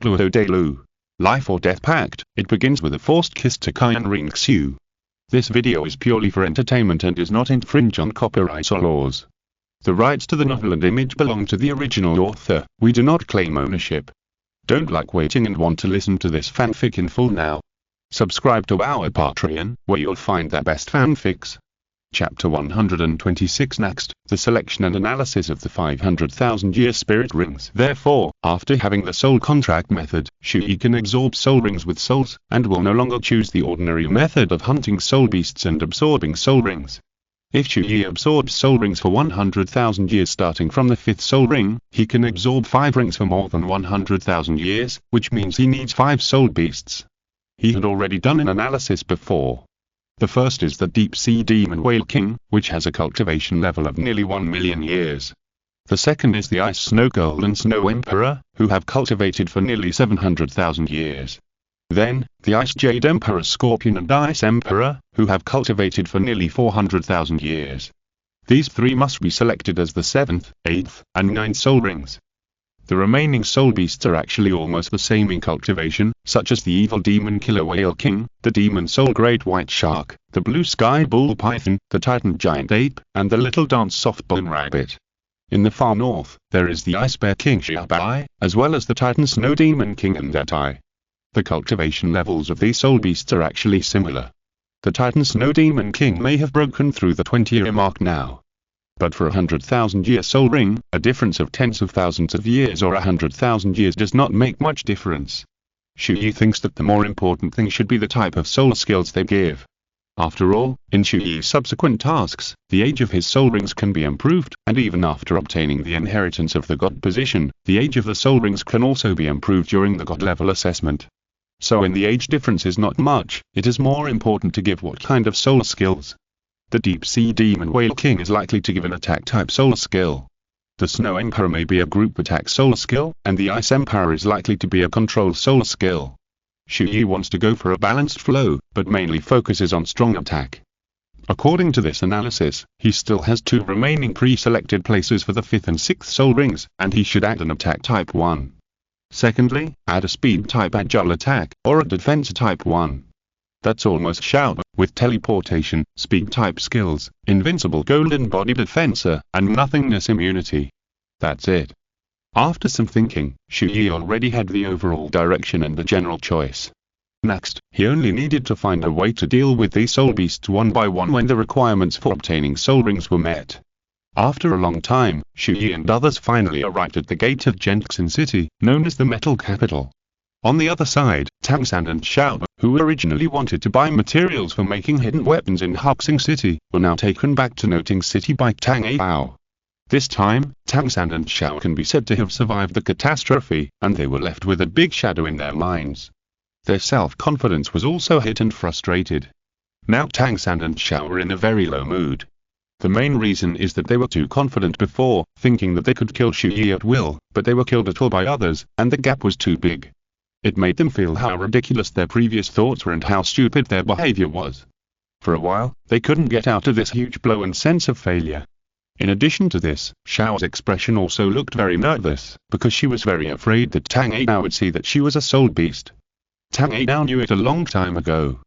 Douluo Dalu. Life or Death Pact. It begins with a forced kiss to Qian Renxue. This video is purely for entertainment and does not infringe on copyright or laws. The rights to the novel and image belong to the original author. We do not claim ownership. Don't like waiting and want to listen to this fanfic in full now? Subscribe to our Patreon, where you'll find the best fanfics. Chapter 126 Next, the selection and analysis of the 500,000-year spirit rings. Therefore, after having the soul contract method, Chu Ye can absorb soul rings with souls, and will no longer choose the ordinary method of hunting soul beasts and absorbing soul rings. If Chu Ye absorbs soul rings for 100,000 years starting from the 5th soul ring, he can absorb 5 rings for more than 100,000 years, which means he needs 5 soul beasts. He had already done an analysis before. The first is the deep-sea demon whale king, which has a cultivation level of nearly 1 million years. The second is the ice snow girl and snow emperor, who have cultivated for nearly 700,000 years. Then, the ice jade emperor scorpion and ice emperor, who have cultivated for nearly 400,000 years. These 3 must be selected as the 7th, 8th, and 9th soul rings. The remaining soul beasts are actually almost the same in cultivation, such as the evil demon killer whale king, the demon soul great white shark, the blue sky bull python, the titan giant ape, and the little dance softbone rabbit. In the far north, there is the ice bear king Xiaobai, as well as the titan snow demon king and Detai. The cultivation levels of these soul beasts are actually similar. The titan snow demon king may have broken through the 20-year mark now. But for a 100,000-year soul ring, a difference of tens of thousands of years or 100,000 years does not make much difference. Chu Ye thinks that the more important thing should be the type of soul skills they give. After all, in Chu Ye's subsequent tasks, the age of his soul rings can be improved, and even after obtaining the inheritance of the god position, the age of the soul rings can also be improved during the god level assessment. So in the age difference is not much, it is more important to give what kind of soul skills. The deep-sea demon whale king is likely to give an attack-type soul skill. The snow emperor may be a group attack soul skill, and the ice emperor is likely to be a control soul skill. Chu Ye wants to go for a balanced flow, but mainly focuses on strong attack. According to this analysis, he still has 2 remaining pre-selected places for the 5th and 6th soul rings, and he should add an attack type 1. Secondly, add a speed type agile attack, or a defense type 1. That's almost shout, with teleportation, speed type skills, invincible golden body defensor, and nothingness immunity. That's it. After some thinking, Chu Ye already had the overall direction and the general choice. Next, he only needed to find a way to deal with these soul beasts one by one when the requirements for obtaining soul rings were met. After a long time, Chu Ye and others finally arrived at the gate of Zhenxin City, known as the Metal Capital. On the other side, Tang San and Xiao, who originally wanted to buy materials for making hidden weapons in Huxing City, were now taken back to Noting City by Tang Ao. This time, Tang San and Xiao can be said to have survived the catastrophe, and they were left with a big shadow in their minds. Their self-confidence was also hit and frustrated. Now Tang San and Xiao were in a very low mood. The main reason is that they were too confident before, thinking that they could kill Chu Ye at will, but they were killed at all by others, and the gap was too big. It made them feel how ridiculous their previous thoughts were and how stupid their behavior was. For a while, they couldn't get out of this huge blow and sense of failure. In addition to this, Xiao's expression also looked very nervous, because she was very afraid that Tang Ao would see that she was a soul beast. Tang Ao knew it a long time ago.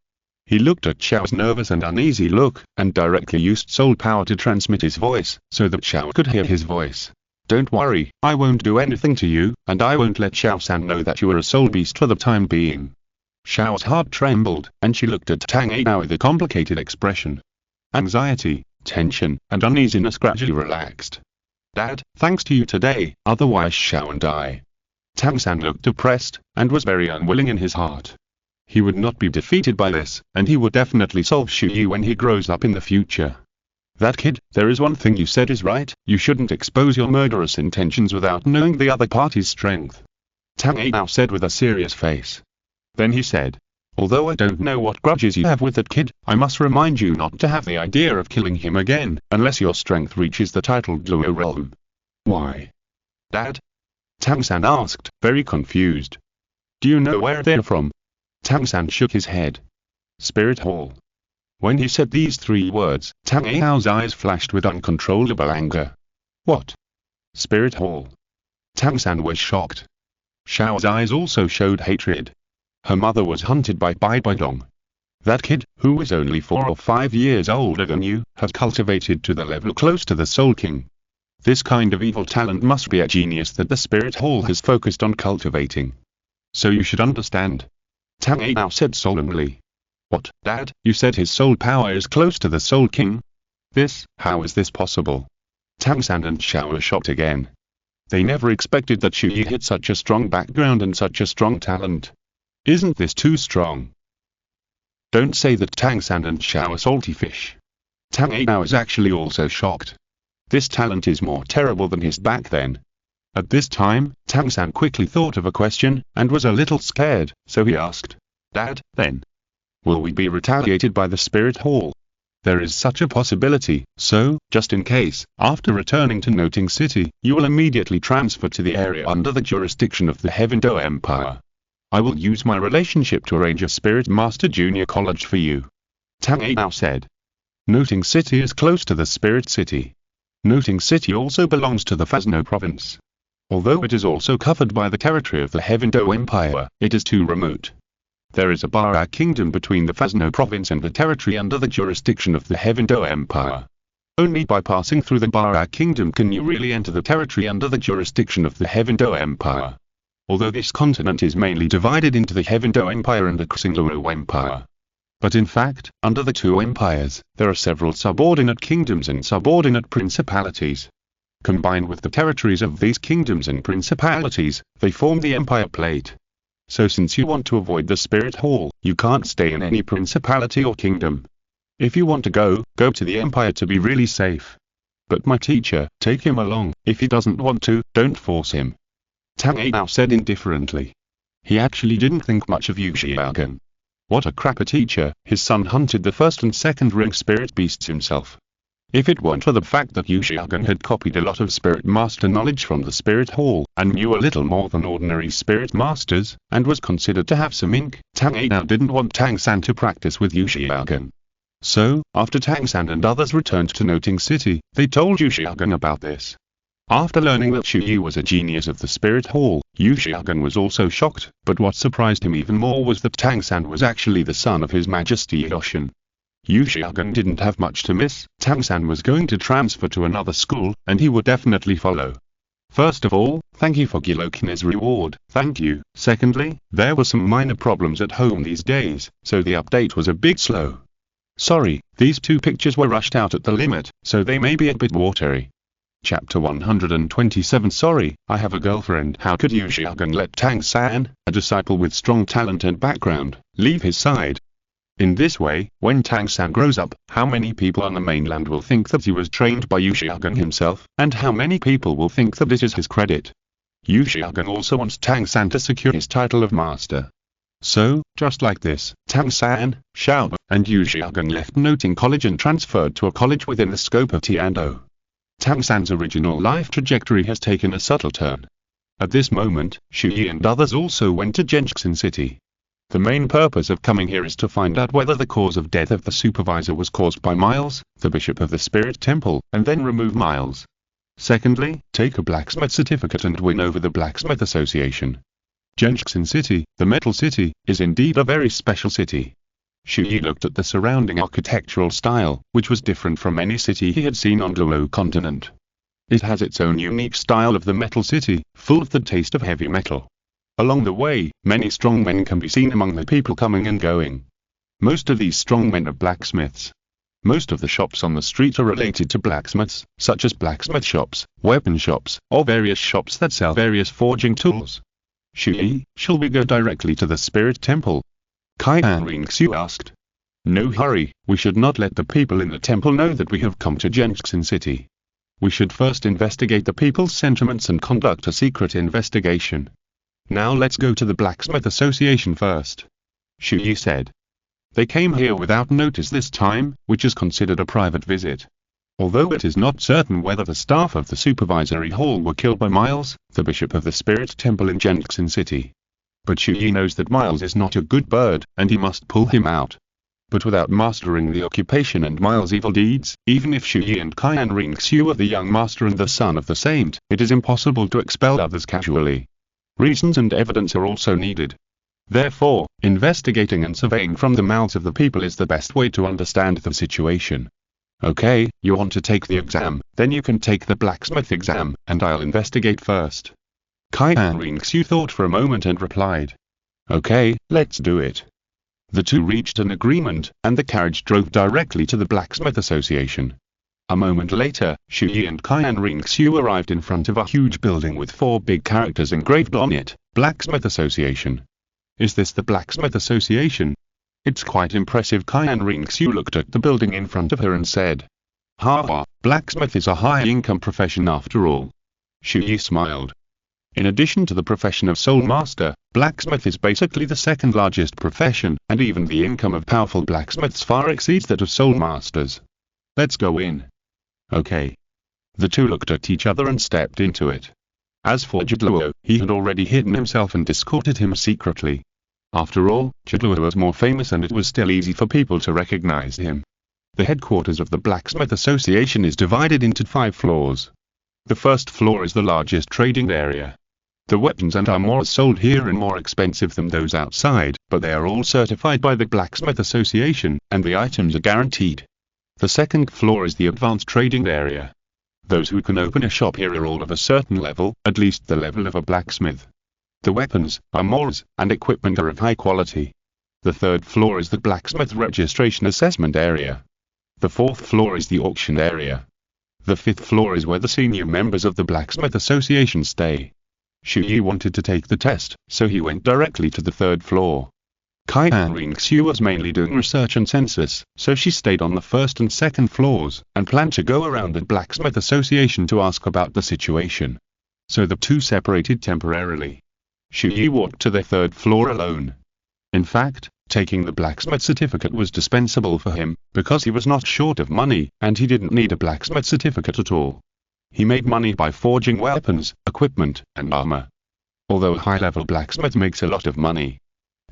He looked at Xiao's nervous and uneasy look, and directly used soul power to transmit his voice, so that Xiao could hear his voice. Don't worry, I won't do anything to you, and I won't let Xiao-san know that you are a soul beast for the time being. Xiao's heart trembled, and she looked at Tang Ao with a complicated expression. Anxiety, tension, and uneasiness gradually relaxed. Dad, thanks to you today, otherwise Xiao and I. Tang San looked depressed, and was very unwilling in his heart. He would not be defeated by this, and he would definitely solve Chu Ye when he grows up in the future. That kid, there is one thing you said is right, you shouldn't expose your murderous intentions without knowing the other party's strength. Tang Ao said with a serious face. Then he said, although I don't know what grudges you have with that kid, I must remind you not to have the idea of killing him again, unless your strength reaches the title Douluo realm. Why? Dad? Tang San asked, very confused. Do you know where they're from? Tang San shook his head. Spirit Hall. When he said these 3 words, Tang Ao's eyes flashed with uncontrollable anger. What? Spirit Hall? Tang San was shocked. Xiao's eyes also showed hatred. Her mother was hunted by Bai Baidong. That kid, who was only 4 or 5 years older than you, has cultivated to the level close to the Soul King. This kind of evil talent must be a genius that the Spirit Hall has focused on cultivating. So you should understand. Tang Yi now said solemnly. What, Dad, you said his soul power is close to the Soul King? How is this possible? Tang San and Xiao were shocked again. They never expected that Chu Ye had such a strong background and such a strong talent. Isn't this too strong? Don't say that Tang San and Xiao are salty fish. Tang Yi now is actually also shocked. This talent is more terrible than his back then. At this time, Tang San quickly thought of a question, and was a little scared, so he asked, Dad, then, will we be retaliated by the Spirit Hall? There is such a possibility, so, just in case, after returning to Noting City, you will immediately transfer to the area under the jurisdiction of the Heaven Do Empire. I will use my relationship to arrange a Spirit Master Junior College for you. Tang Yi now said. Noting City is close to the Spirit City. Noting City also belongs to the Phasno province. Although it is also covered by the territory of the Heaven Do Empire, it is too remote. There is a Bara kingdom between the Phasno province and the territory under the jurisdiction of the Heaven Do Empire. Only by passing through the Bara kingdom can you really enter the territory under the jurisdiction of the Heaven Do Empire. Although this continent is mainly divided into the Heaven Do Empire and the Douluo Empire. But in fact, under the two empires, there are several subordinate kingdoms and subordinate principalities. Combined with the territories of these kingdoms and principalities, they form the Empire Plate. So since you want to avoid the Spirit Hall, you can't stay in any principality or kingdom. If you want to go to the Empire to be really safe. But my teacher, take him along. If he doesn't want to, don't force him. Tang Yi now said indifferently. He actually didn't think much of Yu Xiaogan. What a crapper teacher, his son hunted the first and second ring spirit beasts himself. If it weren't for the fact that Yu Xiaogan had copied a lot of Spirit Master knowledge from the Spirit Hall, and knew a little more than ordinary Spirit Masters, and was considered to have some ink, Tang Yi now didn't want Tang San to practice with Yu Xiaogan. So, after Tang San and others returned to Noting City, they told Yu Xiaogan about this. After learning that Chu Ye was a genius of the Spirit Hall, Yu Xiaogan was also shocked, but what surprised him even more was that Tang San was actually the son of His Majesty Yoshin. Yu Xiaogan didn't have much to miss. Tang San was going to transfer to another school, and he would definitely follow. First of all, thank you for Gilokin's reward, thank you. Secondly, there were some minor problems at home these days, so the update was a bit slow. Sorry, these 2 pictures were rushed out at the limit, so they may be a bit watery. Chapter 127 Sorry, I have a girlfriend. How could Yu Xiaogan let Tang San, a disciple with strong talent and background, leave his side? In this way, when Tang San grows up, how many people on the mainland will think that he was trained by Yu Xiaogan himself, and how many people will think that it is his credit? Yu Xiaogan also wants Tang San to secure his title of master. So, just like this, Tang San, Xiao, and Yu Xiaogan left Noting College and transferred to a college within the scope of Tiando. Tang San's original life trajectory has taken a subtle turn. At this moment, Chu Ye and others also went to Zhenxin City. The main purpose of coming here is to find out whether the cause of death of the supervisor was caused by Miles, the bishop of the Spirit Temple, and then remove Miles. Secondly, take a blacksmith certificate and win over the Blacksmith Association. Zhenxin City, the Metal City, is indeed a very special city. Chu Ye looked at the surrounding architectural style, which was different from any city he had seen on Douluo Continent. It has its own unique style of the Metal City, full of the taste of heavy metal. Along the way, many strong men can be seen among the people coming and going. Most of these strong men are blacksmiths. Most of the shops on the street are related to blacksmiths, such as blacksmith shops, weapon shops, or various shops that sell various forging tools. Chu Ye, shall we go directly to the Spirit Temple? Qian Renxue asked. No hurry, we should not let the people in the temple know that we have come to Zhenxin City. We should first investigate the people's sentiments and conduct a secret investigation. Now let's go to the Blacksmith Association first. Chu Ye said. They came here without notice this time, which is considered a private visit. Although it is not certain whether the staff of the supervisory hall were killed by Miles, the bishop of the Spirit Temple in Zhenxin City. But Chu Ye knows that Miles is not a good bird, and he must pull him out. But without mastering the occupation and Miles' evil deeds, even if Chu Ye and Qian Renxue are the young master and the son of the saint, it is impossible to expel others casually. Reasons and evidence are also needed. Therefore, investigating and surveying from the mouths of the people is the best way to understand the situation. Okay, you want to take the exam, then you can take the blacksmith exam, and I'll investigate first. Qian Renxue thought for a moment and replied. Okay, let's do it. The two reached an agreement, and the carriage drove directly to the Blacksmith Association. A moment later, Chu Ye and Qian Renxue arrived in front of a huge building with 4 big characters engraved on it, Blacksmith Association. Is this the Blacksmith Association? It's quite impressive. Qian Renxue looked at the building in front of her and said. Ha, blacksmith is a high-income profession after all. Chu Ye smiled. In addition to the profession of soul master, blacksmith is basically the second largest profession, and even the income of powerful blacksmiths far exceeds that of soul masters. Let's go in. Okay. The two looked at each other and stepped into it. As for Douluo, he had already hidden himself and escorted him secretly. After all, Douluo was more famous and it was still easy for people to recognize him. The headquarters of the Blacksmith Association is divided into 5 floors. The first floor is the largest trading area. The weapons and armor sold here are more expensive than those outside, but they are all certified by the Blacksmith Association, and the items are guaranteed. The second floor is the advanced trading area. Those who can open a shop here are all of a certain level, at least the level of a blacksmith. The weapons, armors, and equipment are of high quality. The third floor is the blacksmith registration assessment area. The fourth floor is the auction area. The fifth floor is where the senior members of the Blacksmith Association stay. Chu Ye wanted to take the test, so he went directly to the third floor. Qian Renxue was mainly doing research and census, so she stayed on the first and second floors, and planned to go around the Blacksmith Association to ask about the situation. So the two separated temporarily. Chu Ye walked to the third floor alone. In fact, taking the blacksmith certificate was dispensable for him, because he was not short of money, and he didn't need a blacksmith certificate at all. He made money by forging weapons, equipment, and armor. Although a high-level blacksmith makes a lot of money.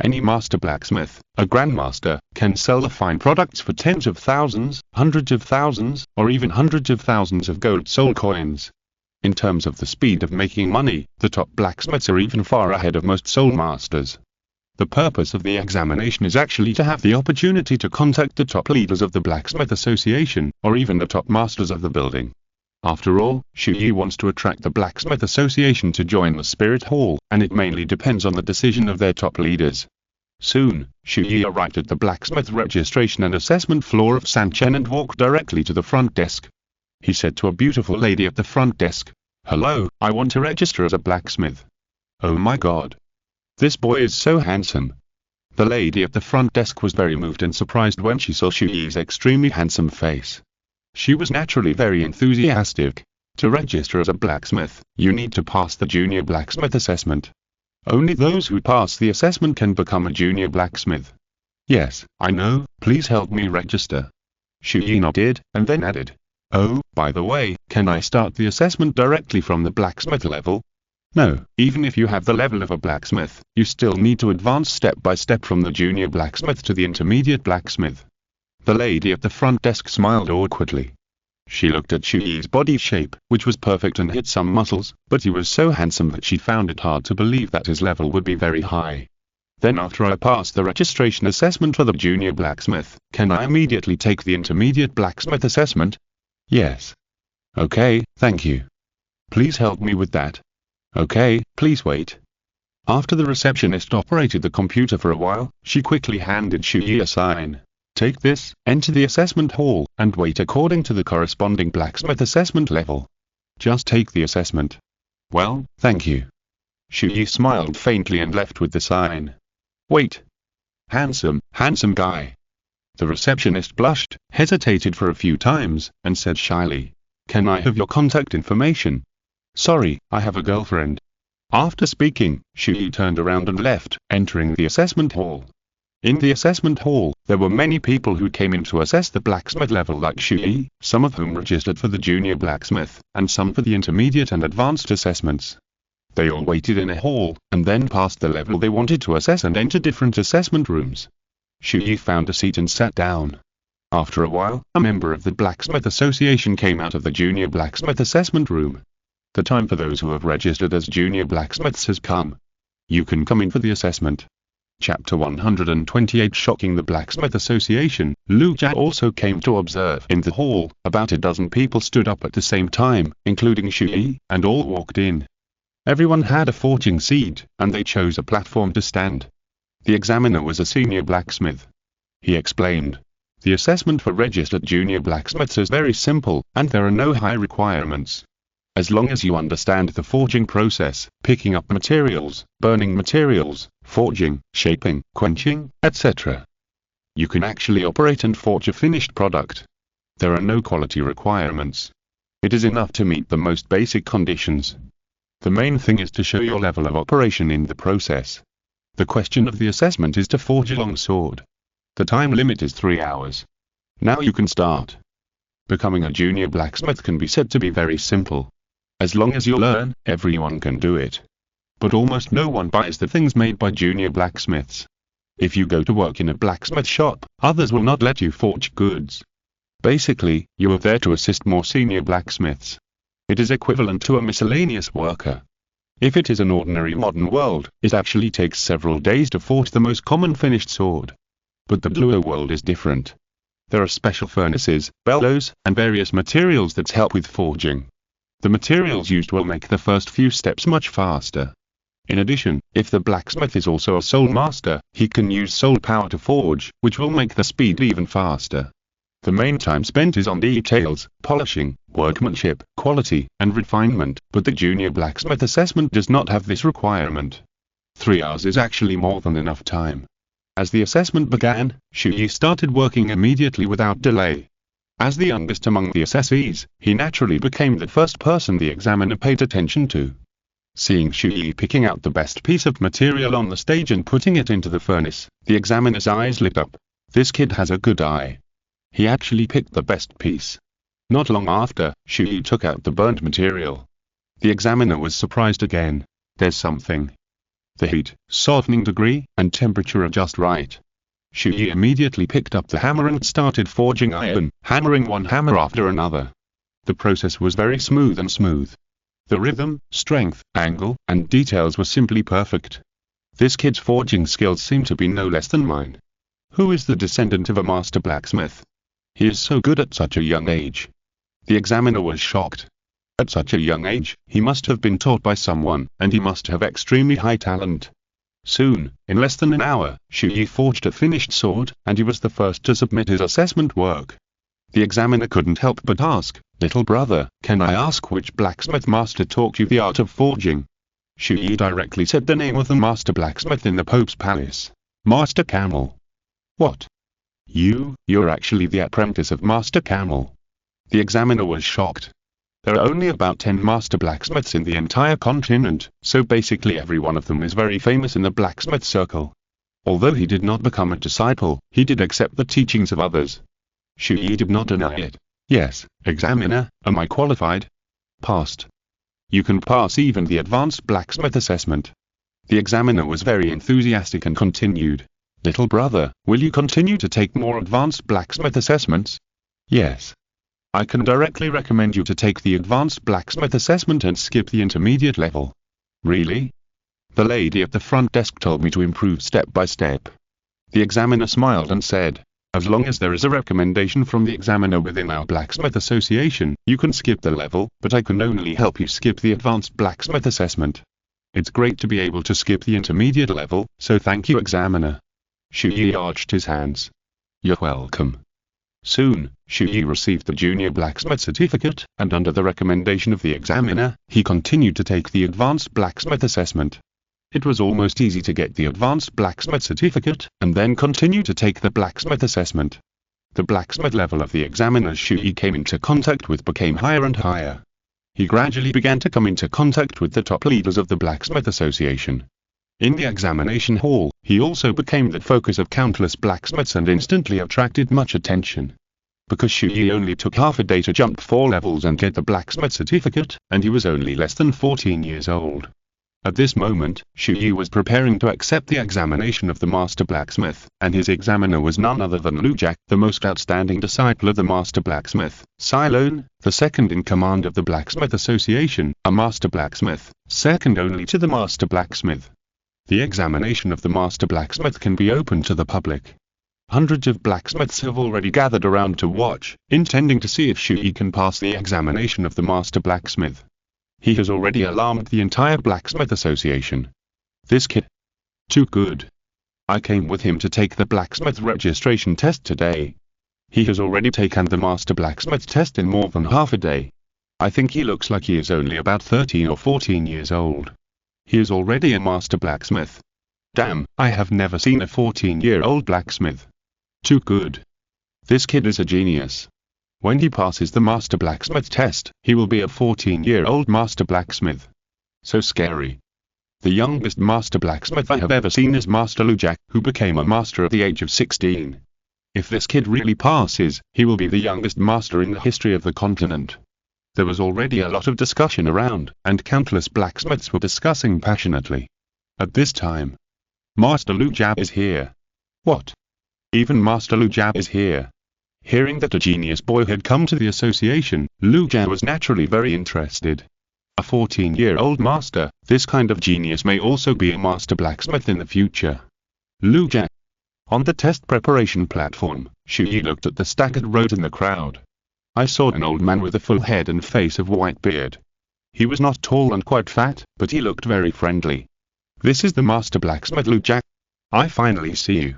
Any master blacksmith, a grandmaster, can sell the fine products for tens of thousands, hundreds of thousands, or even hundreds of thousands of gold soul coins. In terms of the speed of making money, the top blacksmiths are even far ahead of most soul masters. The purpose of the examination is actually to have the opportunity to contact the top leaders of the Blacksmith Association, or even the top masters of the building. After all, Chu Ye wants to attract the Blacksmith Association to join the Spirit Hall, and it mainly depends on the decision of their top leaders. Soon, Chu Ye arrived at the Blacksmith Registration and Assessment floor of Sanchen and walked directly to the front desk. He said to a beautiful lady at the front desk, "Hello, I want to register as a blacksmith." "Oh my god. This boy is so handsome." The lady at the front desk was very moved and surprised when she saw Chu Ye's extremely handsome face. She was naturally very enthusiastic. To register as a blacksmith, you need to pass the junior blacksmith assessment. Only those who pass the assessment can become a junior blacksmith. "Yes, I know, please help me register." Chu Ye nodded, and then added, "Oh, by the way, can I start the assessment directly from the blacksmith level?" "No, even if you have the level of a blacksmith, you still need to advance step by step from the junior blacksmith to the intermediate blacksmith." The lady at the front desk smiled awkwardly. She looked at Chu Ye's body shape, which was perfect and had some muscles, but he was so handsome that she found it hard to believe that his level would be very high. "Then after I pass the registration assessment for the junior blacksmith, can I immediately take the intermediate blacksmith assessment?" "Yes." "Okay, thank you. Please help me with that." "Okay, please wait." After the receptionist operated the computer for a while, she quickly handed Chu Ye a sign. "Take this, enter the assessment hall, and wait according to the corresponding blacksmith assessment level. Just take the assessment." "Well, thank you." Chu Ye smiled faintly and left with the sign. "Wait. Handsome guy." The receptionist blushed, hesitated for a few times, and said shyly, "Can I have your contact information?" "Sorry, I have a girlfriend." After speaking, Chu Ye turned around and left, entering the assessment hall. In the assessment hall, there were many people who came in to assess the blacksmith level like Chu Ye, some of whom registered for the junior blacksmith, and some for the intermediate and advanced assessments. They all waited in a hall, and then passed the level they wanted to assess and entered different assessment rooms. Chu Ye found a seat and sat down. After a while, a member of the Blacksmith Association came out of the junior blacksmith assessment room. The time for those who have registered as junior blacksmiths has come. You can come in for the assessment. Chapter 128. Shocking the Blacksmith Association. Lu Jia also came to observe. In the hall, about a dozen people stood up at the same time, including Chu Ye, and all walked in. Everyone had a forging seat, and they chose a platform to stand. The examiner was a senior blacksmith. He explained. The assessment for registered junior blacksmiths is very simple, and there are no high requirements. As long as you understand the forging process, picking up materials, burning materials, forging, shaping, quenching, etc., you can actually operate and forge a finished product. There are no quality requirements. It is enough to meet the most basic conditions. The main thing is to show your level of operation in the process. The question of the assessment is to forge a long sword. The time limit is 3 hours. Now you can start. Becoming a junior blacksmith can be said to be very simple. As long as you learn, everyone can do it. But almost no one buys the things made by junior blacksmiths. If you go to work in a blacksmith shop, others will not let you forge goods. Basically, you are there to assist more senior blacksmiths. It is equivalent to a miscellaneous worker. If it is an ordinary modern world, it actually takes several days to forge the most common finished sword. But the Douluo world is different. There are special furnaces, bellows, and various materials that help with forging. The materials used will make the first few steps much faster. In addition, if the blacksmith is also a soul master, he can use soul power to forge, which will make the speed even faster. The main time spent is on details, polishing, workmanship, quality, and refinement, but the junior blacksmith assessment does not have this requirement. 3 hours is actually more than enough time. As the assessment began, Chu Ye started working immediately without delay. As the youngest among the assessees, he naturally became the first person the examiner paid attention to. Seeing Chu Ye picking out the best piece of material on the stage and putting it into the furnace, the examiner's eyes lit up. This kid has a good eye. He actually picked the best piece. Not long after, Chu Ye took out the burnt material. The examiner was surprised again. There's something. The heat, softening degree, and temperature are just right. Chu Ye immediately picked up the hammer and started forging iron, hammering one hammer after another. The process was very smooth. The rhythm, strength, angle, and details were simply perfect. This kid's forging skills seem to be no less than mine. Who is the descendant of a master blacksmith? He is so good at such a young age. The examiner was shocked. At such a young age, he must have been taught by someone, and he must have extremely high talent. Soon, in less than an hour, Chu Ye forged a finished sword, and he was the first to submit his assessment work. The examiner couldn't help but ask, "Little brother, can I ask which blacksmith master taught you the art of forging?" Chu Ye directly said the name of the master blacksmith in the Pope's palace. Master Camel. What? You're actually the apprentice of Master Camel. The examiner was shocked. There are only about 10 master blacksmiths in the entire continent, so basically every one of them is very famous in the blacksmith circle. Although he did not become a disciple, he did accept the teachings of others. Chu Ye did not deny it. "Yes, examiner, am I qualified?" "Passed. You can pass even the advanced blacksmith assessment." The examiner was very enthusiastic and continued, "Little brother, will you continue to take more advanced blacksmith assessments?" "Yes. I can directly recommend you to take the advanced blacksmith assessment and skip the intermediate level." "Really?" "The lady at the front desk told me to improve step by step." The examiner smiled and said, "As long as there is a recommendation from the examiner within our blacksmith association, you can skip the level, but I can only help you skip the advanced blacksmith assessment. It's great to be able to skip the intermediate level, so thank you, examiner." Chu Ye arched his hands. "You're welcome." Soon, Chu Ye received the junior blacksmith certificate, and under the recommendation of the examiner, he continued to take the advanced blacksmith assessment. It was almost easy to get the advanced blacksmith certificate, and then continue to take the blacksmith assessment. The blacksmith level of the examiners Chu Ye came into contact with became higher and higher. He gradually began to come into contact with the top leaders of the blacksmith association. In the examination hall, he also became the focus of countless blacksmiths and instantly attracted much attention. Because Chu Ye only took half a day to jump 4 levels and get the blacksmith certificate, and he was only less than 14 years old. At this moment, Chu Ye was preparing to accept the examination of the master blacksmith, and his examiner was none other than Lu Jia, the most outstanding disciple of the master blacksmith, Cylone, the second in command of the Blacksmith Association, a master blacksmith, second only to the master blacksmith. The examination of the master blacksmith can be open to the public. Hundreds of blacksmiths have already gathered around to watch, intending to see if Chu Ye can pass the examination of the master blacksmith. He has already alarmed the entire Blacksmith Association. This kid. Too good. I came with him to take the blacksmith registration test today. He has already taken the master blacksmith test in more than half a day. I think he looks like he is only about 13 or 14 years old. He is already a master blacksmith. Damn, I have never seen a 14-year-old blacksmith. Too good. This kid is a genius. When he passes the master blacksmith test, he will be a 14-year-old master blacksmith. So scary. The youngest master blacksmith I have ever seen is Master Lu Jia, who became a master at the age of 16. If this kid really passes, he will be the youngest master in the history of the continent. There was already a lot of discussion around, and countless blacksmiths were discussing passionately. At this time, Master Lu Jia is here. What? Even Master Lu Jia is here. Hearing that a genius boy had come to the association, Lu Jia was naturally very interested. A 14-year-old master, this kind of genius may also be a master blacksmith in the future. Lu Jia. On the test preparation platform, Chu Ye looked at the staggered road in the crowd. I saw an old man with a full head and face of white beard. He was not tall and quite fat, but he looked very friendly. This is the master blacksmith Lu Jia. I finally see you.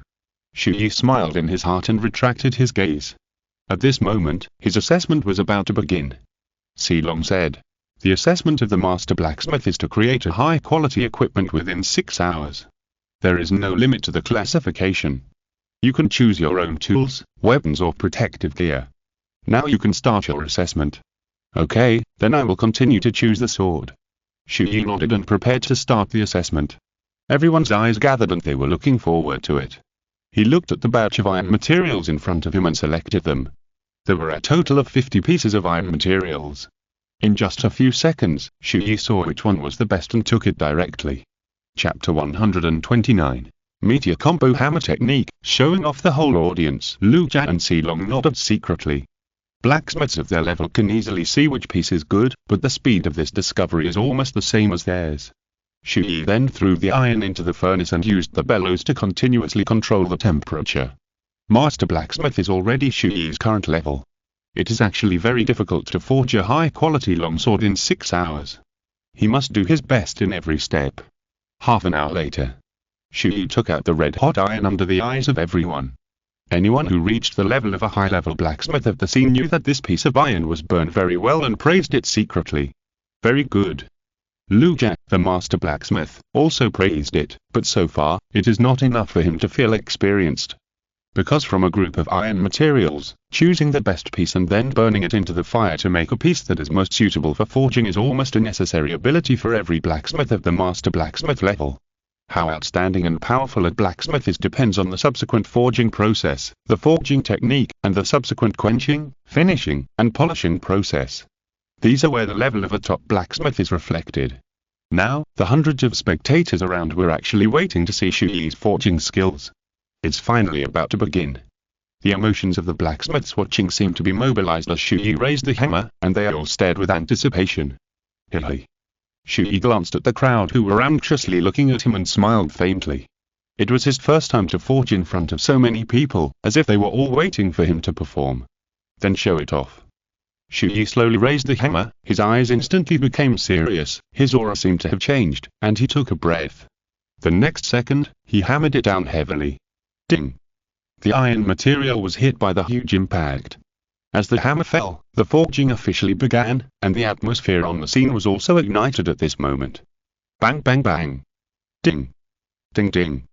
Chu Ye smiled in his heart and retracted his gaze. At this moment, his assessment was about to begin. Silong said, "The assessment of the master blacksmith is to create a high-quality equipment within 6 hours. There is no limit to the classification. You can choose your own tools, weapons or protective gear. Now you can start your assessment." "Okay, then I will continue to choose the sword." Chu Ye nodded and prepared to start the assessment. Everyone's eyes gathered and they were looking forward to it. He looked at the batch of iron materials in front of him and selected them. There were a total of 50 pieces of iron materials. In just a few seconds, Chu Ye saw which one was the best and took it directly. Chapter 129. Meteor Combo Hammer Technique, showing off the whole audience. Lu Jia and Silong nodded secretly. Blacksmiths of their level can easily see which piece is good, but the speed of this discovery is almost the same as theirs. Chu Ye then threw the iron into the furnace and used the bellows to continuously control the temperature. Master Blacksmith is already Chu Ye's current level. It is actually very difficult to forge a high-quality longsword in 6 hours. He must do his best in every step. Half an hour later, Chu Ye took out the red-hot iron under the eyes of everyone. Anyone who reached the level of a high-level blacksmith of the scene knew that this piece of iron was burned very well and praised it secretly. Very good. Lu Jia, the master blacksmith, also praised it, but so far, it is not enough for him to feel experienced. Because from a group of iron materials, choosing the best piece and then burning it into the fire to make a piece that is most suitable for forging is almost a necessary ability for every blacksmith of the master blacksmith level. How outstanding and powerful a blacksmith is depends on the subsequent forging process, the forging technique, and the subsequent quenching, finishing, and polishing process. These are where the level of a top blacksmith is reflected. Now, the hundreds of spectators around were actually waiting to see Chu Ye's forging skills. It's finally about to begin. The emotions of the blacksmiths watching seemed to be mobilized as Chu Ye raised the hammer, and they all stared with anticipation. Hey! Chu Ye glanced at the crowd who were anxiously looking at him and smiled faintly. It was his first time to forge in front of so many people, as if they were all waiting for him to perform. Then show it off. Chu Ye slowly raised the hammer, his eyes instantly became serious, his aura seemed to have changed, and he took a breath. The next second, he hammered it down heavily. Ding! The iron material was hit by the huge impact. As the hammer fell, the forging officially began, and the atmosphere on the scene was also ignited at this moment. Bang bang bang! Ding! Ding ding!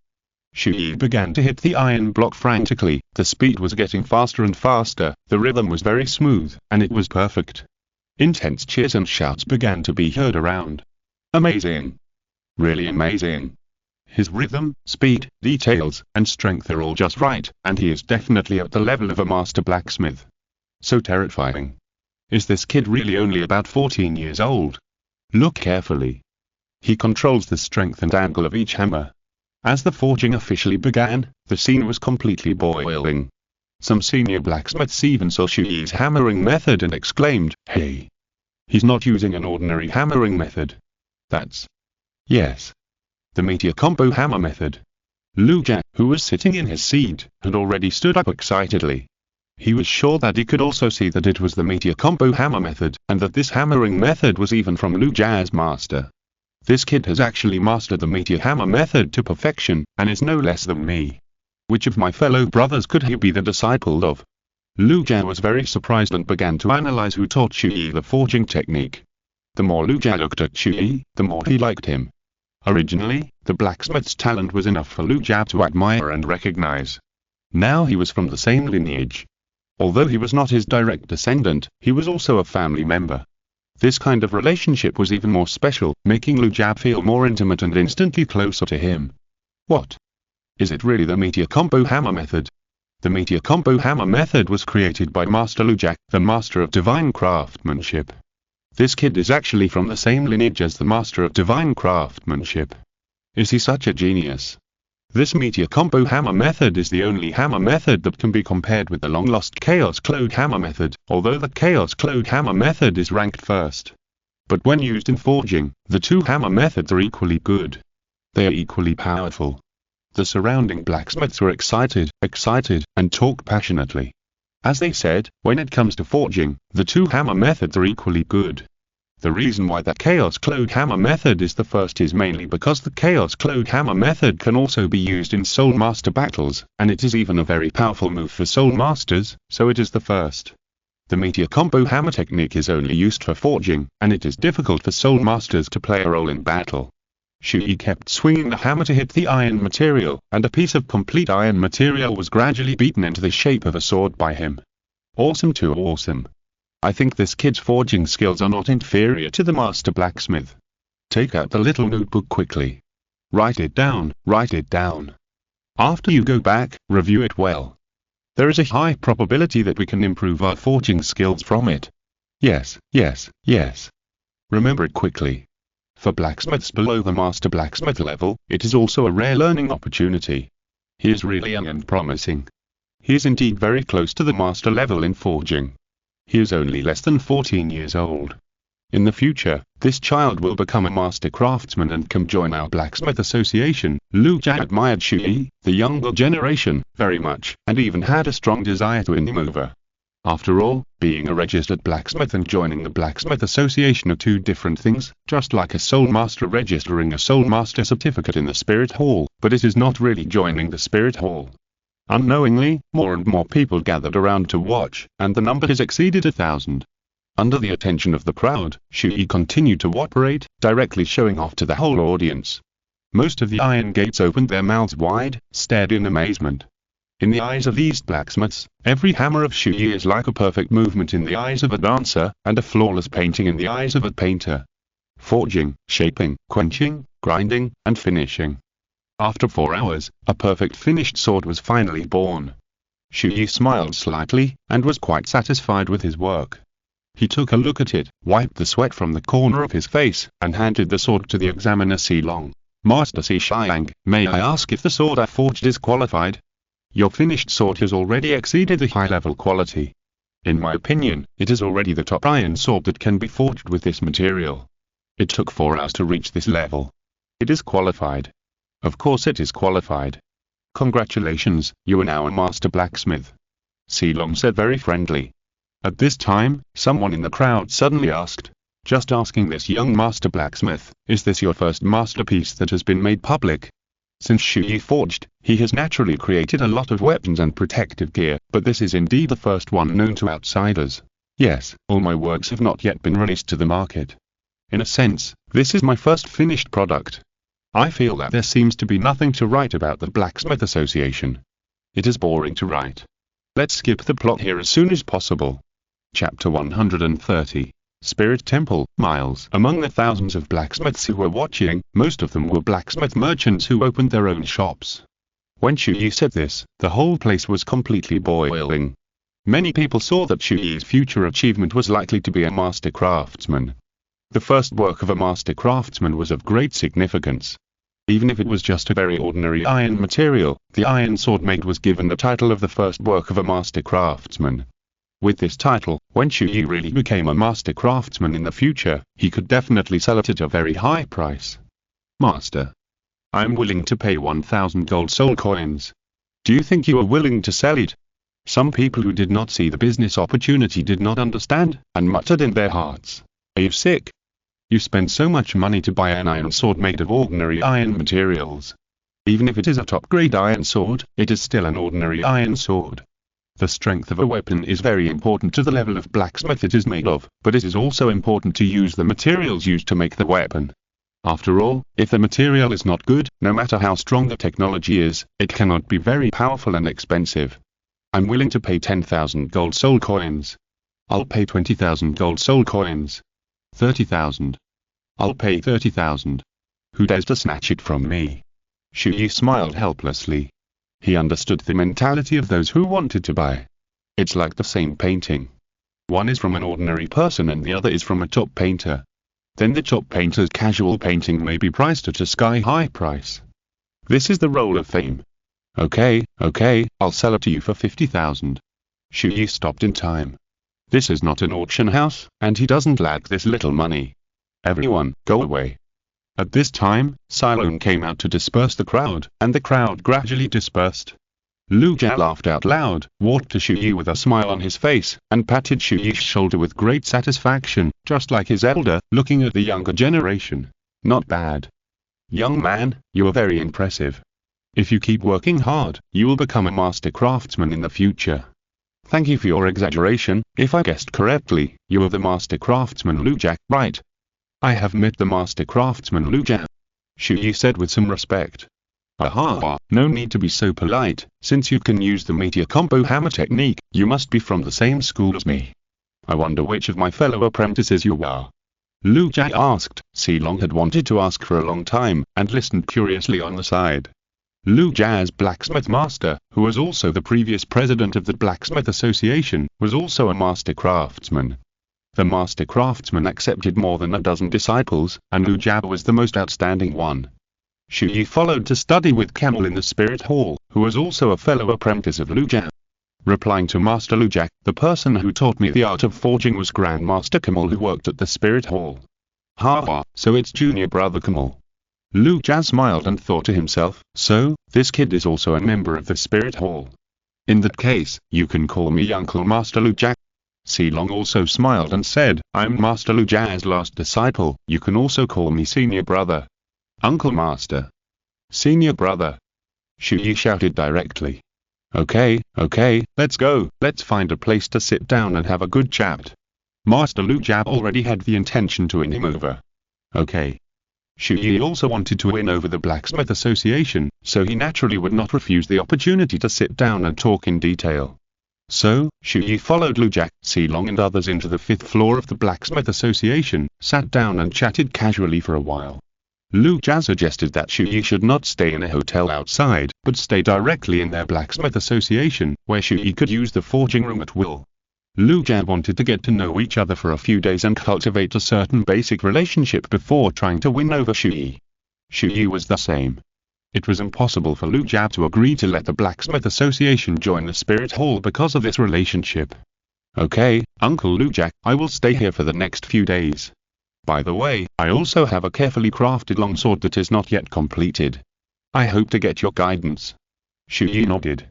Chu Ye began to hit the iron block frantically, the speed was getting faster and faster, the rhythm was very smooth, and it was perfect. Intense cheers and shouts began to be heard around. Amazing! Really amazing! His rhythm, speed, details, and strength are all just right, and he is definitely at the level of a master blacksmith. So terrifying. Is this kid really only about 14 years old? Look carefully. He controls the strength and angle of each hammer. As the forging officially began, the scene was completely boiling. Some senior blacksmiths even saw Chu Ye's hammering method and exclaimed, "Hey! He's not using an ordinary hammering method. That's... yes. The meteor combo hammer method." Lu Jia, who was sitting in his seat, had already stood up excitedly. He was sure that he could also see that it was the meteor combo hammer method, and that this hammering method was even from Lu Jia's master. This kid has actually mastered the meteor hammer method to perfection, and is no less than me. Which of my fellow brothers could he be the disciple of? Lu Jia was very surprised and began to analyze who taught Chu Ye the forging technique. The more Lu Jia looked at Chu Ye, the more he liked him. Originally, the blacksmith's talent was enough for Lu Jia to admire and recognize. Now he was from the same lineage. Although he was not his direct descendant, he was also a family member. This kind of relationship was even more special, making Lu Jia feel more intimate and instantly closer to him. What? Is it really the meteor combo hammer method? The meteor combo hammer method was created by Master Lu Jia, the master of divine craftsmanship. This kid is actually from the same lineage as the master of divine craftsmanship. Is he such a genius? This meteor combo hammer method is the only hammer method that can be compared with the long-lost Chaos Clode hammer method, although the Chaos Clode hammer method is ranked first. But when used in forging, the two hammer methods are equally good. They are equally powerful. The surrounding blacksmiths were excited, and talked passionately. As they said, when it comes to forging, the two hammer methods are equally good. The reason why that Chaos Clode hammer method is the first is mainly because the Chaos Clode hammer method can also be used in Soul Master battles, and it is even a very powerful move for Soul Masters, so it is the first. The meteor combo hammer technique is only used for forging, and it is difficult for Soul Masters to play a role in battle. Chu Ye kept swinging the hammer to hit the iron material, and a piece of complete iron material was gradually beaten into the shape of a sword by him. Awesome to awesome. I think this kid's forging skills are not inferior to the master blacksmith. Take out the little notebook quickly. Write it down, write it down. After you go back, review it well. There is a high probability that we can improve our forging skills from it. Yes, yes, yes. Remember it quickly. For blacksmiths below the master blacksmith level, it is also a rare learning opportunity. He is really young and promising. He is indeed very close to the master level in forging. He is only less than 14 years old. In the future, this child will become a master craftsman and can join our blacksmith association. Lu Jia admired Chu Ye, the younger generation, very much, and even had a strong desire to win him over. After all, being a registered blacksmith and joining the blacksmith association are two different things, just like a soul master registering a soul master certificate in the spirit hall, but it is not really joining the spirit hall. Unknowingly, more and more people gathered around to watch, and the number has exceeded 1,000. Under the attention of the crowd, Chu Ye continued to operate, directly showing off to the whole audience. Most of the iron gates opened their mouths wide, stared in amazement. In the eyes of these blacksmiths, every hammer of Chu Ye is like a perfect movement in the eyes of a dancer, and a flawless painting in the eyes of a painter. Forging, shaping, quenching, grinding, and finishing. After 4 hours, a perfect finished sword was finally born. Chu Ye smiled slightly, and was quite satisfied with his work. He took a look at it, wiped the sweat from the corner of his face, and handed the sword to the examiner Silong. Master Xiang, may I ask if the sword I forged is qualified? Your finished sword has already exceeded the high-level quality. In my opinion, it is already the top iron sword that can be forged with this material. It took 4 hours to reach this level. It is qualified. Of course it is qualified. Congratulations, you are now a master blacksmith. Silong said very friendly. At this time, someone in the crowd suddenly asked, just asking this young master blacksmith, is this your first masterpiece that has been made public? Since Chu Ye forged, he has naturally created a lot of weapons and protective gear, but this is indeed the first one known to outsiders. Yes, all my works have not yet been released to the market. In a sense, this is my first finished product. I feel that there seems to be nothing to write about the Blacksmith Association. It is boring to write. Let's skip the plot here as soon as possible. Chapter 130. Spirit Temple, Miles. Among the thousands of blacksmiths who were watching, most of them were blacksmith merchants who opened their own shops. When Chu Ye said this, the whole place was completely boiling. Many people saw that Chu Ye's future achievement was likely to be a master craftsman. The first work of a master craftsman was of great significance. Even if it was just a very ordinary iron material, the iron sword made was given the title of the first work of a master craftsman. With this title, when Chu Ye really became a master craftsman in the future, he could definitely sell it at a very high price. Master, I am willing to pay 1,000 gold soul coins. Do you think you are willing to sell it? Some people who did not see the business opportunity did not understand, and muttered in their hearts, "Are you sick? You spend so much money to buy an iron sword made of ordinary iron materials. Even if it is a top-grade iron sword, it is still an ordinary iron sword. The strength of a weapon is very important to the level of blacksmith it is made of, but it is also important to use the materials used to make the weapon. After all, if the material is not good, no matter how strong the technology is, it cannot be very powerful and expensive. I'm willing to pay 10,000 gold soul coins. I'll pay 20,000 gold soul coins. 30,000. I'll pay 30,000. Who dares to snatch it from me?" Chu Ye smiled helplessly. He understood the mentality of those who wanted to buy. It's like the same painting. One is from an ordinary person and the other is from a top painter. Then the top painter's casual painting may be priced at a sky-high price. This is the role of fame. Okay, I'll sell it to you for 50,000. Chu Ye stopped in time. This is not an auction house, and he doesn't lack this little money. Everyone, go away. At this time, Cylone came out to disperse the crowd, and the crowd gradually dispersed. Lu Jia laughed out loud, walked to Chu Ye with a smile on his face, and patted Chu Ye's shoulder with great satisfaction, just like his elder, looking at the younger generation. Not bad. Young man, you are very impressive. If you keep working hard, you will become a master craftsman in the future. Thank you for your exaggeration. If I guessed correctly, you are the master craftsman Lu Jia, right? I have met the master craftsman Lu Jia, Chu Ye said with some respect. Aha, no need to be so polite. Since you can use the meteor combo hammer technique, you must be from the same school as me. I wonder which of my fellow apprentices you are. Lu Jia asked. Silong had wanted to ask for a long time, and listened curiously on the side. Lu Jia's blacksmith master, who was also the previous president of the Blacksmith Association, was also a master craftsman. The master craftsman accepted more than a dozen disciples, and Lu Jia was the most outstanding one. Chu Ye followed to study with Camel in the Spirit Hall, who was also a fellow apprentice of Lu Jia. Replying to Master Lu Jia, the person who taught me the art of forging was Grandmaster Camel who worked at the Spirit Hall. Ha, so it's junior brother Camel. Lu Jia smiled and thought to himself, so, this kid is also a member of the Spirit Hall. In that case, you can call me Uncle Master Lu Jia. Silong also smiled and said, I'm Master Lu Jia's last disciple, you can also call me Senior Brother. Uncle Master. Senior Brother. Chu Ye shouted directly. Okay, let's go, let's find a place to sit down and have a good chat. Master Lu Jia already had the intention to win him over. Okay. Chu Ye also wanted to win over the Blacksmith Association, so he naturally would not refuse the opportunity to sit down and talk in detail. So, Chu Ye followed Lu Jia, Silong and others into the 5th floor of the Blacksmith Association, sat down and chatted casually for a while. Lu Jia suggested that Chu Ye should not stay in a hotel outside, but stay directly in their Blacksmith Association, where Chu Ye could use the forging room at will. Lu Jia wanted to get to know each other for a few days and cultivate a certain basic relationship before trying to win over Chu Ye. Chu Ye was the same. It was impossible for Lu Jia to agree to let the Blacksmith Association join the Spirit Hall because of this relationship. Okay, Uncle Lu Jia, I will stay here for the next few days. By the way, I also have a carefully crafted longsword that is not yet completed. I hope to get your guidance. Chu Ye nodded.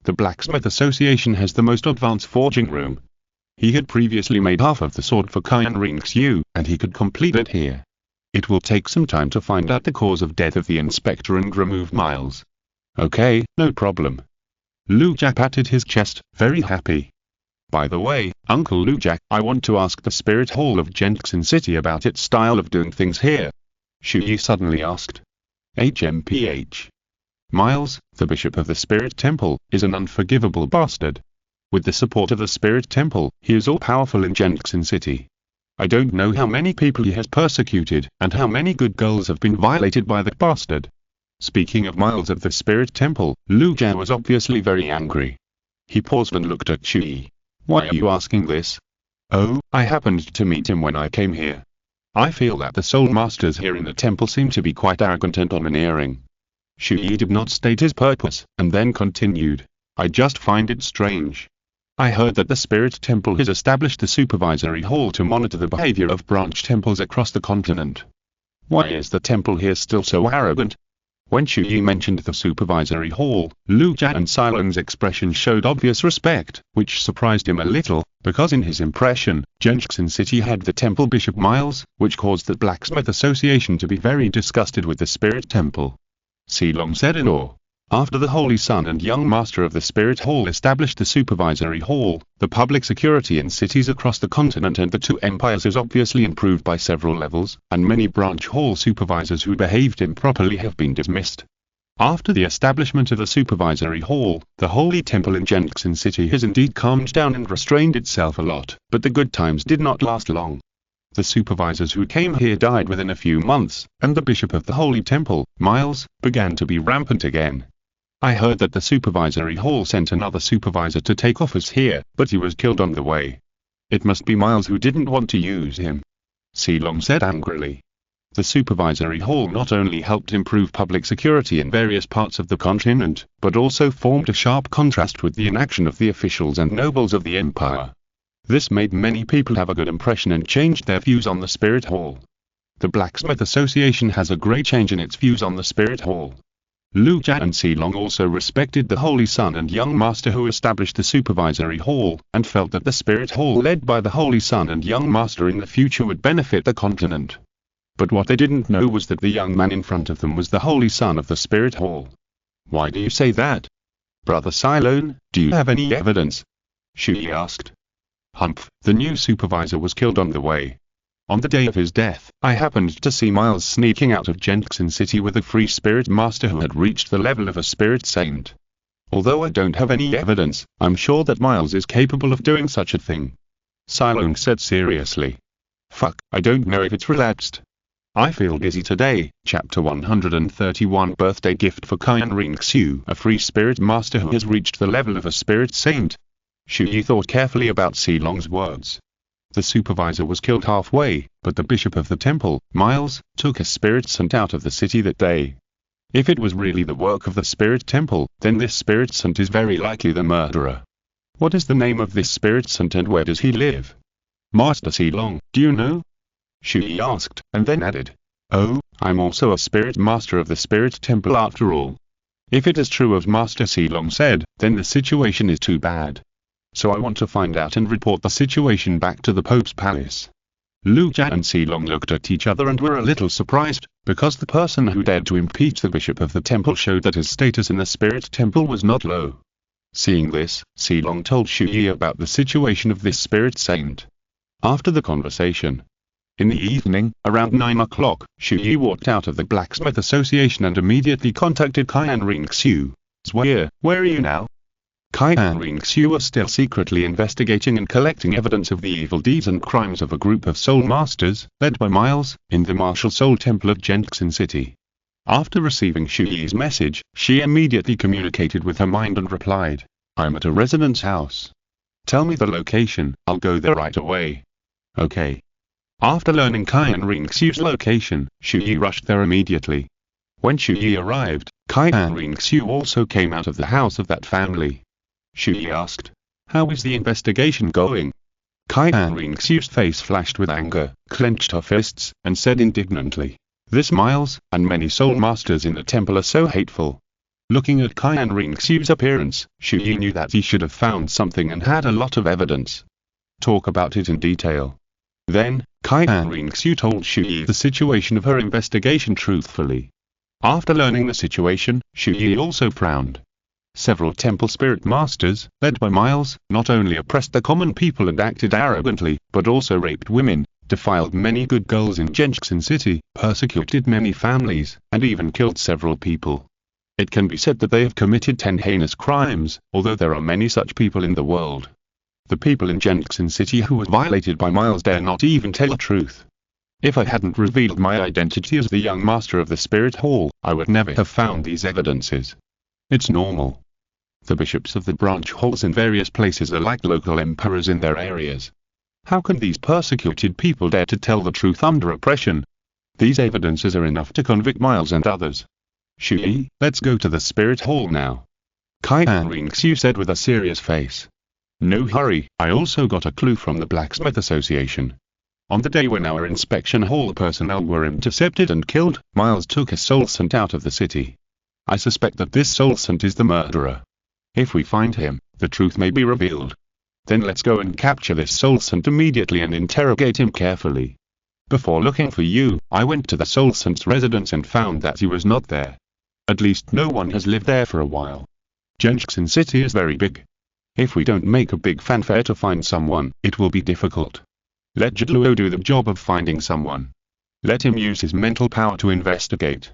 The Blacksmith Association has the most advanced forging room. He had previously made half of the sword for Qian Renxue, and he could complete it here. It will take some time to find out the cause of death of the inspector and remove Miles. Okay, no problem. Lu Jia patted his chest, very happy. By the way, Uncle Lu Jia, I want to ask the Spirit Hall of Jenxin City about its style of doing things here. Chu Ye suddenly asked. HMPH. Miles, the Bishop of the Spirit Temple, is an unforgivable bastard. With the support of the Spirit Temple, he is all-powerful in Jenxin City. I don't know how many people he has persecuted, and how many good girls have been violated by that bastard. Speaking of Miles of the Spirit Temple, Lu Jia was obviously very angry. He paused and looked at Chu Ye. Why are you asking this? Oh, I happened to meet him when I came here. I feel that the soul masters here in the temple seem to be quite arrogant and domineering. Chu Ye did not state his purpose, and then continued. I just find it strange. I heard that the Spirit Temple has established a supervisory hall to monitor the behavior of branch temples across the continent. Why is the temple here still so arrogant? When Chu Ye mentioned the supervisory hall, Lu Jia and Silong's expression showed obvious respect, which surprised him a little, because in his impression, Zhenxin City had the temple Bishop Miles, which caused the Blacksmith Association to be very disgusted with the Spirit Temple. Silong said in awe. After the Holy Son and Young Master of the Spirit Hall established the Supervisory Hall, the public security in cities across the continent and the two empires is obviously improved by several levels, and many branch hall supervisors who behaved improperly have been dismissed. After the establishment of the Supervisory Hall, the Holy Temple in Zhenxin City has indeed calmed down and restrained itself a lot, but the good times did not last long. The supervisors who came here died within a few months, and the Bishop of the Holy Temple, Miles, began to be rampant again. I heard that the Supervisory Hall sent another supervisor to take office here, but he was killed on the way. It must be Miles who didn't want to use him. Silong said angrily. The Supervisory Hall not only helped improve public security in various parts of the continent, but also formed a sharp contrast with the inaction of the officials and nobles of the empire. This made many people have a good impression and changed their views on the Spirit Hall. The Blacksmith Association has a great change in its views on the Spirit Hall. Lu Jia and Silong also respected the Holy Son and Young Master who established the Supervisory Hall, and felt that the Spirit Hall led by the Holy Son and Young Master in the future would benefit the continent. But what they didn't know was that the young man in front of them was the Holy Son of the Spirit Hall. Why do you say that? Brother Silong, do you have any evidence? Chu Ye asked. Humph, the new supervisor was killed on the way. On the day of his death, I happened to see Miles sneaking out of Zhenxin City with a free spirit master who had reached the level of a spirit saint. Although I don't have any evidence, I'm sure that Miles is capable of doing such a thing. Silong said seriously. Fuck, I don't know if it's relaxed. I feel dizzy today. Chapter 131 Birthday Gift for Qian Renxue, a free spirit master who has reached the level of a spirit saint. Chu Ye thought carefully about Silong's words. The supervisor was killed halfway, but the bishop of the temple, Miles, took a spirit saint out of the city that day. If it was really the work of the spirit temple, then this spirit saint is very likely the murderer. What is the name of this spirit saint and where does he live? Master Silong, do you know? Chu Ye asked, and then added, Oh, I'm also a spirit master of the spirit temple after all. If it is true as Master Silong said, then the situation is too bad. So I want to find out and report the situation back to the Pope's palace. Lu Jia and Silong looked at each other and were a little surprised, because the person who dared to impeach the bishop of the temple showed that his status in the spirit temple was not low. Seeing this, Silong told Chu Ye about the situation of this spirit saint. After the conversation, in the evening, around 9 o'clock, Chu Ye walked out of the Blacksmith Association and immediately contacted Qian Renxue. Where are you now? Qian Renxue was still secretly investigating and collecting evidence of the evil deeds and crimes of a group of soul masters, led by Miles, in the martial soul temple of Zhenxin City. After receiving Chu Ye's message, she immediately communicated with her mind and replied, I'm at a resident's house. Tell me the location, I'll go there right away. Okay. After learning Qian Renxue's location, Chu Ye rushed there immediately. When Chu Ye arrived, Qian Renxue also came out of the house of that family. Chu Ye asked, How is the investigation going? Qian Renxue's face flashed with anger, clenched her fists, and said indignantly, This Miles, and many soul masters in the temple are so hateful. Looking at Qian Renxue's appearance, Chu Ye knew that he should have found something and had a lot of evidence. Talk about it in detail. Then, Qian Renxue told Chu Ye the situation of her investigation truthfully. After learning the situation, Chu Ye also frowned. Several temple spirit masters, led by Miles, not only oppressed the common people and acted arrogantly, but also raped women, defiled many good girls in Zhenxin City, persecuted many families, and even killed several people. It can be said that they have committed 10 heinous crimes, although there are many such people in the world. The people in Zhenxin City who were violated by Miles dare not even tell the truth. If I hadn't revealed my identity as the young master of the Spirit Hall, I would never have found these evidences. It's normal. The bishops of the branch halls in various places are like local emperors in their areas. How can these persecuted people dare to tell the truth under oppression? These evidences are enough to convict Miles and others. Chu Ye, let's go to the spirit hall now. Qian Renxue said with a serious face. No hurry, I also got a clue from the Blacksmith Association. On the day when our inspection hall personnel were intercepted and killed, Miles took a soul scent out of the city. I suspect that this soul scent is the murderer. If we find him, the truth may be revealed. Then let's go and capture this soul scent immediately and interrogate him carefully. Before looking for you, I went to the soul scent's residence and found that he was not there. At least no one has lived there for a while. Qian City is very big. If we don't make a big fanfare to find someone, it will be difficult. Let Douluo do the job of finding someone. Let him use his mental power to investigate.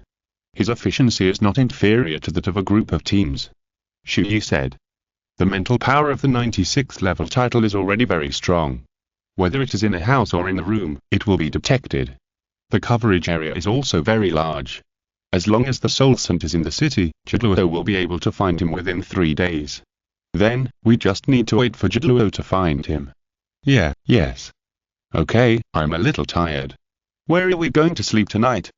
His efficiency is not inferior to that of a group of teams. Chu Ye said. The mental power of the 96th level title is already very strong. Whether it is in a house or in a room, it will be detected. The coverage area is also very large. As long as the soul scent is in the city, Douluo will be able to find him within 3 days. Then, we just need to wait for Douluo to find him. Yes. Okay, I'm a little tired. Where are we going to sleep tonight?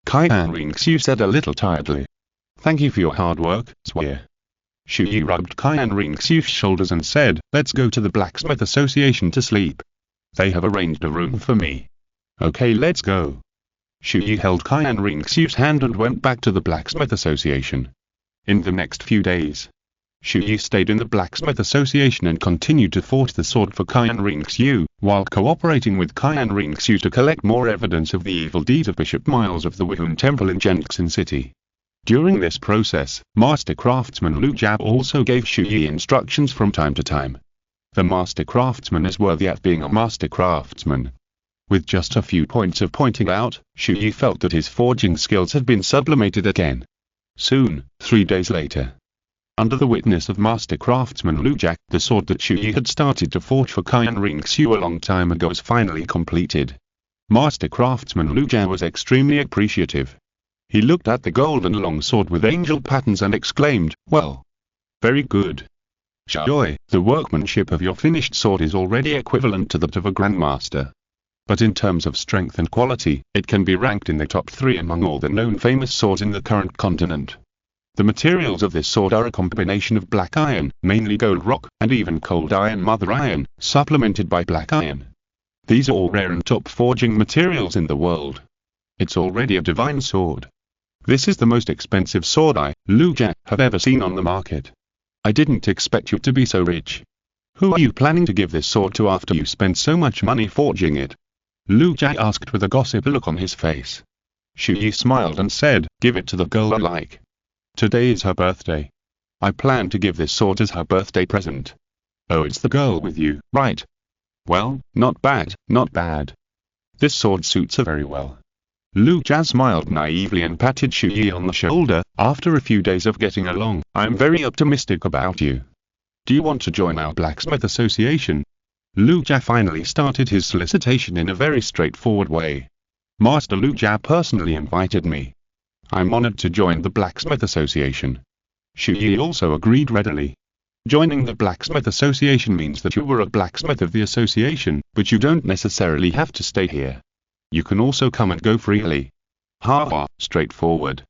Qian Renxue said a little tiredly. Thank you for your hard work, Chu Ye. Chu Ye rubbed Qian Renxue's shoulders and said, let's go to the Blacksmith Association to sleep. They have arranged a room for me. Okay, let's go. Chu Ye held Qian Renxue's hand and went back to the Blacksmith Association. In the next few days, Chu Ye stayed in the Blacksmith Association and continued to forge the sword for Qian Renxue, while cooperating with Qian Renxue to collect more evidence of the evil deeds of Bishop Miles of the Wihun Temple in Qian City. During this process, Master Craftsman Lu Jia also gave Chu Ye instructions from time to time. The Master Craftsman is worthy at being a Master Craftsman. With just a few points of pointing out, Chu Ye felt that his forging skills had been sublimated again. Soon, 3 days later, under the witness of Master Craftsman Lu Jia, the sword that Chu Ye had started to forge for Qian Renxue a long time ago was finally completed. Master Craftsman Lu Jia was extremely appreciative. He looked at the golden long sword with angel patterns and exclaimed, well, very good. Chu Ye, the workmanship of your finished sword is already equivalent to that of a grandmaster. But in terms of strength and quality, it can be ranked in the top 3 among all the known famous swords in the current continent. The materials of this sword are a combination of black iron, mainly gold rock, and even cold iron mother iron, supplemented by black iron. These are all rare and top forging materials in the world. It's already a divine sword. This is the most expensive sword I, Lu Jia, have ever seen on the market. I didn't expect you to be so rich. Who are you planning to give this sword to after you spent so much money forging it? Lu Jia asked with a gossip look on his face. Chu Ye smiled and said, give it to the girl I like. Today is her birthday. I plan to give this sword as her birthday present. Oh, it's the girl with you, right? Well, not bad, not bad. This sword suits her very well. Lu Jia smiled naively and patted Chu Ye on the shoulder. After a few days of getting along, I'm very optimistic about you. Do you want to join our Blacksmith Association? Lu Jia finally started his solicitation in a very straightforward way. Master Lu Jia personally invited me. I'm honored to join the Blacksmith Association. Chu Ye also agreed readily. Joining the Blacksmith Association means that you are a blacksmith of the association, but you don't necessarily have to stay here. You can also come and go freely. Straightforward.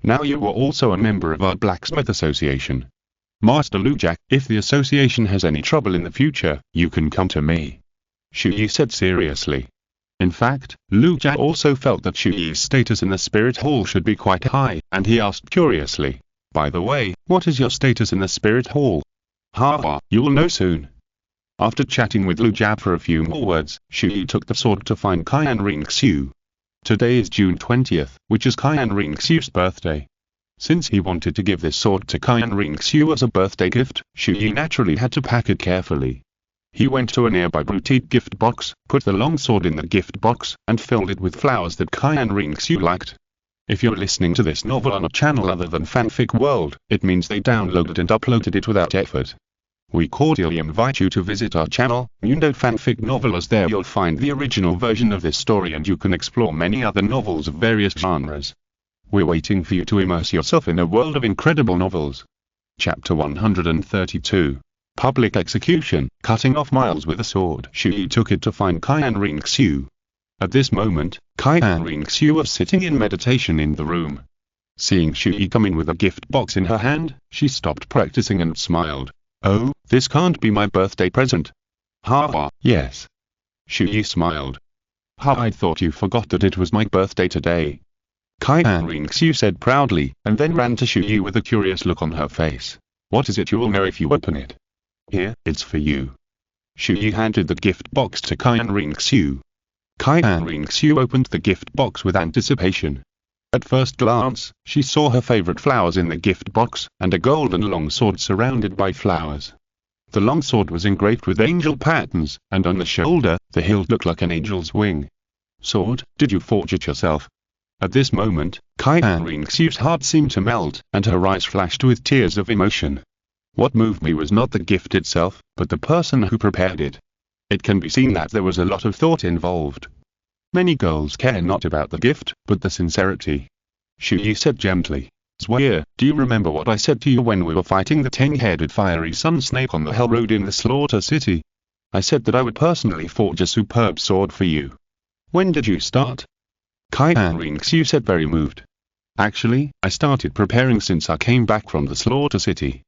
Now you are also a member of our Blacksmith Association. Master Lu Jia, if the association has any trouble in the future, you can come to me. Chu Ye said seriously. In fact, Lu Jia also felt that Chu Ye's status in the spirit hall should be quite high, and he asked curiously, by the way, what is your status in the spirit hall? You'll know soon. After chatting with Lu Jia for a few more words, Chu Ye took the sword to find Qian Renxue. Today is June 20th, which is Qian Renxue's birthday. Since he wanted to give this sword to Qian Renxue as a birthday gift, Chu Ye naturally had to pack it carefully. He went to a nearby boutique gift box, put the long sword in the gift box, and filled it with flowers that Qian Renxue liked. If you're listening to this novel on a channel other than Fanfic World, it means they downloaded and uploaded it without effort. We cordially invite you to visit our channel, Mundo Fanfic Novel, as there you'll find the original version of this story and you can explore many other novels of various genres. We're waiting for you to immerse yourself in a world of incredible novels. Chapter 132. Public execution, cutting off Miles with a sword. Chu Ye took it to find Qian Renxue. At this moment, Qian Renxue was sitting in meditation in the room. Seeing Chu Ye come in with a gift box in her hand, she stopped practicing and smiled. "Oh, this can't be my birthday present." "Ha ha, yes." Chu Ye smiled. "Ha, I thought you forgot that it was my birthday today." Qian Renxue said proudly, and then ran to Chu Ye with a curious look on her face. "What is it? You'll know if you open it. Here, it's for you." Chu Ye handed the gift box to Qian Renxue. Qian Renxue opened the gift box with anticipation. At first glance, she saw her favorite flowers in the gift box, and a golden longsword surrounded by flowers. The longsword was engraved with angel patterns, and on the shoulder, the hilt looked like an angel's wing. "Sword, did you forge it yourself?" At this moment, Qian Renxue's heart seemed to melt, and her eyes flashed with tears of emotion. What moved me was not the gift itself, but the person who prepared it. It can be seen that there was a lot of thought involved. Many girls care not about the gift, but the sincerity. Chu Ye said gently, "Chu Ye, do you remember what I said to you when we were fighting the 10-headed fiery sun snake on the Hell Road in the Slaughter City? I said that I would personally forge a superb sword for you. When did you start?" Qian Renxue said, very moved. "Actually, I started preparing since I came back from the Slaughter City."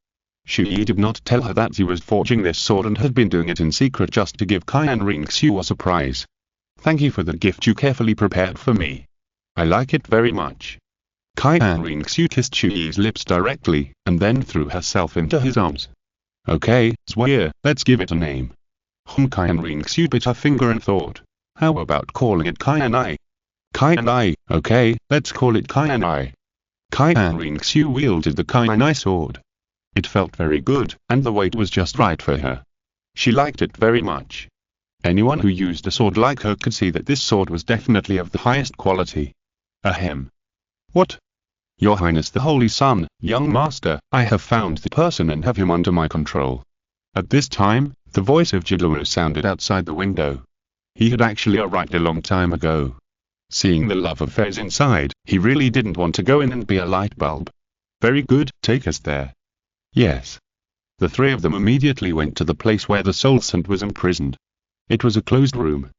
Chu Ye did not tell her that he was forging this sword and had been doing it in secret just to give Qian Renxue a surprise. "Thank you for the gift you carefully prepared for me. I like it very much." Qian Renxue kissed Chu Ye's lips directly, and then threw herself into his arms. "Okay, Chu Ye, let's give it a name." Qian Renxue bit her finger and thought, "How about calling it Qian I?" "Qian I, okay, let's call it Qian I." Qian Renxue wielded the Qian I sword. It felt very good, and the weight was just right for her. She liked it very much. Anyone who used a sword like her could see that this sword was definitely of the highest quality. Ahem. "What? Your Highness the Holy Sun, young master, I have found the person and have him under my control." At this time, the voice of Douluo sounded outside the window. He had actually arrived a long time ago. Seeing the love affairs inside, he really didn't want to go in and be a light bulb. "Very good, take us there." "Yes." The three of them immediately went to the place where the soul scent was imprisoned. It was a closed room.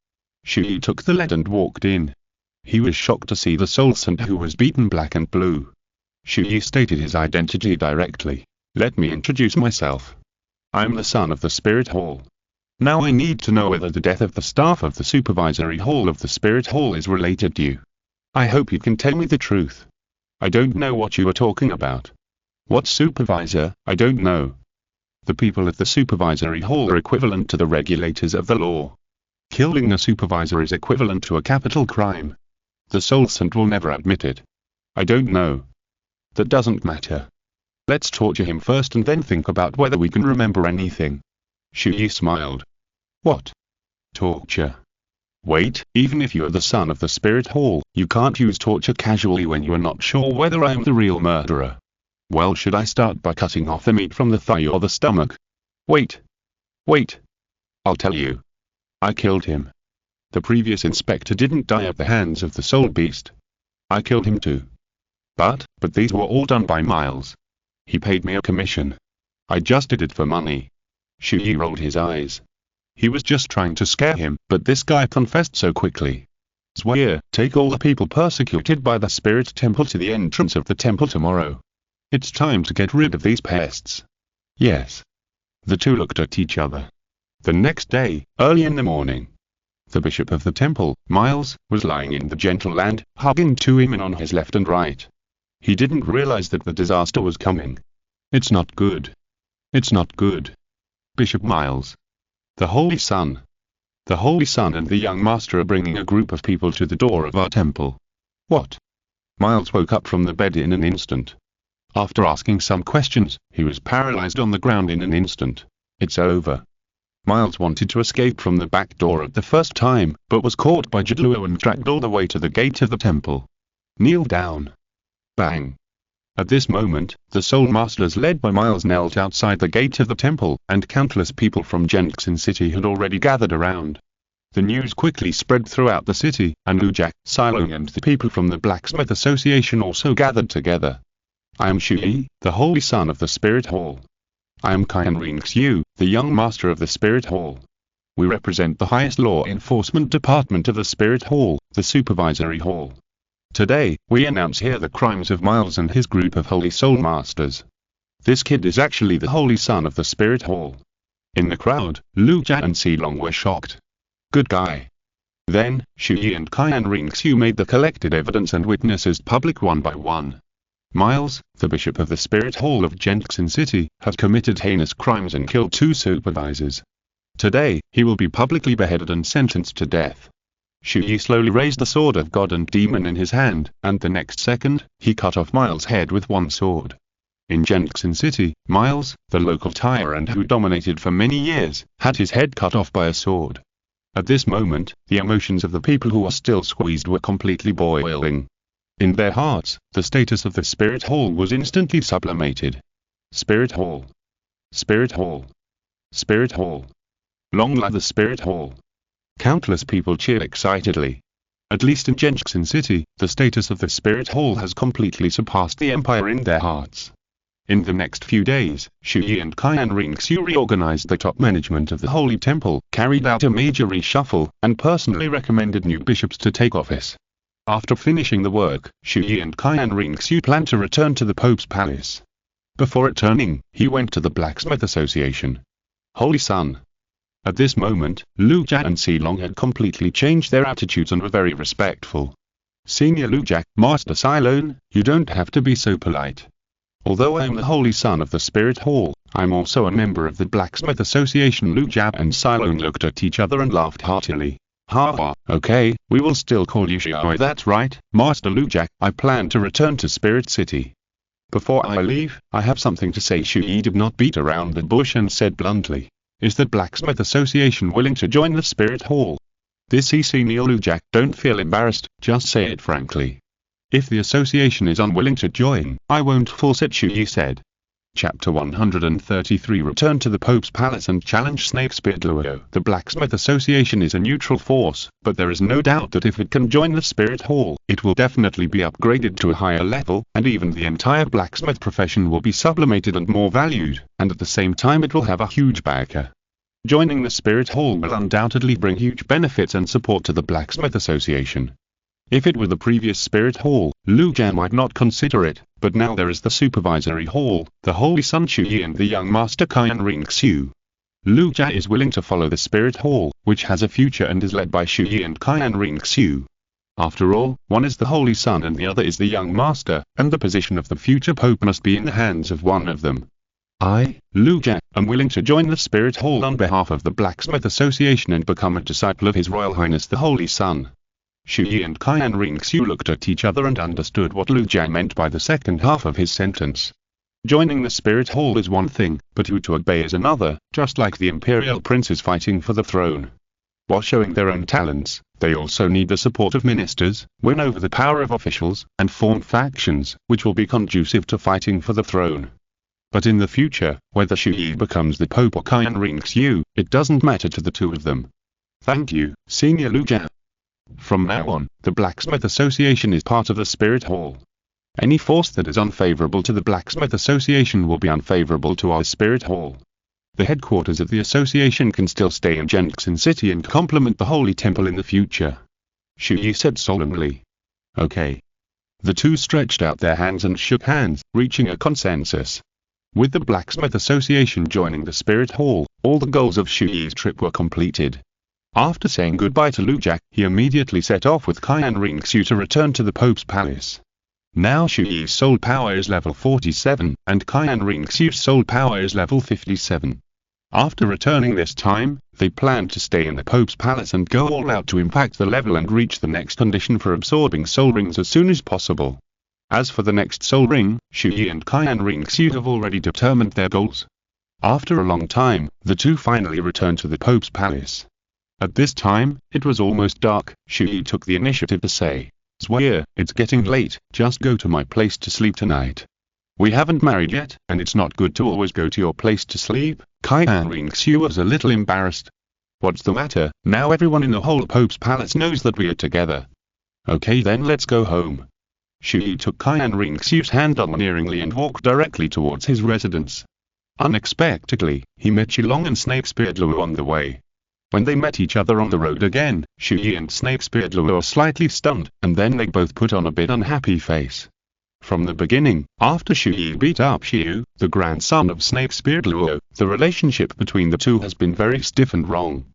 Chu Ye took the lead and walked in. He was shocked to see the soul scent who was beaten black and blue. Chu Ye stated his identity directly. "Let me introduce myself. I am the son of the Spirit Hall. Now I need to know whether the death of the staff of the Supervisory Hall of the Spirit Hall is related to you. I hope you can tell me the truth. I don't know what you are talking about." "What supervisor? I don't know." "The people at the Supervisory Hall are equivalent to the regulators of the law. Killing a supervisor is equivalent to a capital crime. The soul scent will never admit it." "I don't know." "That doesn't matter. Let's torture him first and then think about whether we can remember anything." Chu Ye smiled. "What? Torture? Wait, even if you are the son of the Spirit Hall, you can't use torture casually when you are not sure whether I am the real murderer. Well, should I start by cutting off the meat from the thigh or the stomach?" Wait. I'll tell you. I killed him. The previous inspector didn't die at the hands of the soul beast. I killed him too. But these were all done by Miles. He paid me a commission. I just did it for money." Chu Ye rolled his eyes. He was just trying to scare him, but this guy confessed so quickly. "Chu Ye, take all the people persecuted by the Spirit Temple to the entrance of the temple tomorrow. It's time to get rid of these pests." "Yes." The two looked at each other. The next day, early in the morning, the bishop of the temple, Miles, was lying in the gentle land, hugging two women on his left and right. He didn't realize that the disaster was coming. "It's not good. It's not good. Bishop Miles. The Holy Sun. The Holy Sun and the young master are bringing a group of people to the door of our temple." "What?" Miles woke up from the bed in an instant. After asking some questions, he was paralyzed on the ground in an instant. "It's over." Miles wanted to escape from the back door at the first time, but was caught by Douluo and dragged all the way to the gate of the temple. "Kneel down." Bang. At this moment, the Soul Masters led by Miles knelt outside the gate of the temple, and countless people from Jenxin City had already gathered around. The news quickly spread throughout the city, and Lujak, Silong and the people from the Blacksmith Association also gathered together. "I am Chu Ye, the Holy Son of the Spirit Hall. I am Qian Renxue, the young master of the Spirit Hall. We represent the highest law enforcement department of the Spirit Hall, the Supervisory Hall. Today, we announce here the crimes of Miles and his group of Holy Soul Masters. This kid is actually the Holy Son of the Spirit Hall. In the crowd, Lu Jia and Silong were shocked. Good guy. Then, Chu Ye and Qian Renxue made the collected evidence and witnesses public one by one. Miles, the Bishop of the Spirit Hall of Renxue City, has committed heinous crimes and killed 2 supervisors. Today, he will be publicly beheaded and sentenced to death. Chu Ye slowly raised the sword of God and demon in his hand, and the next second, he cut off Miles' head with one sword. In Renxue City, Miles, the local tyrant who dominated for many years, had his head cut off by a sword. At this moment, the emotions of the people who are still squeezed were completely boiling. In their hearts, the status of the Spirit Hall was instantly sublimated. Spirit Hall. Spirit Hall. Spirit Hall. Long live the Spirit Hall. Countless people cheered excitedly. At least in Renxue City, the status of the Spirit Hall has completely surpassed the Empire in their hearts. In the next few days, Chu Ye and Qian Renxue reorganized the top management of the Holy Temple, carried out a major reshuffle, and personally recommended new bishops to take office. After finishing the work, Chu Ye and Qian Renxue planned to return to the Pope's palace. Before returning, he went to the Blacksmith Association. Holy Son. At this moment, Lu Jia and Silong had completely changed their attitudes and were very respectful. Senior Lu Jia, Master Silong, you don't have to be so polite. Although I am the Holy Son of the Spirit Hall, I'm also a member of the Blacksmith Association. Lu Jia and Silong looked at each other and laughed heartily. Ha ha, okay, we will still call you Chu Ye. That's right, Master Lu Jia, I plan to return to Spirit City. Before I leave, I have something to say. Chu Ye did not beat around the bush and said bluntly. Is the Blacksmith Association willing to join the Spirit Hall? This is Senior Lu Jia. Don't feel embarrassed, just say it frankly. If the association is unwilling to join, I won't force it, Chu Ye said. Chapter 133 Return to the Pope's Palace and Challenge Snakespear Douluo. The Blacksmith Association is a neutral force, but there is no doubt that if it can join the Spirit Hall, it will definitely be upgraded to a higher level, and even the entire blacksmith profession will be sublimated and more valued, and at the same time it will have a huge backer. Joining the Spirit Hall will undoubtedly bring huge benefits and support to the Blacksmith Association. If it were the previous Spirit Hall, Lu Jia might not consider it, but now there is the Supervisory Hall, the Holy Son Chu Ye and the young Master Qian Renxue. Lu Jia is willing to follow the Spirit Hall, which has a future and is led by Chu Ye and Qian Renxue. After all, one is the Holy Son and the other is the young Master, and the position of the future Pope must be in the hands of one of them. I, Lu Jia, am willing to join the Spirit Hall on behalf of the Blacksmith Association and become a disciple of His Royal Highness the Holy Son. Chu Ye and Qian Renxue looked at each other and understood what Lu Jia meant by the second half of his sentence. Joining the Spirit Hall is one thing, but who to obey is another, just like the imperial princes fighting for the throne. While showing their own talents, they also need the support of ministers, win over the power of officials, and form factions, which will be conducive to fighting for the throne. But in the future, whether Chu Ye becomes the Pope or Qian Renxue, it doesn't matter to the two of them. Thank you, Senior Lu Jia. From now on, the Blacksmith Association is part of the Spirit Hall. Any force that is unfavorable to the Blacksmith Association will be unfavorable to our Spirit Hall. The headquarters of the association can still stay in Renxue City and complement the Holy Temple in the future. Chu Ye said solemnly. Okay. The two stretched out their hands and shook hands, reaching a consensus. With the Blacksmith Association joining the Spirit Hall, all the goals of Chu Ye's trip were completed. After saying goodbye to Lu Jia, he immediately set off with Qian Renxue to return to the Pope's palace. Now Chu Ye's soul power is level 47, and Qian Renxue's soul power is level 57. After returning this time, they planned to stay in the Pope's palace and go all out to impact the level and reach the next condition for absorbing soul rings as soon as possible. As for the next soul ring, Chu Ye and Qian Renxue have already determined their goals. After a long time, the two finally returned to the Pope's palace. At this time, it was almost dark. Chu Ye took the initiative to say, Chu Ye, it's getting late, just go to my place to sleep tonight. We haven't married yet, and it's not good to always go to your place to sleep. Qian Renxue was a little embarrassed. What's the matter? Now everyone in the whole Pope's palace knows that we are together. Okay then, let's go home. Chu Ye took Qian Renxue's hand admiringly and walked directly towards his residence. Unexpectedly, he met Shilong and Snakespear Luo on the way. When they met each other on the road again, Chu Ye and Snakespear Luo were slightly stunned, and then they both put on a bit unhappy face. From the beginning, after Chu Ye beat up Xiu, the grandson of Snakespear Luo, the relationship between the two has been very stiff and wrong.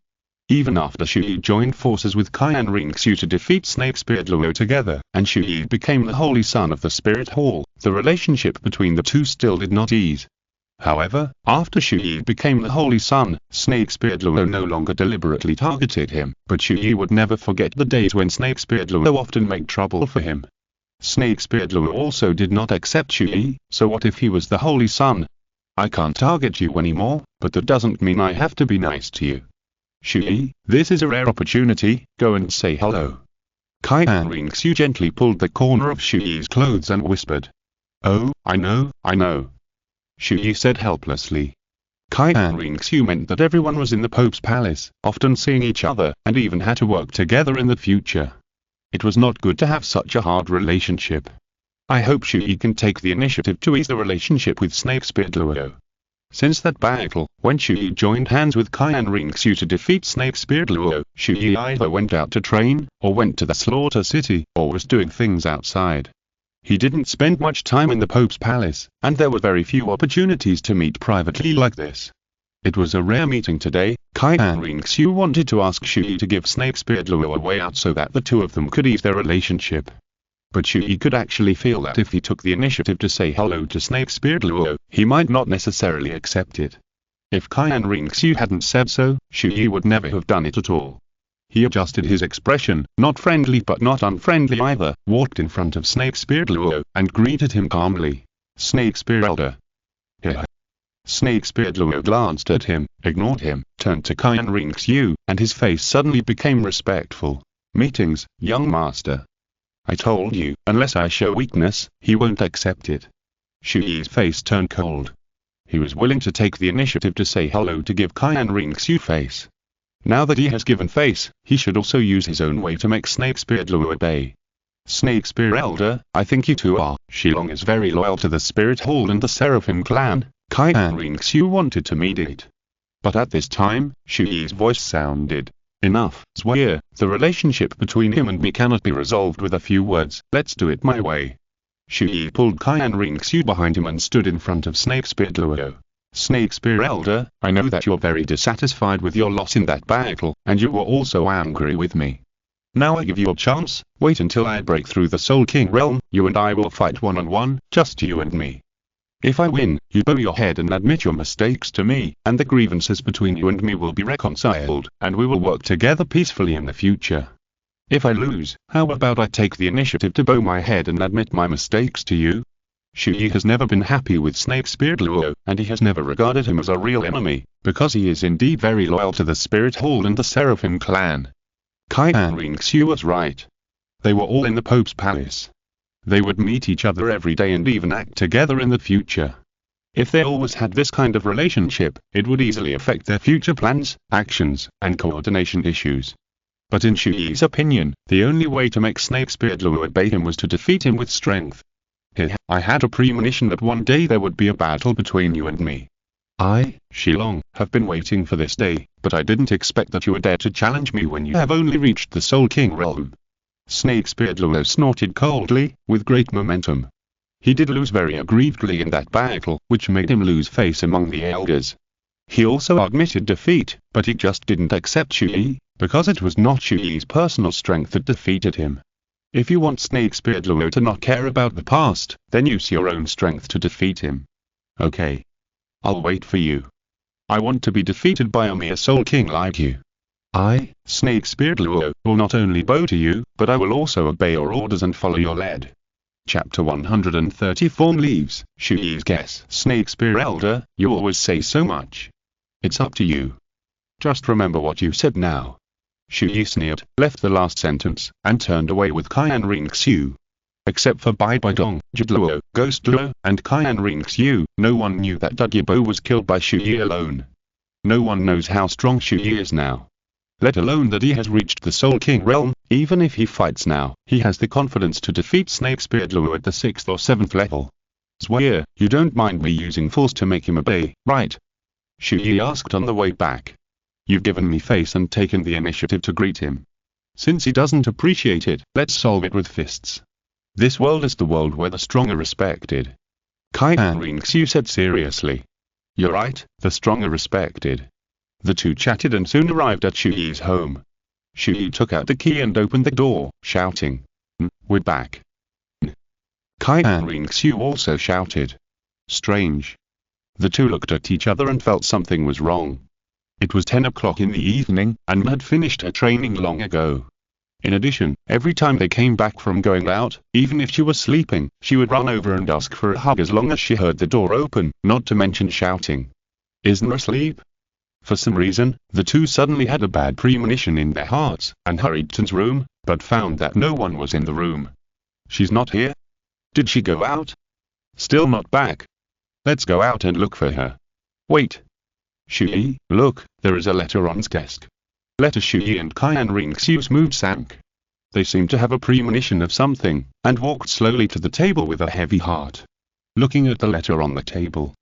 Even after Chu Ye joined forces with Qian Renxue to defeat Snakespear Luo together, and Chu Ye became the holy son of the Spirit Hall, the relationship between the two still did not ease. However, after Chu Ye became the holy son, Snakespear Luo no longer deliberately targeted him, but Chu Ye would never forget the days when Snakespear Luo often made trouble for him. Snakespear Luo also did not accept Chu Ye, so what if he was the holy son? I can't target you anymore, but that doesn't mean I have to be nice to you. Chu Ye, this is a rare opportunity, go and say hello. Qian Renxue gently pulled the corner of Chu Ye's clothes and whispered. Oh, I know. Chu Ye said helplessly. Qian Renxue meant that everyone was in the Pope's palace, often seeing each other, and even had to work together in the future. It was not good to have such a hard relationship. I hope Chu Ye can take the initiative to ease the relationship with Snakespear Luo. Since that battle, when Chu Ye joined hands with Qian Renxue to defeat Snakespear Luo, Chu Ye either went out to train, or went to the slaughter city, or was doing things outside. He didn't spend much time in the Pope's palace, and there were very few opportunities to meet privately like this. It was a rare meeting today. Qian Renxue wanted to ask Chu Ye to give Snakespear Luo a way out so that the two of them could ease their relationship. But Chu Ye could actually feel that if he took the initiative to say hello to Snakespear Luo, he might not necessarily accept it. If Qian Renxue hadn't said so, Chu Ye would never have done it at all. He adjusted his expression, not friendly but not unfriendly either, walked in front of Snakespear Luo, and greeted him calmly. Snakespear Elder. Here. Snakespear Luo glanced at him, ignored him, turned to Qian Renxue, and his face suddenly became respectful. Meetings, young master. I told you, unless I show weakness, he won't accept it. Chu Ye's face turned cold. He was willing to take the initiative to say hello to give Qian Renxue face. Now that he has given face, he should also use his own way to make Snakespear Luo obey. Snakespear Elder, I think you two are. Shilong is very loyal to the Spirit Hall and the Seraphim clan. Qian Renxue wanted to mediate. But at this time, Chu Ye's voice sounded. Enough, Chu Ye, the relationship between him and me cannot be resolved with a few words, let's do it my way. Chu Ye pulled Qian Renxue behind him and stood in front of Snakespear Luo. Snakespear Elder, I know that you're very dissatisfied with your loss in that battle, and you were also angry with me. Now I give you a chance, wait until I break through the Soul King realm, you and I will fight one-on-one, just you and me. If I win, you bow your head and admit your mistakes to me, and the grievances between you and me will be reconciled, and we will work together peacefully in the future. If I lose, how about I take the initiative to bow my head and admit my mistakes to you? Chu Ye has never been happy with Snakespear Luo, and he has never regarded him as a real enemy, because he is indeed very loyal to the Spirit Hall and the Seraphim clan. Qian Renxue was right. They were all in the Pope's palace. They would meet each other every day and even act together in the future. If they always had this kind of relationship, it would easily affect their future plans, actions, and coordination issues. But in Chu Ye's opinion, the only way to make Snakespear Luo obey him was to defeat him with strength. Here, I had a premonition that one day there would be a battle between you and me. I, Shilong, have been waiting for this day, but I didn't expect that you would dare to challenge me when you have only reached the Soul King realm. Snakespear Luo snorted coldly, with great momentum. He did lose very aggrievedly in that battle, which made him lose face among the elders. He also admitted defeat, but he just didn't accept Chu Ye, because it was not Chu Ye's personal strength that defeated him. If you want Snakespear Luo to not care about the past, then use your own strength to defeat him. Okay. I'll wait for you. I want to be defeated by a mere Soul King like you. I, Snakespear Luo, will not only bow to you, but I will also obey your orders and follow your lead. Chapter 134 Leaves, Chu Ye's guess. Snakespear Elder, you always say so much. It's up to you. Just remember what you said now. Chu Ye sneered, left the last sentence, and turned away with Qian Renxue. Except for Bai Baidong, Jidluo, Ghost Luo, and Qian Renxue, no one knew that Dugyabo was killed by Chu Ye alone. No one knows how strong Chu Ye is now. Let alone that he has reached the Soul King realm. Even if he fights now, he has the confidence to defeat Snakespear Luo at the 6th or 7th level. Swear, you don't mind me using force to make him obey, right? Chu Ye asked on the way back. You've given me face and taken the initiative to greet him. Since he doesn't appreciate it, let's solve it with fists. This world is the world where the strong are respected. Qian Renxue said seriously. You're right, the strong are respected. The two chatted and soon arrived at Chu Ye's home. Chu Ye took out the key and opened the door, shouting, We're back. Qian Renxue also shouted. Strange. The two looked at each other and felt something was wrong. It was 10 o'clock in the evening, and had finished her training long ago. In addition, every time they came back from going out, even if she was sleeping, she would run over and ask for a hug as long as she heard the door open, not to mention shouting. Isn't her asleep? For some reason, the two suddenly had a bad premonition in their hearts, and hurried to his room, but found that no one was in the room. She's not here? Did she go out? Still not back. Let's go out and look for her. Wait. Chu Ye, look, there is a letter on his desk. Letter. Chu Ye and Qian Renxue's mood sank. They seemed to have a premonition of something, and walked slowly to the table with a heavy heart. Looking at the letter on the table,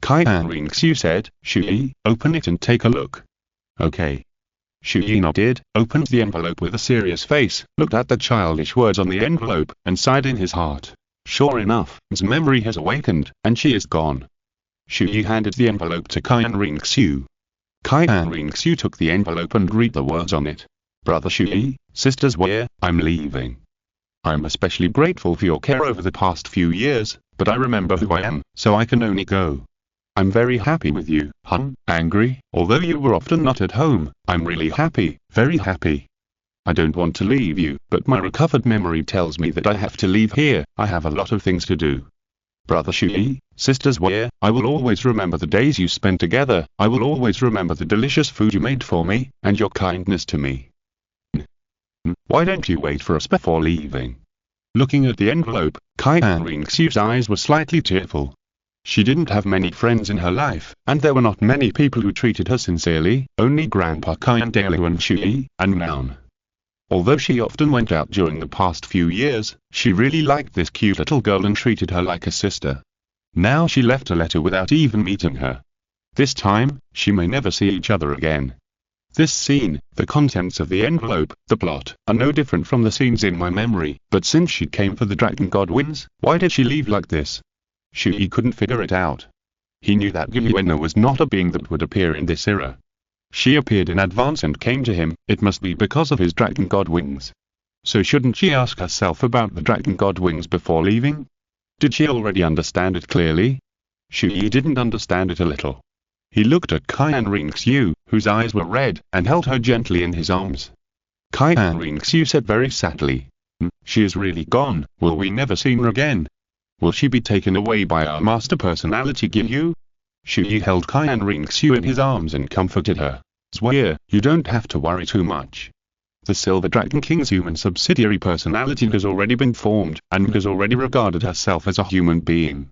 Qian Renxue said, Chu Ye, open it and take a look. Okay. Chu Ye nodded, opened the envelope with a serious face, looked at the childish words on the envelope, and sighed in his heart. Sure enough, his memory has awakened, and she is gone. Chu Ye handed the envelope to Qian Renxue. Qian Renxue took the envelope and read the words on it. Brother Chu Ye, Sisters Wei, I'm leaving. I'm especially grateful for your care over the past few years, but I remember who I am, so I can only go. I'm very happy with you, angry, although you were often not at home, I'm really happy, very happy. I don't want to leave you, but my recovered memory tells me that I have to leave here, I have a lot of things to do. Brother Chu Ye, Sisters Wei, I will always remember the days you spent together, I will always remember the delicious food you made for me, and your kindness to me. Why don't you wait for us before leaving? Looking at the envelope, Qian Renxue's eyes were slightly tearful. She didn't have many friends in her life, and there were not many people who treated her sincerely, only Grandpa Qian Dalu and Chu Ye, and Noun. Although she often went out during the past few years, she really liked this cute little girl and treated her like a sister. Now she left a letter without even meeting her. This time, she may never see each other again. This scene, the contents of the envelope, the plot, are no different from the scenes in my memory, but since she came for the Dragon God wins, why did she leave like this? Chu Ye couldn't figure it out. He knew that Gyuena was not a being that would appear in this era. She appeared in advance and came to him, it must be because of his Dragon God wings. So shouldn't she ask herself about the Dragon God wings before leaving? Did she already understand it clearly? Chu Ye didn't understand it a little. He looked at Qian Renxue, whose eyes were red, and held her gently in his arms. Qian Renxue said very sadly, She is really gone, will we never see her again? Will she be taken away by our master personality Gyuyu? Chu Ye held Qian Renxue in his arms and comforted her. Swear, you don't have to worry too much. The Silver Dragon King's human subsidiary personality has already been formed, and has already regarded herself as a human being.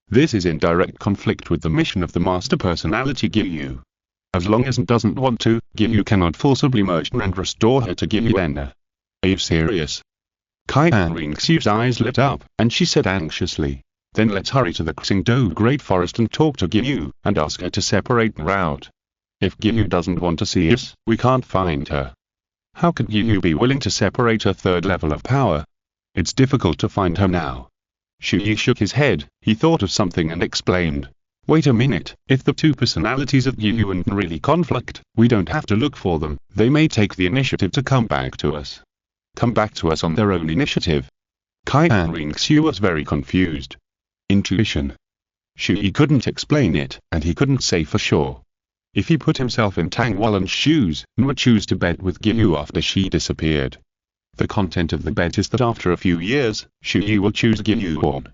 This is in direct conflict with the mission of the master personality Gyuyu. As long as it doesn't want to, Gyuyu cannot forcibly merge her and restore her to Gyuena. Are you serious? Qian Renxue's eyes lit up, and she said anxiously, Then let's hurry to the Xingdou Great Forest and talk to Gyuyu, and ask her to separate her out. If Gyuyu doesn't want to see us, we can't find her. How could Gyuyu be willing to separate her third level of power? It's difficult to find her now. Chu Ye shook his head, he thought of something and explained. Wait a minute, if the two personalities of Gyuyu and really conflict, we don't have to look for them, they may take the initiative to come back to us. Come back to us on their own initiative. Qian Renxue was very confused. Intuition. Chu Ye couldn't explain it, and he couldn't say for sure. If he put himself in Tang Wallen's shoes, and would choose to bed with Gyuyu after she disappeared. The content of the bet is that after a few years, Chu Ye will choose Gyuyu.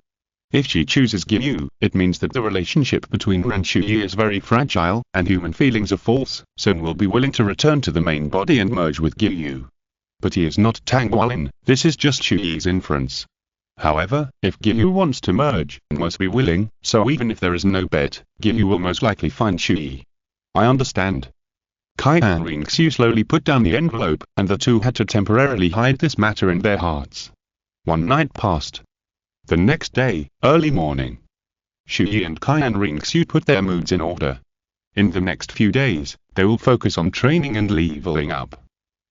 If she chooses Gyuyu, it means that the relationship between her and Chu Ye is very fragile, and human feelings are false, so will be willing to return to the main body and merge with Gyuyu. But he is not Tang Wallen, this is just Chu Ye's inference. However, if Gyuyu wants to merge, he must be willing, so even if there is no bet, Gyuyu will most likely find Chu Ye. I understand. Qian Renxue slowly put down the envelope, and the two had to temporarily hide this matter in their hearts. One night passed. The next day, early morning, Chu Ye and Qian Renxue put their moods in order. In the next few days, they will focus on training and leveling up.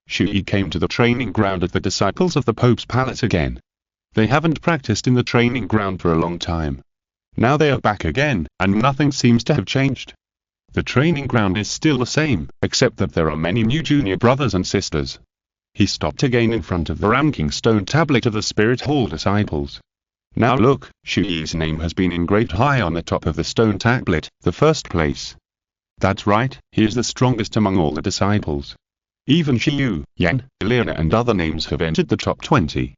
Chu Ye came to the training ground at the disciples of the Pope's palace again. They haven't practiced in the training ground for a long time. Now they are back again, and nothing seems to have changed. The training ground is still the same, except that there are many new junior brothers and sisters. He stopped again in front of the ranking stone tablet of the Spirit Hall disciples. Now look, Chu Ye's name has been engraved high on the top of the stone tablet, the first place. That's right, he is the strongest among all the disciples. Even Chu Ye, Elena and other names have entered the top 20.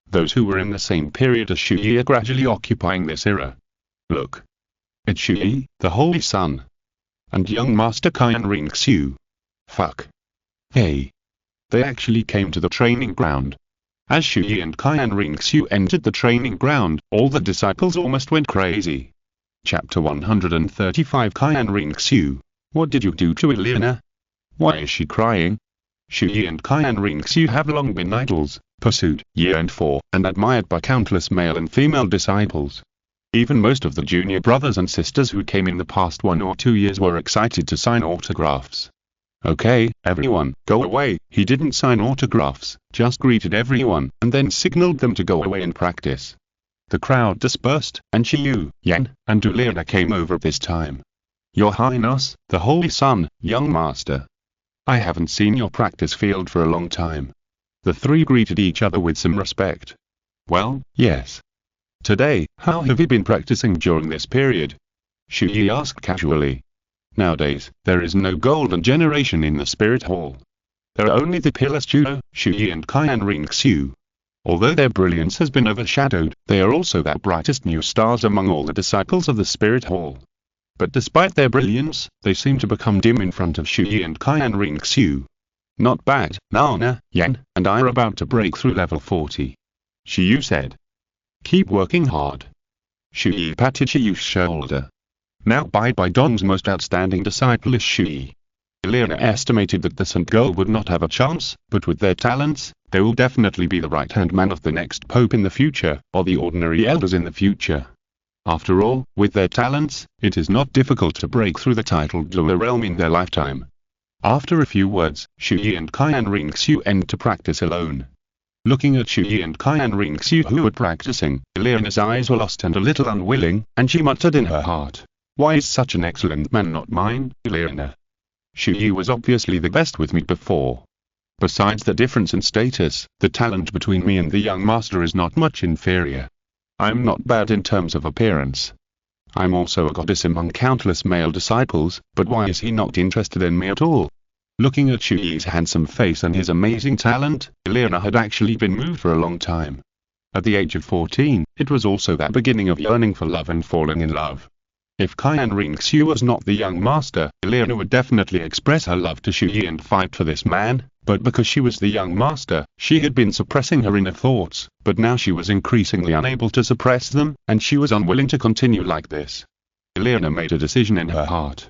Those who were in the same period as Chu Ye are gradually occupying this era. Look. It's Chu Ye, the Holy Son. And young Master Qian Renxue. Fuck. Hey. They actually came to the training ground. As Chu Ye and Qian Renxue entered the training ground, all the disciples almost went crazy. Chapter 135 Qian Renxue. What did you do to Elena? Why is she crying? Chu Ye and Qian Renxue have long been idols, pursued, yearned for, and admired by countless male and female disciples. Even most of the junior brothers and sisters who came in the past 1 or 2 years were excited to sign autographs. Okay, everyone, go away. He didn't sign autographs, just greeted everyone, and then signaled them to go away and practice. The crowd dispersed, and Chu Ye and Elena came over this time. Your Highness, the Holy Son, young Master. I haven't seen your practice field for a long time. The three greeted each other with some respect. Well, yes. Today, how have you been practicing during this period? Chu Ye asked casually. Nowadays, there is no golden generation in the Spirit Hall. There are only the pillars Chu Ye and Qian Renxue. Although their brilliance has been overshadowed, they are also the brightest new stars among all the disciples of the Spirit Hall. But despite their brilliance, they seem to become dim in front of Chu Ye and Qian Renxue. Not bad, Nana, Yan, and I are about to break through level 40. Chu said. Keep working hard. Chu Ye patted Chu's shoulder. Now Bai Dong's most outstanding disciple is Chu Ye. Elena estimated that the Saint Girl would not have a chance, but with their talents, they will definitely be the right-hand man of the next pope in the future, or the ordinary elders in the future. After all, with their talents, it is not difficult to break through the titled Douluo realm in their lifetime. After a few words, Chu Ye and Qian Renxue ended to practice alone. Looking at Chu Ye and Qian Renxue who were practicing, Elena's eyes were lost and a little unwilling, and she muttered in her heart. Why is such an excellent man not mine, Elena? Chu Ye was obviously the best with me before. Besides the difference in status, the talent between me and the young master is not much inferior. I'm not bad in terms of appearance. I'm also a goddess among countless male disciples, but why is he not interested in me at all? Looking at Chu Ye's handsome face and his amazing talent, Elena had actually been moved for a long time. At the age of 14, it was also that beginning of yearning for love and falling in love. If Qian Renxue was not the young master, Elena would definitely express her love to Chu Ye and fight for this man, but because she was the young master, she had been suppressing her inner thoughts, but now she was increasingly unable to suppress them, and she was unwilling to continue like this. Elena made a decision in her heart.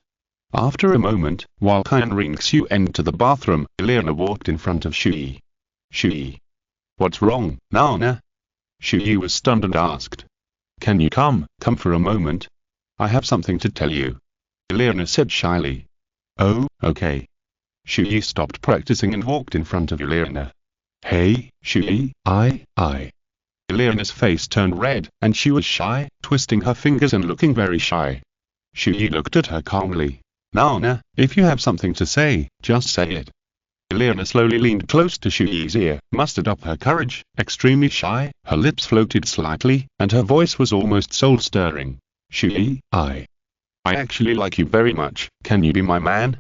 After a moment, while Qian Renxue entered the bathroom, Elena walked in front of Chu Ye. Chu Ye. What's wrong, Nana? Chu Ye was stunned and asked. Can you come for a moment? I have something to tell you. Elena said shyly. Oh, okay. Chu Ye stopped practicing and walked in front of Elena. Hey, Chu Ye, I. Elena's face turned red, and she was shy, twisting her fingers and looking very shy. Chu Ye looked at her calmly. Nana, if you have something to say, just say it. Elena slowly leaned close to Chu Ye's ear, mustered up her courage, extremely shy, her lips floated slightly, and her voice was almost soul-stirring. Chu Ye, I actually like you very much, can you be my man?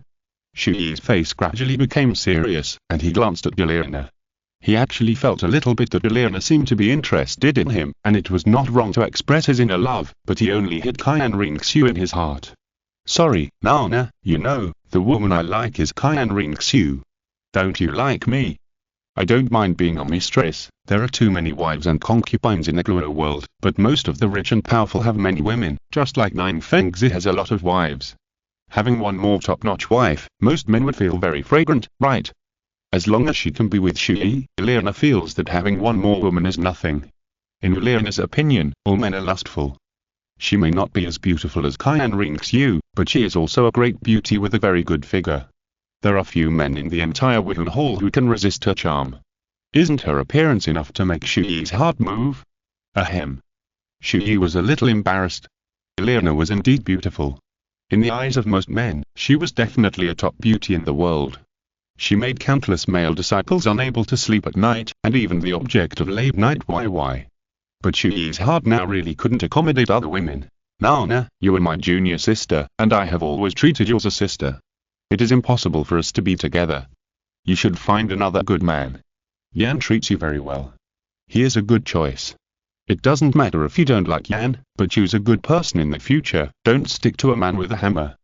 Chu Ye's face gradually became serious, and he glanced at Elena. He actually felt a little bit that Elena seemed to be interested in him, and it was not wrong to express his inner love, but he only hid Qian Renxue in his heart. Sorry, Nana, you know, the woman I like is Qian Renxue. Don't you like me? I don't mind being a mistress. There are too many wives and concubines in the Douluo world, but most of the rich and powerful have many women, just like Nine Fengzi has a lot of wives. Having one more top-notch wife, most men would feel very fragrant, right? As long as she can be with Chu Ye, Elena feels that having one more woman is nothing. In Elena's opinion, all men are lustful. She may not be as beautiful as Qian Renxue, but she is also a great beauty with a very good figure. There are few men in the entire Wuhan Hall who can resist her charm. Isn't her appearance enough to make Chu Ye's heart move? Ahem. Chu Ye was a little embarrassed. Eleanor was indeed beautiful. In the eyes of most men, she was definitely a top beauty in the world. She made countless male disciples unable to sleep at night, and even the object of late-night YY. But Chu Ye's heart now really couldn't accommodate other women. Nana, you are my junior sister, and I have always treated you as a sister. It is impossible for us to be together. You should find another good man. Yan treats you very well. He is a good choice. It doesn't matter if you don't like Yan, but choose a good person in the future, don't stick to a man with a hammer.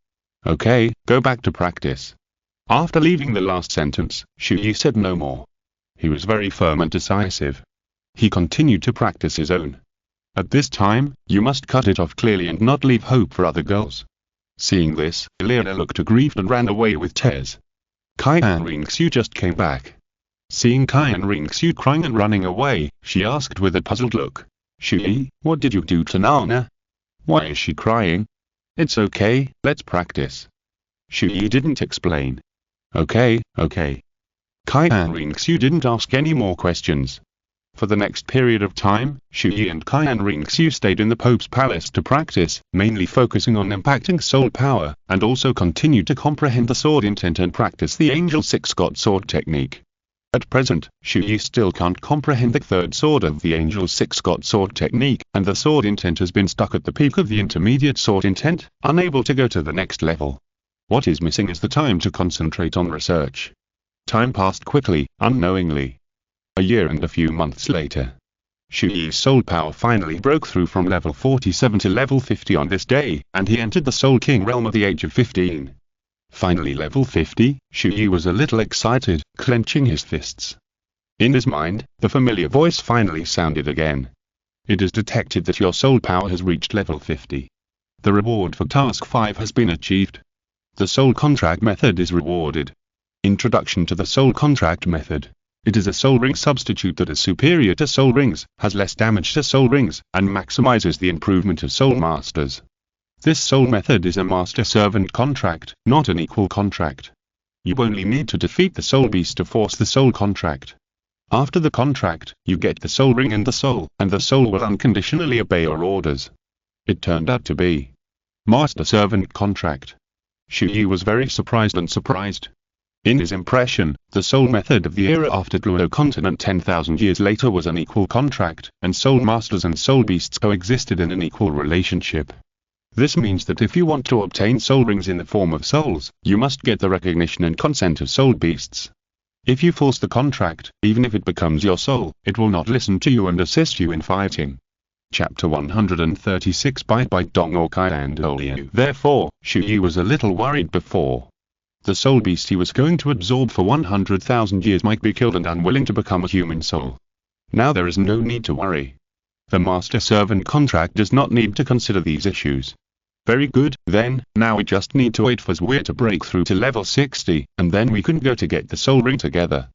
Okay, go back to practice. After leaving the last sentence, Chu Ye said no more. He was very firm and decisive. He continued to practice his own. At this time, you must cut it off clearly and not leave hope for other girls. Seeing this, Eleanor looked aggrieved and ran away with tears. Qian Renxue just came back. Seeing Qian Renxue crying and running away, she asked with a puzzled look, Chu Ye, what did you do to Nana? Why is she crying? It's okay, let's practice. Chu Ye didn't explain. Okay. Qian Renxue didn't ask any more questions. For the next period of time, Chu Ye and Qian Renxue stayed in the Pope's palace to practice, mainly focusing on impacting soul power, and also continued to comprehend the sword intent and practice the Angel 6 God sword technique. At present, Chu Ye still can't comprehend the third sword of the Angel 6 God sword technique, and the sword intent has been stuck at the peak of the intermediate sword intent, unable to go to the next level. What is missing is the time to concentrate on research. Time passed quickly, unknowingly. A year and a few months later, Chu Ye's soul power finally broke through from level 47 to level 50 on this day, and he entered the Soul King realm at the age of 15. Finally level 50, Chu Ye was a little excited, clenching his fists. In his mind, the familiar voice finally sounded again. It is detected that your soul power has reached level 50. The reward for task 5 has been achieved. The soul contract method is rewarded. Introduction to the soul contract method. It is a soul ring substitute that is superior to soul rings, has less damage to soul rings, and maximizes the improvement of soul masters. This soul method is a master-servant contract, not an equal contract. You only need to defeat the soul beast to force the soul contract. After the contract, you get the soul ring and the soul will unconditionally obey your orders. It turned out to be master-servant contract. Chu Ye was very surprised. In his impression, the soul method of the era after Douluo Continent 10,000 years later was an equal contract, and soul masters and soul beasts coexisted in an equal relationship. This means that if you want to obtain soul rings in the form of souls, you must get the recognition and consent of soul beasts. If you force the contract, even if it becomes your soul, it will not listen to you and assist you in fighting. Chapter 136 by Douluo and Douluo. Therefore, Chu Ye was a little worried before. The soul beast he was going to absorb for 100,000 years might be killed and unwilling to become a human soul. Now there is no need to worry. The master-servant contract does not need to consider these issues. Very good, then, now we just need to wait for Zwe to break through to level 60, and then we can go to get the soul ring together.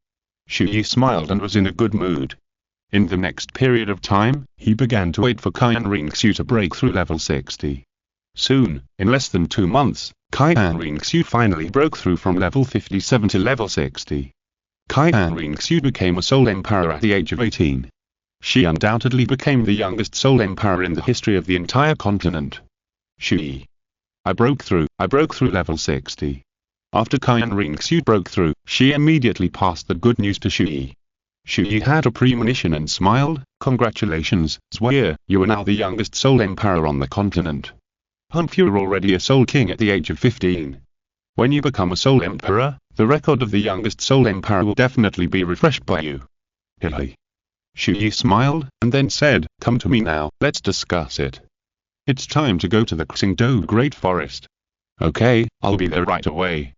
Chu Ye smiled and was in a good mood. In the next period of time, he began to wait for Qian Renxue to break through level 60. Soon, in less than 2 months, Qian Renxue finally broke through from level 57 to level 60. Qian Renxue became a Soul Emperor at the age of 18. She undoubtedly became the youngest Soul Emperor in the history of the entire continent. Chu Ye. I broke through level 60. After Qian Renxue broke through, she immediately passed the good news to Chu Ye. Chu Ye had a premonition and smiled. Congratulations, Zwe, you are now the youngest Soul Emperor on the continent. Humph, you're already a Soul King at the age of 15. When you become a Soul Emperor, the record of the youngest Soul Emperor will definitely be refreshed by you. Hilly. Chu Ye smiled, and then said, come to me now, let's discuss it. It's time to go to the Xingdou Great Forest. Okay, I'll be there right away.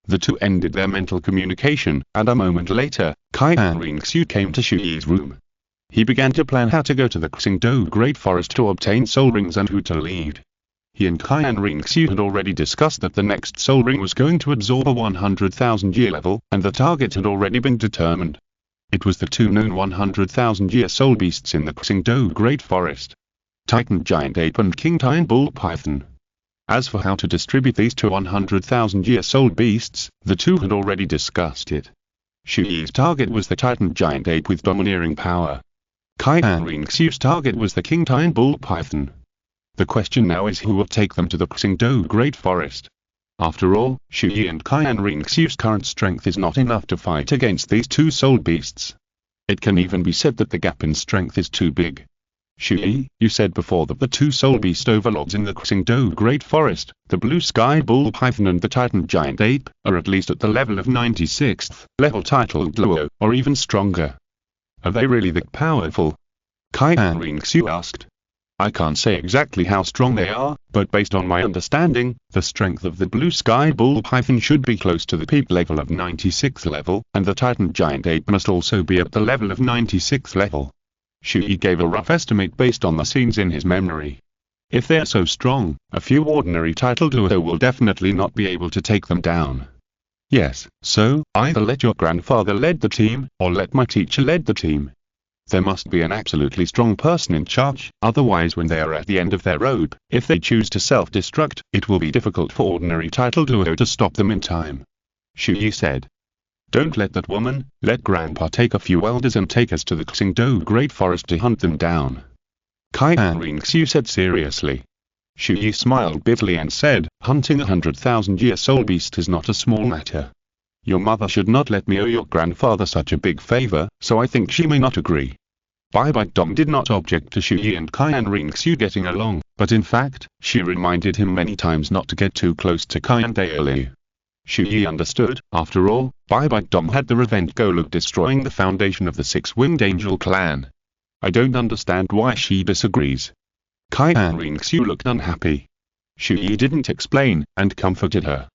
The two ended their mental communication, and a moment later, Qian Renxue came to Chu Ye's room. He began to plan how to go to the Xingdou Great Forest to obtain soul rings and who to lead. He and Qian Renxue had already discussed that the next soul ring was going to absorb a 100,000-year level, and the target had already been determined. It was the two known 100,000-year soul beasts in the Xingdou Great Forest. Titan Giant Ape and King Tian Bull Python. As for how to distribute these to 100,000-year-old beasts, the two had already discussed it. Chu Ye's target was the Titan Giant Ape with domineering power. Qian Renxue's target was the King Tian Bull Python. The question now is who will take them to the Xingdou Great Forest. After all, Chu Ye and Qian Renxue's current strength is not enough to fight against these two soul beasts. It can even be said that the gap in strength is too big. Chu Ye, you said before that the two soul beast overlords in the Xingdou Great Forest, the Blue Sky Bull Python and the Titan Giant Ape, are at least at the level of 96th level titled Douluo, or even stronger. Are they really that powerful? Qian Renxue asked. I can't say exactly how strong they are, but based on my understanding, the strength of the Blue Sky Bull Python should be close to the peak level of 96th level, and the Titan Giant Ape must also be at the level of 96th level. Chu Ye gave a rough estimate based on the scenes in his memory. If they're so strong, a few ordinary title Douluo will definitely not be able to take them down. Yes, so, either let your grandfather lead the team, or let my teacher lead the team. There must be an absolutely strong person in charge, otherwise when they are at the end of their rope, if they choose to self-destruct, it will be difficult for ordinary title Douluo to stop them in time. Chu Ye said. Don't let that woman, let Grandpa take a few elders and take us to the Xingdou Great Forest to hunt them down. Qian Renxue said seriously. Chu Ye smiled bitterly and said, hunting 100,000-year-old beast is not a small matter. Your mother should not let me owe your grandfather such a big favor, so I think she may not agree. Bai Dong did not object to Chu Ye and Qian Renxue getting along, but in fact, she reminded him many times not to get too close to Qian Dalu. Chu Ye understood, after all, Bai Dong had the revenge goal of destroying the foundation of the Six-Winged Angel clan. I don't understand why she disagrees. Qian Renxue looked unhappy. Chu Ye didn't explain, and comforted her.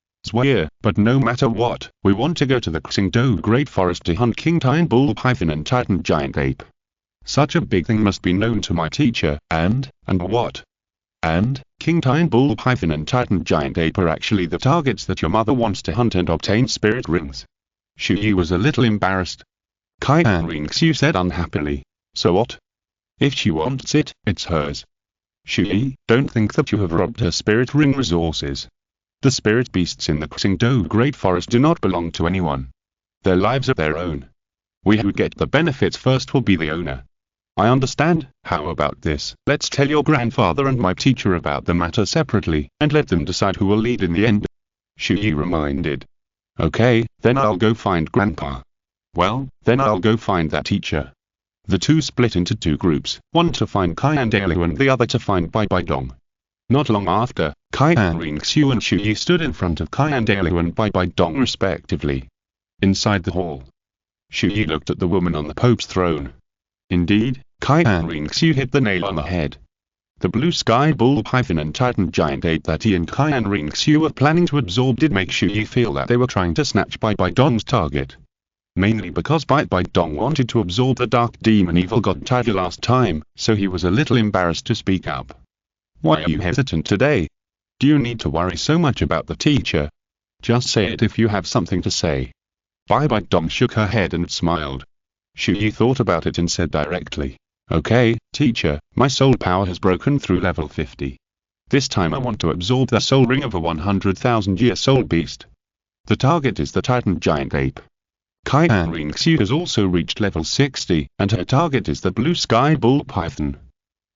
But no matter what, we want to go to the Xingdou Great Forest to hunt King Tian Bull Python and Titan Giant Ape. Such a big thing must be known to my teacher, and what? And, King Tian Bull Python and Titan Giant Ape are actually the targets that your mother wants to hunt and obtain spirit rings. Chu Ye was a little embarrassed. Qian Renxue said unhappily. So what? If she wants it, it's hers. Chu Ye, don't think that you have robbed her spirit ring resources. The spirit beasts in the Xingdou Great Forest do not belong to anyone. Their lives are their own. We who get the benefits first will be the owner. I understand. How about this? Let's tell your grandfather and my teacher about the matter separately, and let them decide who will lead in the end. Chu Ye reminded. Okay, then I'll go find Grandpa. Well, then I'll go find that teacher. The two split into two groups, one to find Qian Dalu and the other to find Bai Dong. Not long after, Qian Renxue and Chu Ye stood in front of Qian Dalu and Bai Dong respectively. Inside the hall, Chu Ye looked at the woman on the Pope's throne. Indeed, Qian Renxue hit the nail on the head. The Blue Sky Bull Python and Titan Giant Ape that he and Qian Renxue were planning to absorb did make Chu Ye feel that they were trying to snatch Bai Dong's target. Mainly because Bai Dong wanted to absorb the Dark Demon Evil God title last time, so he was a little embarrassed to speak up. Why are you hesitant today? Do you need to worry so much about the teacher? Just say it if you have something to say. Bai Dong shook her head and smiled. Chu Ye thought about it and said directly, okay, teacher, my soul power has broken through level 50. This time I want to absorb the soul ring of a 100,000-year-old beast. The target is the Titan Giant Ape. Qian Renxue has also reached level 60, and her target is the Blue Sky Bull Python.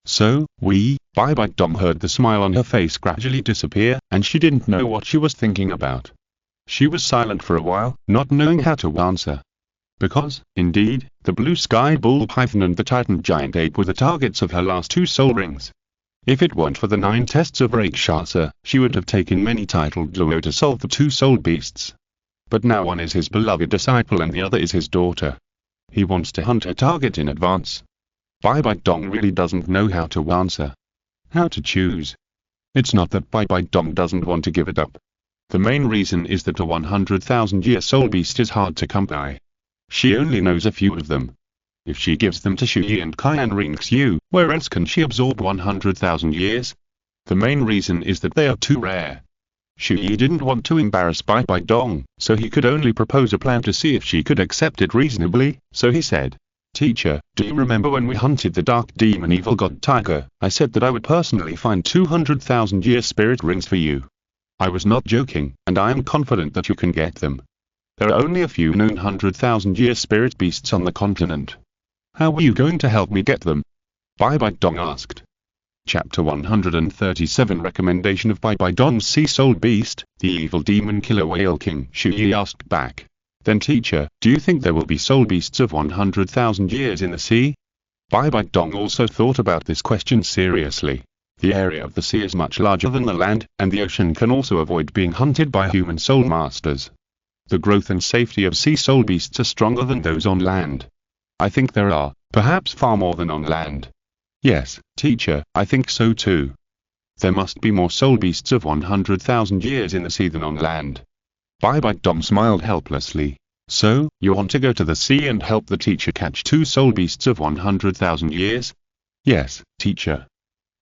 So, Bai Dong heard the smile on her face gradually disappear, and she didn't know what she was thinking about. She was silent for a while, not knowing how to answer. Because, indeed, the Blue Sky Bull Python and the Titan Giant Ape were the targets of her last two soul rings. If it weren't for the 9 tests of Rakshasa, she would have taken many titled Douluo to solve the two soul beasts. But now one is his beloved disciple and the other is his daughter. He wants to hunt her target in advance. Bai Dong really doesn't know how to answer. How to choose. It's not that Bai Dong doesn't want to give it up. The main reason is that a 100,000-year-old beast is hard to come by. She only knows a few of them. If she gives them to Chu Ye and Qian Renxue, where else can she absorb 100,000 years? The main reason is that they are too rare. Chu Ye didn't want to embarrass Bai Dong, so he could only propose a plan to see if she could accept it reasonably, so he said, Teacher, do you remember when we hunted the dark demon evil god tiger? I said that I would personally find 200,000-year spirit rings for you. I was not joking, and I am confident that you can get them. There are only a few known 100,000-year spirit beasts on the continent. How were you going to help me get them? Bai Bai Dong asked. Chapter 137 Recommendation of Bai Bai Dong's Sea Soul Beast, the evil demon killer whale king. Chu Ye asked back. Then teacher, do you think there will be soul beasts of 100,000 years in the sea? Bai Bai Dong also thought about this question seriously. The area of the sea is much larger than the land, and the ocean can also avoid being hunted by human soul masters. The growth and safety of sea soul beasts are stronger than those on land. I think there are, perhaps far more than on land. Yes, teacher, I think so too. There must be more soul beasts of 100,000 years in the sea than on land. Bai Bai Dong smiled helplessly. So, you want to go to the sea and help the teacher catch 2 soul beasts of 100,000 years? Yes, teacher.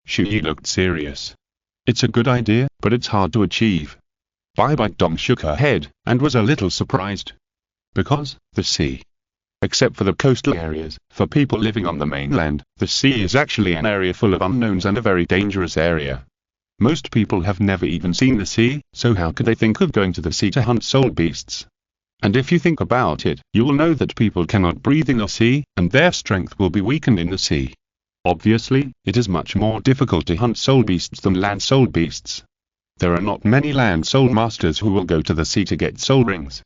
Chu Ye looked serious. It's a good idea, but it's hard to achieve. Bai Bai Dong shook her head, and was a little surprised. Because, the sea. Except for the coastal areas, for people living on the mainland, the sea is actually an area full of unknowns and a very dangerous area. Most people have never even seen the sea, so how could they think of going to the sea to hunt soul beasts? And if you think about it, you will know that people cannot breathe in the sea, and their strength will be weakened in the sea. Obviously, it is much more difficult to hunt soul beasts than land soul beasts. There are not many land soul masters who will go to the sea to get soul rings.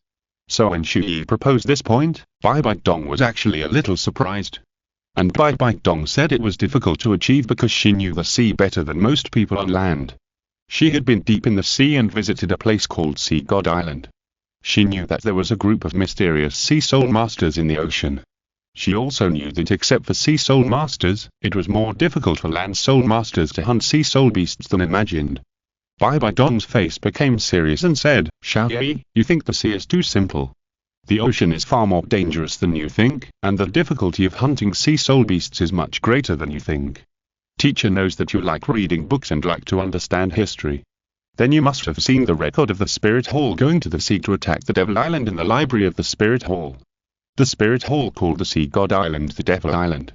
So when Chu Ye proposed this point, Bai Bai Dong was actually a little surprised. And Bai Bai Dong said it was difficult to achieve because she knew the sea better than most people on land. She had been deep in the sea and visited a place called Sea God Island. She knew that there was a group of mysterious sea soul masters in the ocean. She also knew that except for sea soul masters, it was more difficult for land soul masters to hunt sea soul beasts than imagined. Bai Bai Dong's face became serious and said, Chu Ye, you think the sea is too simple. The ocean is far more dangerous than you think, and the difficulty of hunting sea soul beasts is much greater than you think. Teacher knows that you like reading books and like to understand history. Then you must have seen the record of the Spirit Hall going to the sea to attack the Devil Island in the library of the Spirit Hall. The Spirit Hall called the Sea God Island the Devil Island.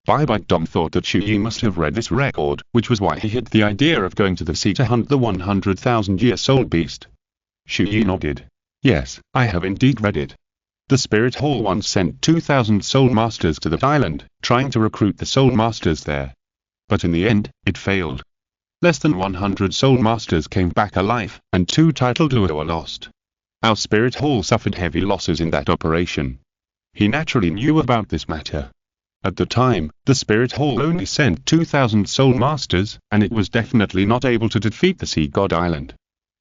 Bai Bai Dong thought that Chu Ye must have read this record, which was why he had the idea of going to the sea to hunt the 100,000-year soul beast. Chu Ye nodded. Yes, I have indeed read it. The Spirit Hall once sent 2,000 soul masters to the island, trying to recruit the soul masters there. But in the end, it failed. Less than 100 soul masters came back alive, and 2 title Douluo were lost. Our Spirit Hall suffered heavy losses in that operation. He naturally knew about this matter. At the time, the Spirit Hall only sent 2,000 soul masters, and it was definitely not able to defeat the Sea God Island.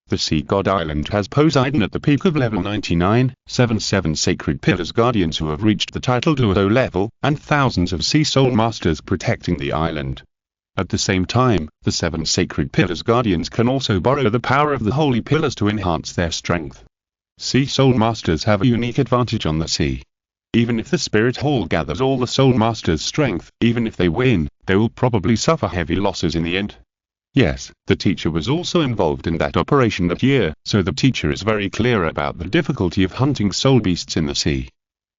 The Sea God Island has Poseidon at the peak of level 99, 7 sacred pillars guardians who have reached the title Douluo level, and thousands of sea soul masters protecting the island. At the same time, the 7 sacred pillars guardians can also borrow the power of the holy pillars to enhance their strength. Sea soul masters have a unique advantage on the sea. Even if the Spirit Hall gathers all the soul masters' strength, even if they win, they will probably suffer heavy losses in the end. Yes, the teacher was also involved in that operation that year, so the teacher is very clear about the difficulty of hunting soul beasts in the sea.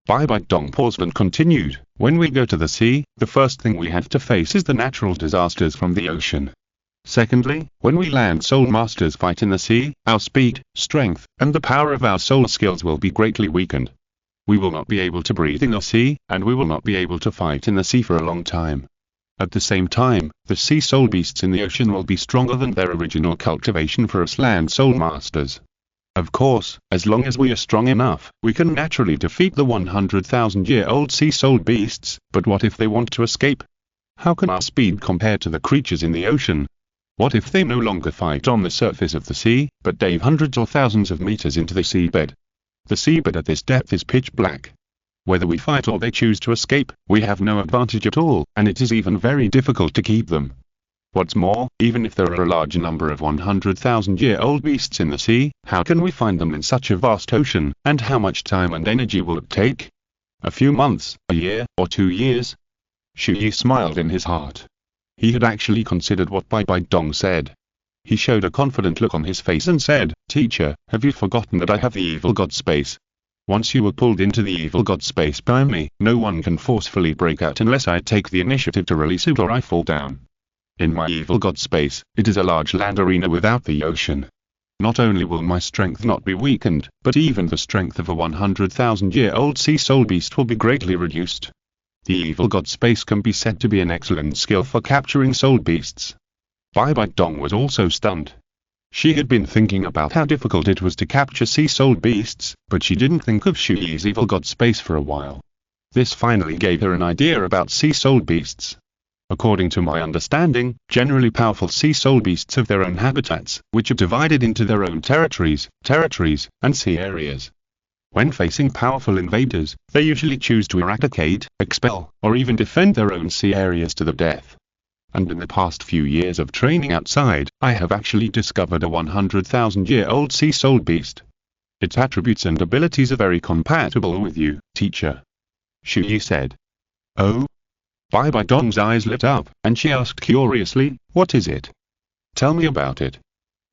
Bai Bai Dong paused and continued, when we go to the sea, the first thing we have to face is the natural disasters from the ocean. Secondly, when we land soul masters fight in the sea, our speed, strength, and the power of our soul skills will be greatly weakened. We will not be able to breathe in the sea, and we will not be able to fight in the sea for a long time. At the same time, the sea soul beasts in the ocean will be stronger than their original cultivation for us land soul masters. Of course, as long as we are strong enough, we can naturally defeat the 100,000-year-old sea soul beasts, but what if they want to escape? How can our speed compare to the creatures in the ocean? What if they no longer fight on the surface of the sea, but dive hundreds or thousands of meters into the seabed? The seabed at this depth is pitch black. Whether we fight or they choose to escape, we have no advantage at all, and it is even very difficult to keep them. What's more, even if there are a large number of 100,000-year-old beasts in the sea, how can we find them in such a vast ocean, and how much time and energy will it take? A few months, a year, or 2 years? Chu Ye smiled in his heart. He had actually considered what Bai Bai Dong said. He showed a confident look on his face and said, Teacher, have you forgotten that I have the evil god space? Once you were pulled into the evil god space by me, no one can forcefully break out unless I take the initiative to release it or I fall down. In my evil god space, it is a large land arena without the ocean. Not only will my strength not be weakened, but even the strength of a 100,000-year-old sea soul beast will be greatly reduced. The evil god space can be said to be an excellent skill for capturing soul beasts. Bai Bai Dong was also stunned. She had been thinking about how difficult it was to capture sea soul beasts, but she didn't think of Chu Ye's evil god space for a while. This finally gave her an idea about sea soul beasts. According to my understanding, generally powerful sea soul beasts have their own habitats, which are divided into their own territories, and sea areas. When facing powerful invaders, they usually choose to eradicate, expel, or even defend their own sea areas to the death. And in the past few years of training outside, I have actually discovered a 100,000-year-old sea soul beast. Its attributes and abilities are very compatible with you, teacher. Chu Ye said. Oh? Bai Bai Dong's eyes lit up, and she asked curiously, what is it? Tell me about it.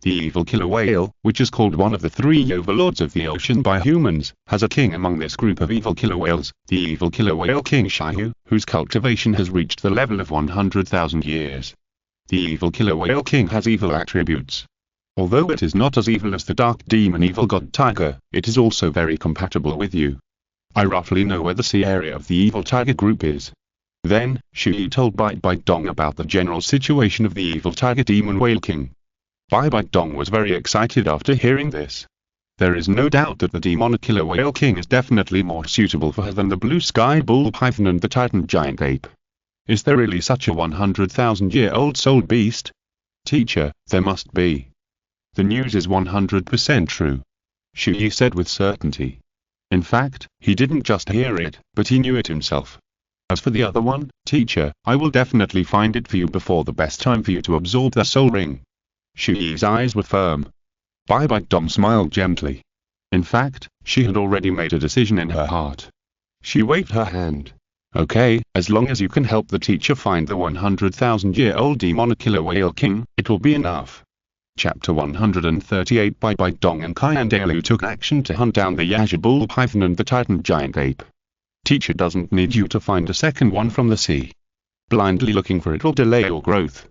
The evil killer whale, which is called one of the 3 overlords of the ocean by humans, has a king among this group of evil killer whales, the evil killer whale King Shihu, whose cultivation has reached the level of 100,000 years. The evil killer whale king has evil attributes. Although it is not as evil as the dark demon evil god tiger, it is also very compatible with you. I roughly know where the sea area of the evil tiger group is. Then, Chu Ye told Bai Bai Dong about the general situation of the evil tiger demon whale king. Bai Bai Dong was very excited after hearing this. There is no doubt that the demonic killer whale king is definitely more suitable for her than the blue sky bull python and the titan giant ape. Is there really such a 100,000-year-old soul beast? Teacher, there must be. The news is 100% true. Chu Ye said with certainty. In fact, he didn't just hear it, but he knew it himself. As for the other one, teacher, I will definitely find it for you before the best time for you to absorb the soul ring. Chu Ye's eyes were firm. Bai Bai Dong smiled gently. In fact, she had already made a decision in her heart. She waved her hand. Okay, as long as you can help the teacher find the 100,000-year-old demonic killer whale king, it will be enough. Chapter 138 Bai Bai Dong and Qian Renxue took action to hunt down the Yazha bull python and the titan giant ape. Teacher doesn't need you to find a second one from the sea. Blindly looking for it will delay your growth.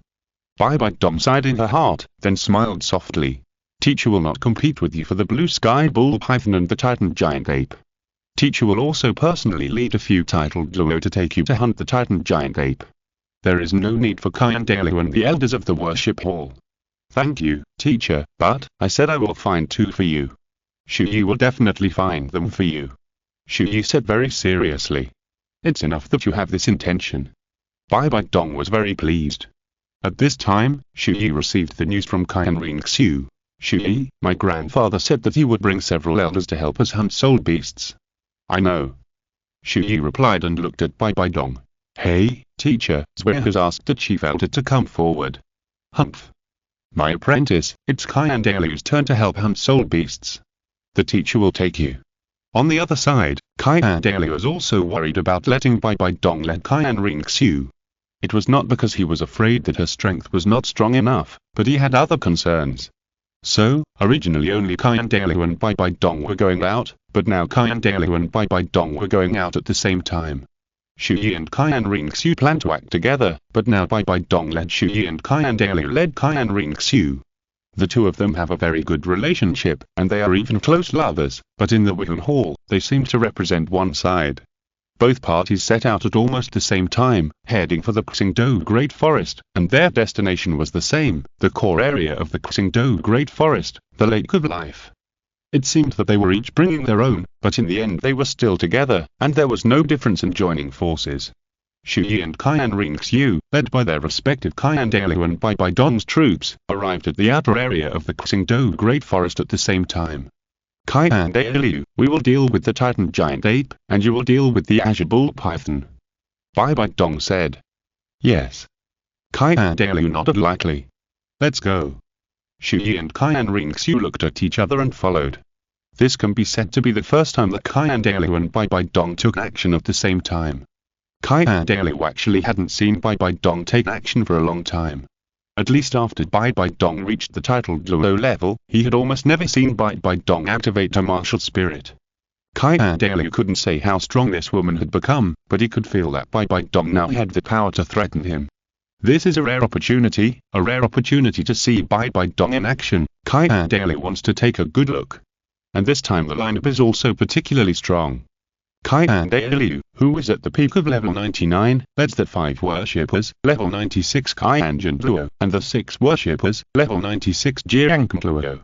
Bai Bai Dong sighed in her heart, then smiled softly. Teacher will not compete with you for the blue sky bull python and the titan giant ape. Teacher will also personally lead a few titled Douluo to take you to hunt the titan giant ape. There is no need for Qian Renxue and the elders of the worship hall. Thank you, teacher, but I said I will find 2 for you. Chu Ye will definitely find them for you. Chu Ye said very seriously. It's enough that you have this intention. Bai Bai Dong was very pleased. At this time, Chu Ye received the news from Qian Renxue. Chu Ye, my grandfather said that he would bring several elders to help us hunt soul beasts. I know. Chu Ye replied and looked at Bai Bai Dong. Hey, teacher, Zwe has asked the chief elder to come forward. Humph. My apprentice, it's Qian Renxue's turn to help hunt soul beasts. The teacher will take you. On the other side, Qian Renxue was also worried about letting Bai Bai Dong lead Qian Renxue. It was not because he was afraid that her strength was not strong enough, but he had other concerns. So, originally only Qian Renxue and Bai Bai Dong were going out, but now Qian Renxue and Bai Bai Dong were going out at the same time. Chu Ye and Qian Renxue planned to act together, but now Bai Bai Dong led Chu Ye and Qian Renxue led Qian Renxue. The two of them have a very good relationship, and they are even close lovers, but in the Wuhan Hall, they seem to represent one side. Both parties set out at almost the same time, heading for the Qingdou Great Forest, and their destination was the same, the core area of the Qingdou Great Forest, the Lake of Life. It seemed that they were each bringing their own, but in the end they were still together, and there was no difference in joining forces. Chu Ye and Qian Renxue, led by their respective Qian Renxue and Bai Bai Dong's troops, arrived at the outer area of the Qingdou Great Forest at the same time. Qian Renxue, we will deal with the titan giant ape, and you will deal with the azure bull python. Bai Bai Dong said. Yes. Qian Renxue nodded lightly. Let's go. Chu Ye and Qian Renxue looked at each other and followed. This can be said to be the first time that Qian Renxue and Bai Bai Dong took action at the same time. Qian Renxue actually hadn't seen Bai Bai Dong take action for a long time. At least after Bai Bai Dong reached the titled Douluo level, he had almost never seen Bai Bai Dong activate a martial spirit. Qian Renxue couldn't say how strong this woman had become, but he could feel that Bai Dong now had the power to threaten him. This is a rare opportunity to see Bai Dong in action. Qian Renxue wants to take a good look. And this time the lineup is also particularly strong. Qian Renxue, who is at the peak of level 99, leads the 5 worshippers, level 96 Qian Renxue, and the 6 worshippers, level 96 Jiang Renxue.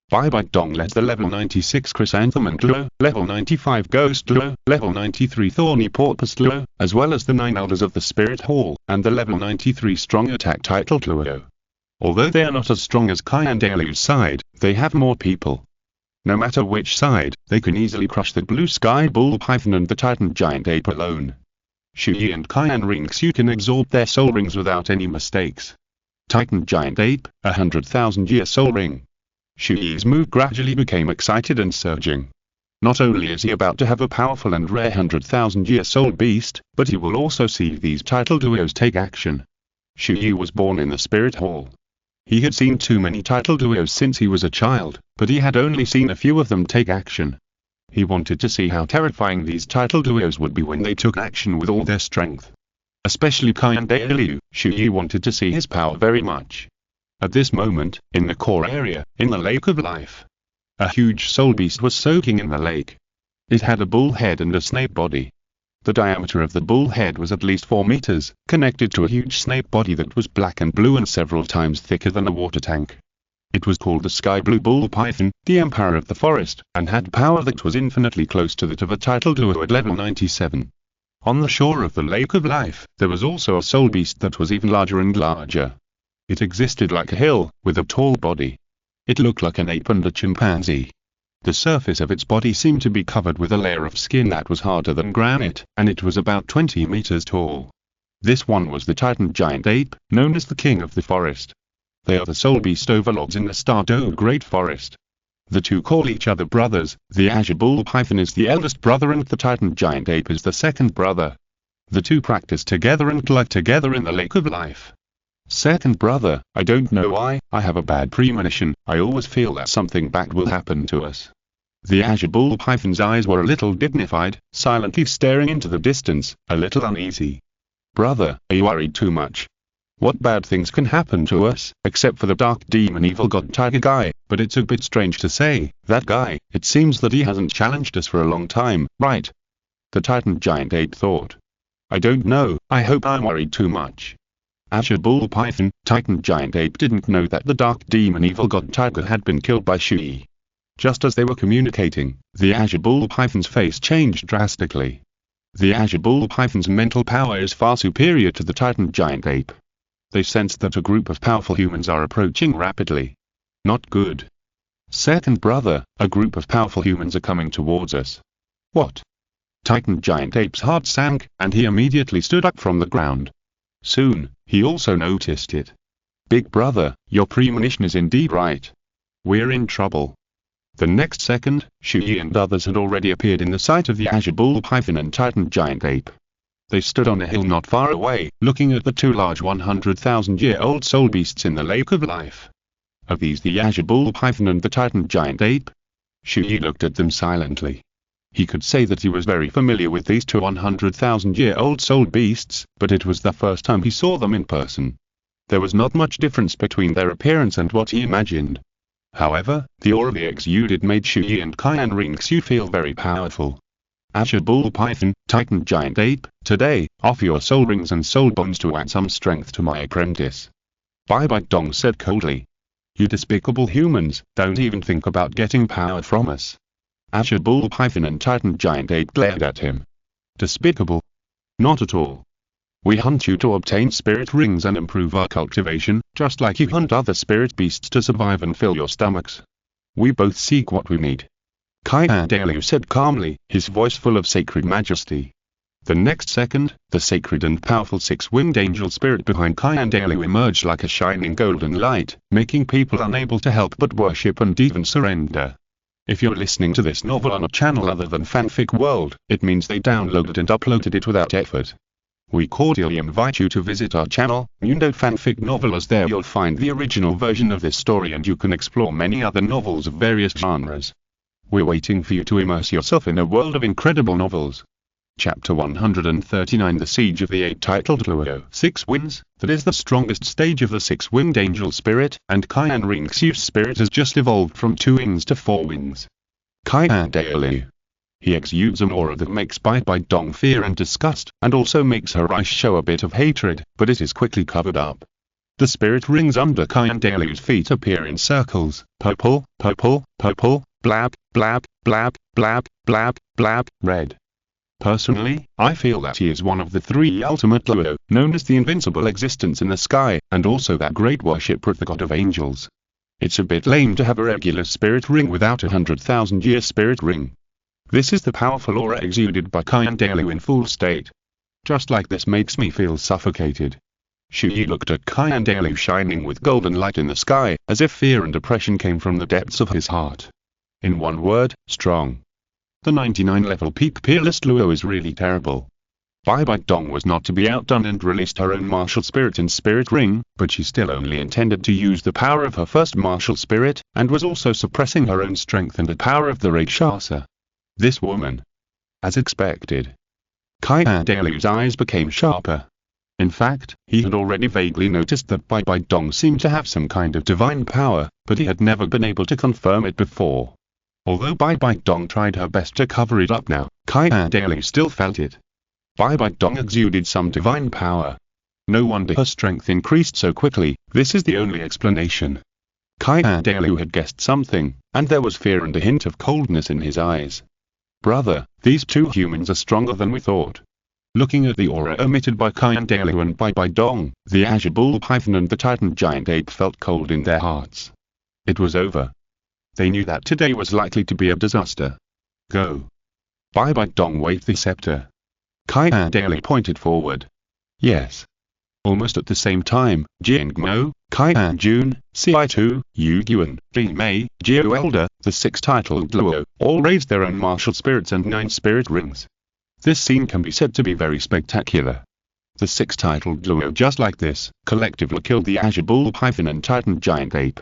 Bai Dong led the level 96 Chrysanthemum Duo, level 95 Ghost Duo, level 93 Thorny Porpoise Duo, as well as the 9 Elders of the Spirit Hall, and the level 93 Strong Attack Title Duo. Although they are not as strong as Qian Renxue's side, they have more people. No matter which side, they can easily crush the Blue Sky Bull Python and the Titan Giant Ape alone. Chu Ye and Qian Renxue can absorb their soul rings without any mistakes. Titan Giant Ape, 100,000-year soul ring. Chu Ye's mood gradually became excited and surging. Not only is he about to have a powerful and rare 100,000-year soul beast, but he will also see these title duos take action. Chu Ye was born in the Spirit Hall. He had seen too many title duos since he was a child, but he had only seen a few of them take action. He wanted to see how terrifying these title duos would be when they took action with all their strength. Especially Qian Renxue, Chu Ye wanted to see his power very much. At this moment, in the core area, in the Lake of Life, a huge soul beast was soaking in the lake. It had a bull head and a snake body. The diameter of the bull head was at least 4 meters, connected to a huge snake body that was black and blue and several times thicker than a water tank. It was called the Sky Blue Bull Python, the Emperor of the Forest, and had power that was infinitely close to that of a title duo at level 97. On the shore of the Lake of Life, there was also a soul beast that was even larger and larger. It existed like a hill, with a tall body. It looked like an ape and a chimpanzee. The surface of its body seemed to be covered with a layer of skin that was harder than granite, and it was about 20 meters tall. This one was the Titan Giant Ape, known as the King of the Forest. They are the soul beast overlords in the Stardew Great Forest. The two call each other brothers. The Azure Bull Python is the eldest brother and the Titan Giant Ape is the second brother. The two practice together and live together in the Lake of Life. Second brother, I don't know why, I have a bad premonition, I always feel that something bad will happen to us. The Azure Bull Python's eyes were a little dignified, silently staring into the distance, a little uneasy. Brother, are you worried too much? What bad things can happen to us, except for the dark demon evil god tiger guy, but it's a bit strange to say, that guy, it seems that he hasn't challenged us for a long time, right? The Titan Giant Ape thought. I don't know, I hope I'm worried too much. Azure Bull Python, Titan Giant Ape didn't know that the dark demon evil god tiger had been killed by Chu Ye. Just as they were communicating, the Azure Bull Python's face changed drastically. The Azure Bull Python's mental power is far superior to the Titan Giant Ape. They sensed that a group of powerful humans are approaching rapidly. Not good. Second brother, a group of powerful humans are coming towards us. What? Titan Giant Ape's heart sank, and he immediately stood up from the ground. Soon, he also noticed it. Big brother, your premonition is indeed right. We're in trouble. The next second, Chu Ye and others had already appeared in the sight of the Azure Bull Python and Titan Giant Ape. They stood on a hill not far away, looking at the two large 100,000-year-old soul beasts in the Lake of Life. Are these the Azure Bull Python and the Titan Giant Ape? Chu Ye looked at them silently. He could say that he was very familiar with these two 100,000-year-old soul beasts, but it was the first time he saw them in person. There was not much difference between their appearance and what he imagined. However, the aura they exuded made Chu Ye and Qian Renxue feel very powerful. Azure Bull Python, Titan Giant Ape, today, offer your soul rings and soul bones to add some strength to my apprentice. Bai Dong said coldly. You despicable humans, don't even think about getting power from us. Azure Bull Python and Titan Giant Ape glared at him. Despicable? Not at all. We hunt you to obtain spirit rings and improve our cultivation, just like you hunt other spirit beasts to survive and fill your stomachs. We both seek what we need. Qian Renxue said calmly, his voice full of sacred majesty. The next second, the sacred and powerful six-winged angel spirit behind Qian Renxue emerged like a shining golden light, making people unable to help but worship and even surrender. If you're listening to this novel on a channel other than Fanfic World, it means they downloaded and uploaded it without effort. We cordially invite you to visit our channel, Mundo Fanfic Novel, as there you'll find the original version of this story and you can explore many other novels of various genres. we're waiting for you to immerse yourself in a world of incredible novels. Chapter 139 The Siege of the Eight, titled Douluo 6 Winds. That is the strongest stage of the six-winged angel spirit, and Qian Renxue's spirit has just evolved from 2 wings to 4 wings. Qian Dalu. He exudes an aura that makes Bai Dong fear and disgust, and also makes her eyes show a bit of hatred, but it is quickly covered up. The spirit rings under Qian Dalu's feet appear in circles: purple, purple, purple, blab, blab, blab, blab, blab, blab, red. Personally, I feel that he is one of the 3 ultimate Douluo, known as the invincible existence in the sky, and also that great worshipper of the god of angels. It's a bit lame to have a regular spirit ring without a 100,000-year spirit ring. This is the powerful aura exuded by Qian Dalu in full state. Just like this makes me feel suffocated. Chu Ye looked at Qian Dalu shining with golden light in the sky, as if fear and oppression came from the depths of his heart. In one word, strong. The 99-level peak peerless Douluo is really terrible. Bai Dong was not to be outdone and released her own martial spirit and spirit ring, but she still only intended to use the power of her first martial spirit, and was also suppressing her own strength and the power of the Rakshasa. This woman. As expected. Qian Dalu's eyes became sharper. In fact, he had already vaguely noticed that Bai Dong seemed to have some kind of divine power, but he had never been able to confirm it before. Although Bai Dong tried her best to cover it up now, Qian Dalu still felt it. Bai Dong exuded some divine power. No wonder her strength increased so quickly. This is the only explanation. Qian Dalu had guessed something, and there was fear and a hint of coldness in his eyes. Brother, these 2 humans are stronger than we thought. Looking at the aura emitted by Qian Dalu and Bai Dong, the Azure Bull Python and the Titan Giant Ape felt cold in their hearts. It was over. They knew that today was likely to be a disaster. Go. Bai Dong waved the scepter. Qian Dalu pointed forward. Yes. Almost at the same time, Jiang Mo, Qian Jun, Ci2, Yu Yuan, Ji Mei, Jiu Elder, the 6 titled Douluo, all raised their own martial spirits and 9 spirit rings. This scene can be said to be very spectacular. The 6 titled Douluo, just like this, collectively killed the Azure Bull Python and Titan Giant Ape.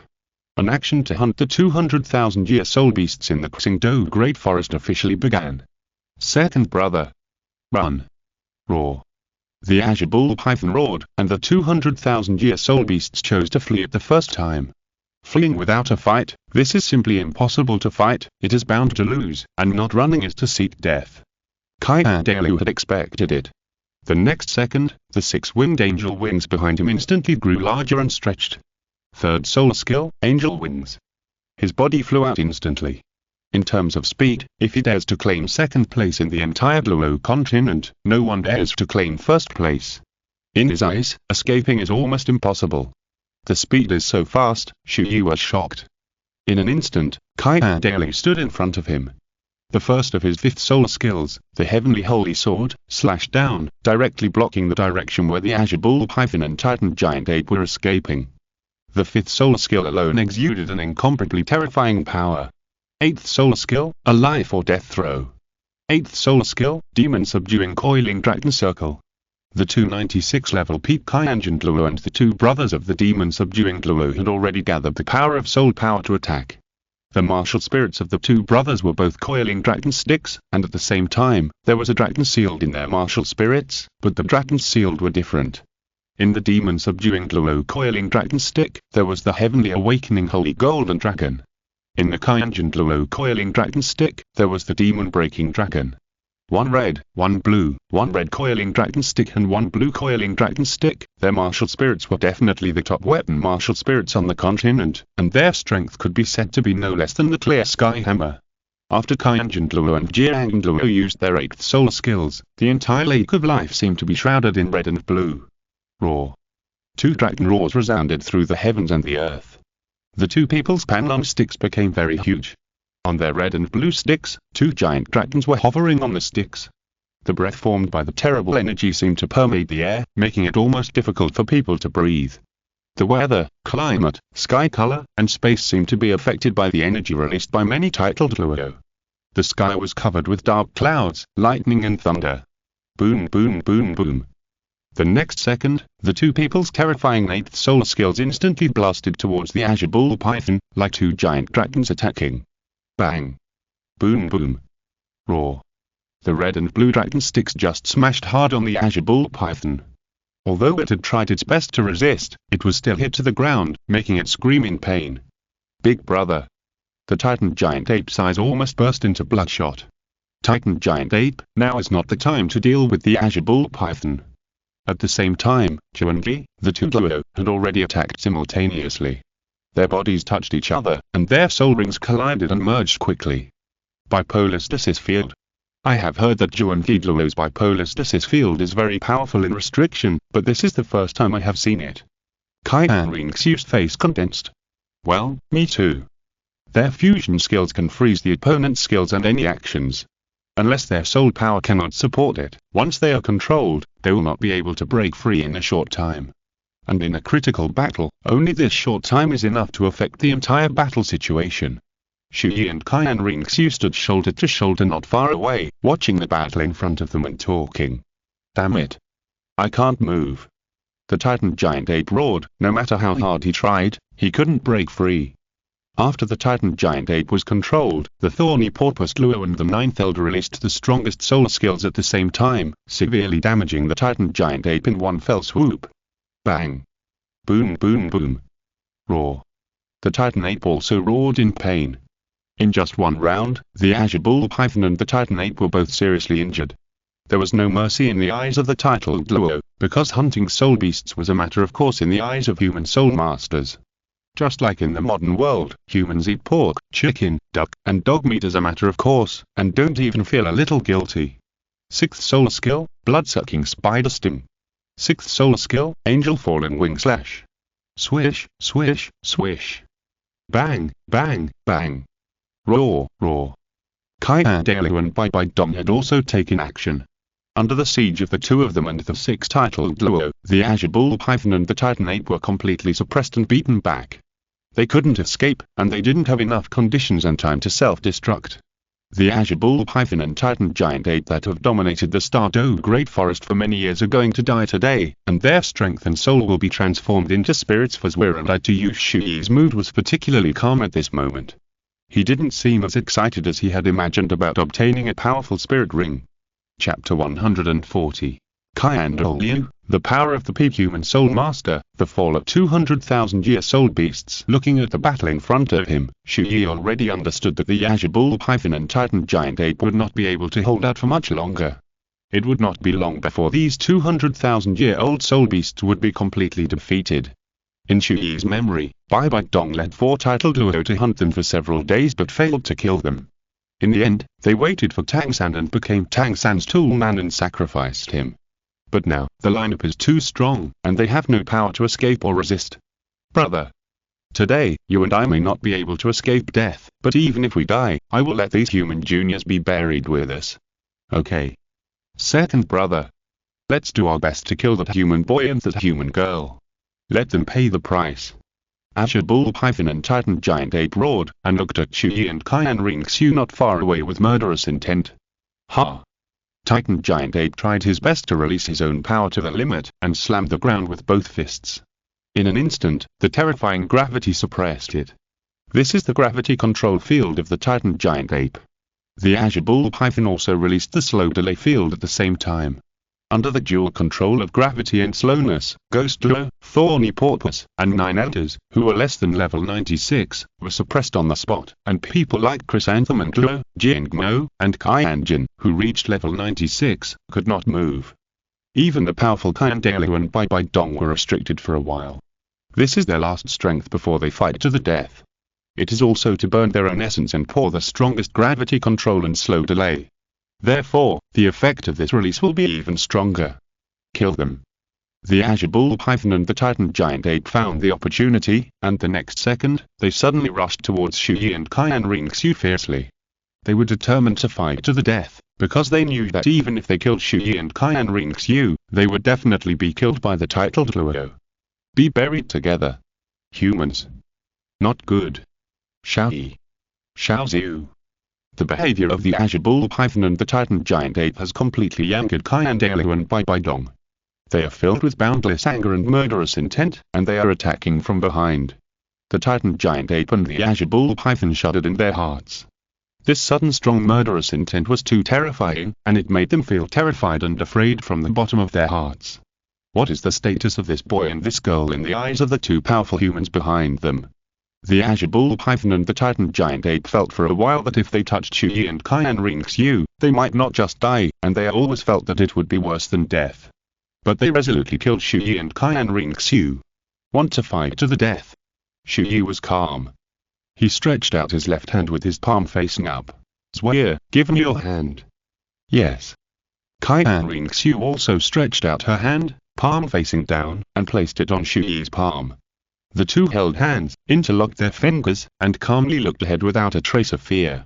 An action to hunt the 200,000-year soul beasts in the Xingdou Great Forest officially began. Second brother. Run. Roar. The Azure Bull Python roared, and the 200,000-year soul beasts chose to flee at the first time. Fleeing without a fight, this is simply impossible to fight, it is bound to lose, and not running is to seek death. Qian Dalu had expected it. The next second, the 6-winged angel wings behind him instantly grew larger and stretched. Third soul skill, angel wings. His body flew out instantly. In terms of speed, if he dares to claim second place in the entire Douluo Continent, no one dares to claim first place. In his eyes, escaping is almost impossible. The speed is so fast, Chu Ye was shocked. In an instant, Qian Dalu stood in front of him. The first of his 5th soul skills, the Heavenly Holy Sword, slashed down, directly blocking the direction where the Azure Bull Python and Titan Giant Ape were escaping. The 5th soul skill alone exuded an incomparably terrifying power. 8th soul skill, a life or death throw. 8th soul skill, demon subduing coiling dragon circle. The 296-level peak Qian Douluo and the 2 brothers of the demon subduing Douluo had already gathered the power of soul power to attack. The martial spirits of the 2 brothers were both coiling dragon sticks, and at the same time, there was a dragon sealed in their martial spirits, but the dragons sealed were different. In the demon subduing Douluo coiling dragon stick, there was the heavenly awakening holy golden dragon. In the Qian Douluo coiling dragon stick, there was the demon breaking dragon. 1 red, 1 blue, 1 red coiling dragon stick and 1 blue coiling dragon stick. Their martial spirits were definitely the top weapon martial spirits on the continent, and their strength could be said to be no less than the clear sky hammer. After Qian Douluo and Jiang Douluo used their 8th soul skills, the entire lake of life seemed to be shrouded in red and blue. Roar. 2 dragon roars resounded through the heavens and the earth. The 2 people's panlong sticks became very huge. On their red and blue sticks, 2 giant dragons were hovering on the sticks. The breath formed by the terrible energy seemed to permeate the air, making it almost difficult for people to breathe. The weather, climate, sky color, and space seemed to be affected by the energy released by many titled Douluo. The sky was covered with dark clouds, lightning and thunder. Boom, boom, boom, boom. The next second, the 2 people's terrifying 8th soul skills instantly blasted towards the Azure Bull Python, like 2 giant dragons attacking. Bang! Boom boom. Roar. The red and blue dragon sticks just smashed hard on the azure bull python. Although it had tried its best to resist, it was still hit to the ground, making it scream in pain. Big brother. The Titan giant ape's eyes almost burst into bloodshot. Titan giant ape, now is not the time to deal with the azure bull python. At the same time, Chu and Ye, the two Douluo, had already attacked simultaneously. Their bodies touched each other, and their soul rings collided and merged quickly. Bipolar stasis field. I have heard that Chu and Ye Douluo's bipolar stasis field is very powerful in restriction, but this is the first time I have seen it. Qian Renxue's face condensed. Well, me too. Their fusion skills can freeze the opponent's skills and any actions. Unless their soul power cannot support it, once they are controlled, they will not be able to break free in a short time. And in a critical battle, only this short time is enough to affect the entire battle situation. Chu Ye and Qian Renxue stood shoulder to shoulder not far away, watching the battle in front of them and talking. Damn it. I can't move. The Titan giant ape roared. No matter how hard he tried, he couldn't break free. After the Titan giant ape was controlled, the thorny porpoise Douluo and the ninth elder released the strongest soul skills at the same time, severely damaging the Titan giant ape in one fell swoop. Bang. Boom boom boom. Roar. The Titan ape also roared in pain. In just one round, the azure bull python and the Titan ape were both seriously injured. There was no mercy in the eyes of the titled Douluo, because hunting soul beasts was a matter of course in the eyes of human soul masters. Just like in the modern world, humans eat pork, chicken, duck, and dog meat as a matter of course, and don't even feel a little guilty. 6th soul skill, blood-sucking spider sting. 6th soul skill, angel fallen wing slash. Swish, swish, swish. Bang, bang, bang. Roar, roar. Qian Dalu and Bai Bai Dong had also taken action. Under the siege of the two of them and the 6 titled Douluo, the azure bull python and the Titan ape were completely suppressed and beaten back. They couldn't escape, and they didn't have enough conditions and time to self-destruct. The azure bull python and Titan giant ape that have dominated the Stardew Great Forest for many years are going to die today, and their strength and soul will be transformed into spirits for Zwir and I to use. Chu Ye's mood was particularly calm at this moment. He didn't seem as excited as he had imagined about obtaining a powerful spirit ring. Chapter 140. Qian Renxue, the power of the peak human soul master, the fall of 200,000-year soul beasts. Looking at the battle in front of him, Chu Ye already understood that the azure bull python and Titan giant ape would not be able to hold out for much longer. It would not be long before these 200,000-year-old soul beasts would be completely defeated. In Chu Ye's memory, Bai Bai Dong led 4 titled Douluo to hunt them for several days but failed to kill them. In the end, they waited for Tang San and became Tang San's toolman and sacrificed him. But now, the lineup is too strong, and they have no power to escape or resist. Brother. Today, you and I may not be able to escape death, but even if we die, I will let these human juniors be buried with us. Okay. Second brother. Let's do our best to kill that human boy and that human girl. Let them pay the price. Azure bull python and Titan giant ape roared, and looked at Chu Ye and Qian Renxue not far away with murderous intent. Ha! Titan giant ape tried his best to release his own power to the limit, and slammed the ground with both fists. In an instant, the terrifying gravity suppressed it. This is the gravity control field of the Titan giant ape. The azure bull python also released the slow delay field at the same time. Under the dual control of gravity and slowness, Ghost Douluo, Thorny Porpoise, and 9 elders, who were less than level 96, were suppressed on the spot, and people like Chrysanthemum Douluo, Jingmo, and Qian Jin, who reached level 96, could not move. Even the powerful Qian Dalu and Bai Bai Dong were restricted for a while. This is their last strength before they fight to the death. It is also to burn their own essence and pour the strongest gravity control and slow delay. Therefore, the effect of this release will be even stronger. Kill them. The azure bull python and the Titan giant ape found the opportunity, and the next second, they suddenly rushed towards Chu Ye and Qian Renxue fiercely. They were determined to fight to the death, because they knew that even if they killed Chu Ye and Qian Renxue, they would definitely be killed by the titled Douluo. Be buried together. Humans. Not good. Xiao Yi. Xiao Xiu. The behavior of the azure bull python and the Titan giant ape has completely angered Qian Dalu and Bai Bai Dong. They are filled with boundless anger and murderous intent, and they are attacking from behind. The Titan giant ape and the azure bull python shuddered in their hearts. This sudden strong murderous intent was too terrifying, and it made them feel terrified and afraid from the bottom of their hearts. What is the status of this boy and this girl in the eyes of the two powerful humans behind them? The Azure Bull Python and the Titan Giant Ape felt for a while that if they touched Chu Ye and Qian Renxue, they might not just die, and they always felt that it would be worse than death. But they resolutely killed Chu Ye and Qian Renxue. Want to fight to the death? Chu Ye was calm. He stretched out his left hand with his palm facing up. Chu Ye, give me your hand. Yes. Qian Renxue also stretched out her hand, palm facing down, and placed it on Chu Ye's palm. The two held hands, interlocked their fingers, and calmly looked ahead without a trace of fear.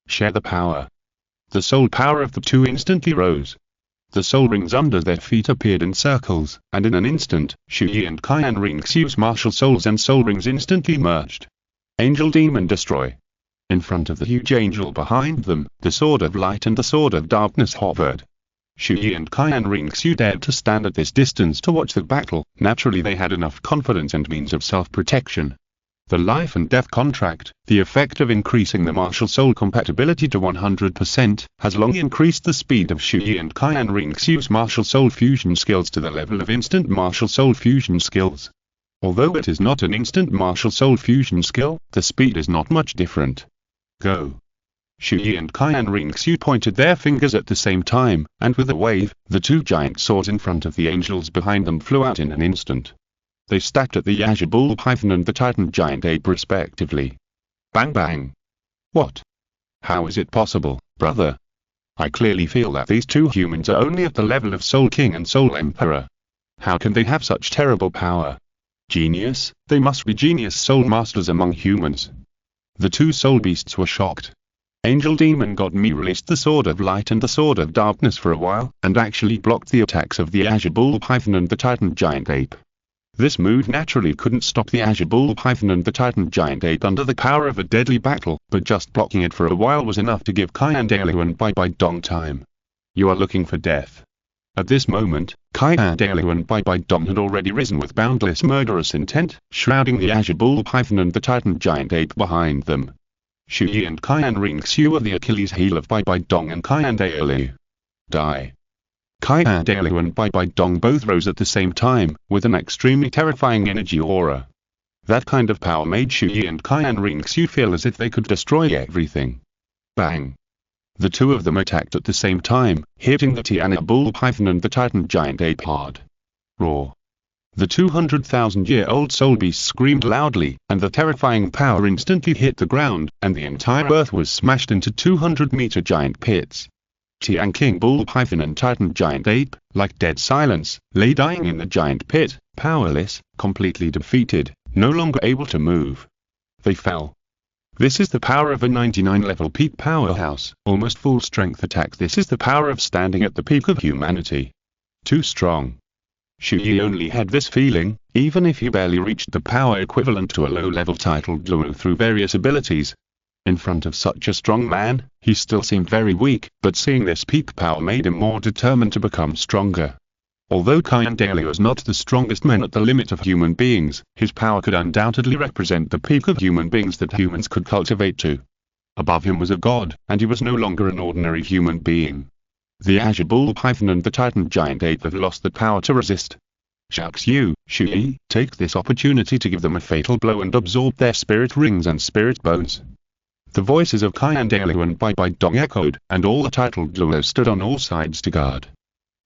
Share the power. The soul power of the two instantly rose. The soul rings under their feet appeared in circles, and in an instant, Chu Ye and Qian Renxue's martial souls and soul rings instantly merged. Angel Demon Destroy. In front of the huge angel behind them, the Sword of Light and the Sword of Darkness hovered. Chu Ye and Qian Renxue dared to stand at this distance to watch the battle. Naturally they had enough confidence and means of self-protection. The life and death contract, the effect of increasing the martial soul compatibility to 100%, has long increased the speed of Chu Ye and Qian Renxue's martial soul fusion skills to the level of instant martial soul fusion skills. Although it is not an instant martial soul fusion skill, the speed is not much different. Go. Chu Ye and Qian Renxue pointed their fingers at the same time, and with a wave, the two giant swords in front of the angels behind them flew out in an instant. They stacked at the Azure Bull Python and the Titan Giant Ape respectively. Bang bang. What? How is it possible, brother? I clearly feel that these two humans are only at the level of Soul King and Soul Emperor. How can they have such terrible power? Genius, they must be genius soul masters among humans. The two soul beasts were shocked. Angel Demon God Me released the Sword of Light and the Sword of Darkness for a while, and actually blocked the attacks of the Azure Bull Python and the Titan Giant Ape. This move naturally couldn't stop the Azure Bull Python and the Titan Giant Ape under the power of a deadly battle, but just blocking it for a while was enough to give Qian Dalu and Bai Dong time. You are looking for death. At this moment, Qian Dalu and Bai Dong had already risen with boundless murderous intent, shrouding the Azure Bull Python and the Titan Giant Ape behind them. Chu Ye and Qian Renxue were the Achilles heel of Bai Dong and Qian Dalu. Die. Qian Dalu and Bai Dong both rose at the same time, with an extremely terrifying energy aura. That kind of power made Chu Ye and Qian Renxue feel as if they could destroy everything. Bang. The two of them attacked at the same time, hitting the Tiana Bull Python and the Titan Giant Ape hard. Roar. The 200,000-year-old soul beast screamed loudly, and the terrifying power instantly hit the ground, and the entire earth was smashed into 200-meter giant pits. Tian King Bull Python and Titan Giant Ape, like dead silence, lay dying in the giant pit, powerless, completely defeated, no longer able to move. They fell. This is the power of a 99-level peak powerhouse, almost full-strength attack. This is the power of standing at the peak of humanity. Too strong. Chu Ye only had this feeling, even if he barely reached the power equivalent to a low-level titled Douluo through various abilities. In front of such a strong man, he still seemed very weak, but seeing this peak power made him more determined to become stronger. Although Qian Dalu was not the strongest man at the limit of human beings, his power could undoubtedly represent the peak of human beings that humans could cultivate to. Above him was a god, and he was no longer an ordinary human being. The Azure Bull Python and the Titan Giant Ape have lost the power to resist. Shucks you, Chu Ye, take this opportunity to give them a fatal blow and absorb their spirit rings and spirit bones. The voices of Qian Dalu and Bai Dong echoed, and all the titled Douluo stood on all sides to guard.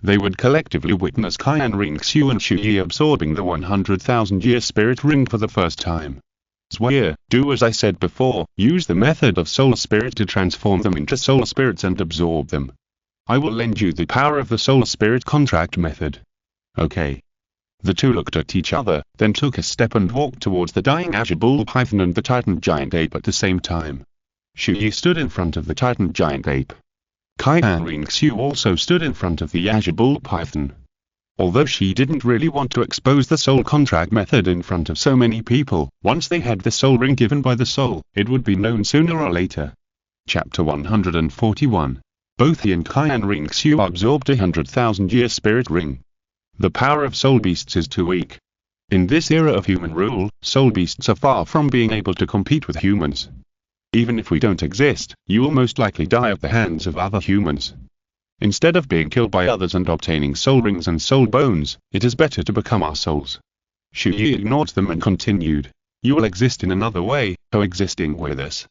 They would collectively witness Qian Renxue and Chu Ye absorbing the 100,000-year spirit ring for the first time. Chu Ye, do as I said before, use the method of soul spirit to transform them into soul spirits and absorb them. I will lend you the power of the soul spirit contract method. Okay. The two looked at each other, then took a step and walked towards the dying Azure Bull Python and the Titan Giant Ape at the same time. Chu Ye stood in front of the Titan Giant Ape. Qian Renxue also stood in front of the Azure Bull Python. Although she didn't really want to expose the soul contract method in front of so many people, once they had the soul ring given by the soul, it would be known sooner or later. Chapter 141. Both he and Qian Renxue absorbed a 100,000-year spirit ring. The power of soul beasts is too weak. In this era of human rule, soul beasts are far from being able to compete with humans. Even if we don't exist, you will most likely die at the hands of other humans. Instead of being killed by others and obtaining soul rings and soul bones, it is better to become our souls. Chu Ye ignored them and continued. You will exist in another way, coexisting with us.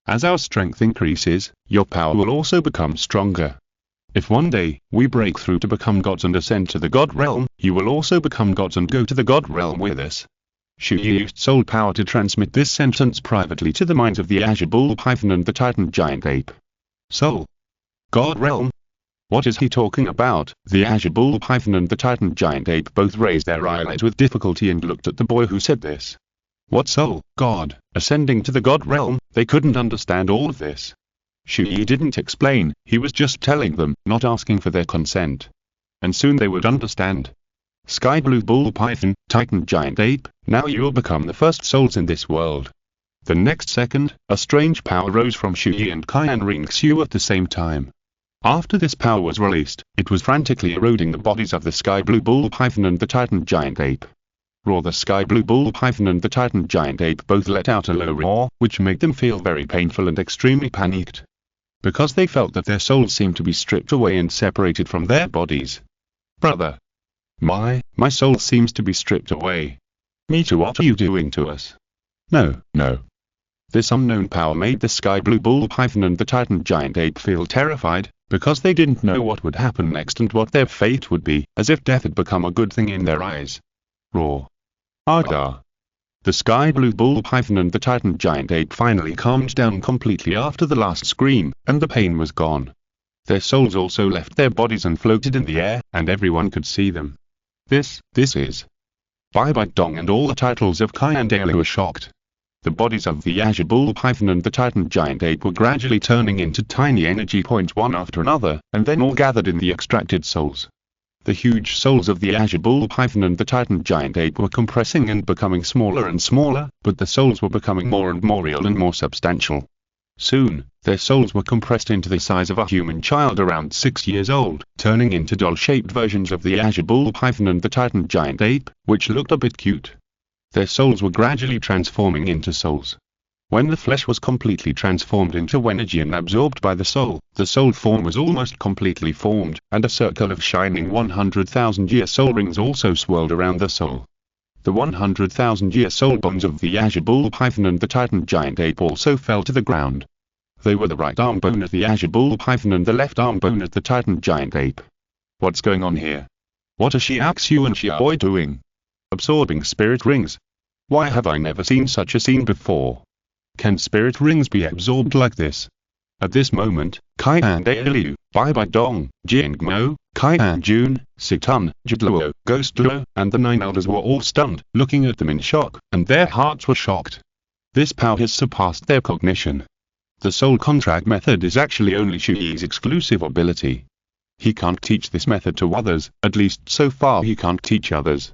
As our strength increases, your power will also become stronger. If one day, we break through to become gods and ascend to the god realm, you will also become gods and go to the god realm with us. Chu Ye used soul power to transmit this sentence privately to the minds of the Azure Bull Python and the Titan Giant Ape. Soul. God realm? What is he talking about? The Azure Bull Python and the Titan Giant Ape both raised their eyelids with difficulty and looked at the boy who said this. What soul, God, ascending to the god realm? They couldn't understand all of this. Chu Ye didn't explain, he was just telling them, not asking for their consent. And soon they would understand. Sky Blue Bull Python, Titan Giant Ape, now you will become the first souls in this world. The next second, a strange power rose from Chu Ye and Qian Renxue at the same time. After this power was released, it was frantically eroding the bodies of the Sky Blue Bull Python and the Titan Giant Ape. Roar! The Sky Blue Bull Python and the Titan Giant Ape both let out a low roar, which made them feel very painful and extremely panicked. Because they felt that their souls seemed to be stripped away and separated from their bodies. Brother! My soul seems to be stripped away. Me too, what are you doing to us? No. This unknown power made the Sky Blue Bull Python and the Titan Giant Ape feel terrified, because they didn't know what would happen next and what their fate would be, as if death had become a good thing in their eyes. Roar. Argah. The Sky Blue Bull Python and the Titan Giant Ape finally calmed down completely after the last scream, and the pain was gone. Their souls also left their bodies and floated in the air, and everyone could see them. This is Bai Dong, and all the titles of Qian Dalu were shocked. The bodies of the Azure Bull Python and the Titan Giant Ape were gradually turning into tiny energy points one after another, and then all gathered in the extracted souls. The huge souls of the Azure Bull Python and the Titan Giant Ape were compressing and becoming smaller and smaller, but the souls were becoming more and more real and more substantial. Soon, their souls were compressed into the size of a human child around 6 years old, turning into doll-shaped versions of the Azure Bull Python and the Titan Giant Ape, which looked a bit cute. Their souls were gradually transforming into souls. When the flesh was completely transformed into energy and absorbed by the soul form was almost completely formed, and a circle of shining 100,000-year soul rings also swirled around the soul. The 100,000-year soul bones of the Azure Bull Python and the Titan Giant Ape also fell to the ground. They were the right arm bone of the Azure Bull Python and the left arm bone of the Titan Giant Ape. What's going on here? What are Xiaoxiu and Xiaoy doing? Absorbing spirit rings? Why have I never seen such a scene before? Can spirit rings be absorbed like this? At this moment, Qian Dalu, Bai Dong, Jingmo, Qian Jun, Sitan, Jidluo, Ghost Luo, and the 9 elders were all stunned, looking at them in shock, and their hearts were shocked. This power has surpassed their cognition. The soul contract method is actually only Chu Ye's exclusive ability. He can't teach this method to others, at least so far he can't teach others.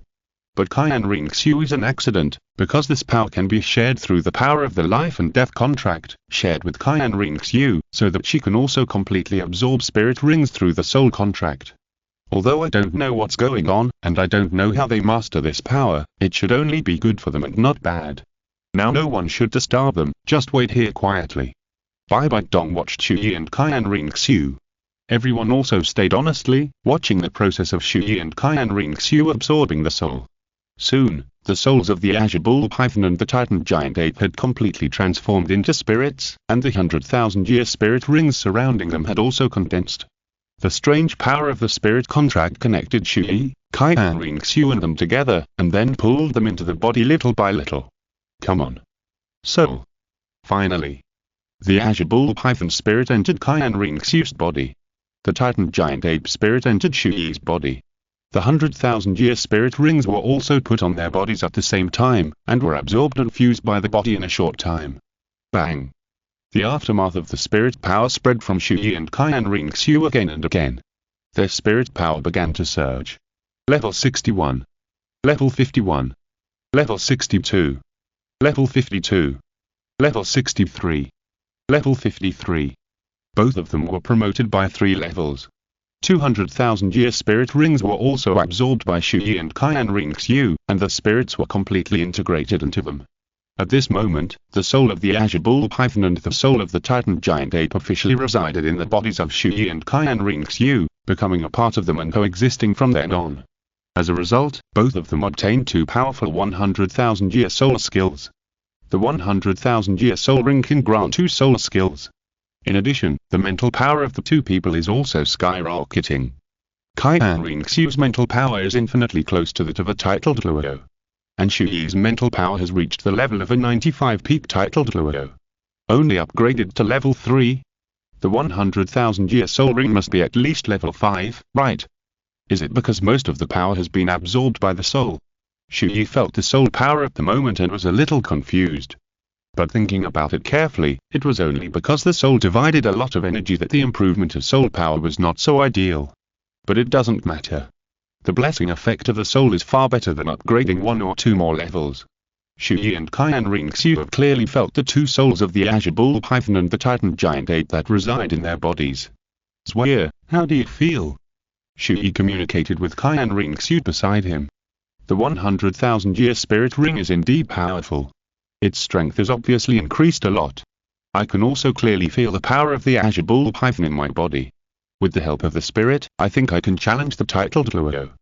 But Qian Renxue is an accident, because this power can be shared through the power of the life and death contract, shared with Qian Renxue, so that she can also completely absorb spirit rings through the soul contract. Although I don't know what's going on, and I don't know how they master this power, it should only be good for them and not bad. Now no one should disturb them, just wait here quietly. Bai Dong watched Chu Ye and Qian Renxue. Everyone also stayed honestly, watching the process of Chu Ye and Qian Renxue absorbing the soul. Soon, the souls of the Azure Bull Python and the Titan Giant Ape had completely transformed into spirits, and the 100,000-year spirit rings surrounding them had also condensed. The strange power of the spirit contract connected Chu Ye, Qian Renxue and them together, and then pulled them into the body little by little. Come on. Soul. Finally. The Azure Bull Python spirit entered Qian Renxue's body. The Titan Giant Ape spirit entered Chu Ye's body. The 100,000-year spirit rings were also put on their bodies at the same time, and were absorbed and fused by the body in a short time. Bang! The aftermath of the spirit power spread from Chu Ye and Qian Renxue again and again. Their spirit power began to surge. Level 61. Level 51. Level 62. Level 52. Level 63. Level 53. Both of them were promoted by 3 levels. 200,000-year spirit rings were also absorbed by Chu Ye and Qian Renxue, and the spirits were completely integrated into them. At this moment, the soul of the Azure Bull Python and the soul of the Titan Giant Ape officially resided in the bodies of Chu Ye and Qian Renxue, becoming a part of them and coexisting from then on. As a result, both of them obtained two powerful 100,000-year soul skills. The 100,000-year soul ring can grant two soul skills. In addition, the mental power of the two people is also skyrocketing. Qian Renxue's mental power is infinitely close to that of a titled Douluo. And Chu Ye's mental power has reached the level of a 95 peak titled Douluo. Only upgraded to level 3. The 100,000-year soul ring must be at least level 5, right? Is it because most of the power has been absorbed by the soul? Chu Ye felt the soul power at the moment and was a little confused. But thinking about it carefully, it was only because the soul divided a lot of energy that the improvement of soul power was not so ideal. But it doesn't matter. The blessing effect of the soul is far better than upgrading 1 or 2 more levels. Chu Ye and Qian Renxue have clearly felt the two souls of the Azure Bull Python and the Titan Giant Ape that reside in their bodies. Chu Ye, how do you feel? Chu Ye communicated with Qian Renxue beside him. The 100,000-year spirit ring is indeed powerful. Its strength is obviously increased a lot. I can also clearly feel the power of the Azure Bull Python in my body. With the help of the spirit, I think I can challenge the titled Douluo.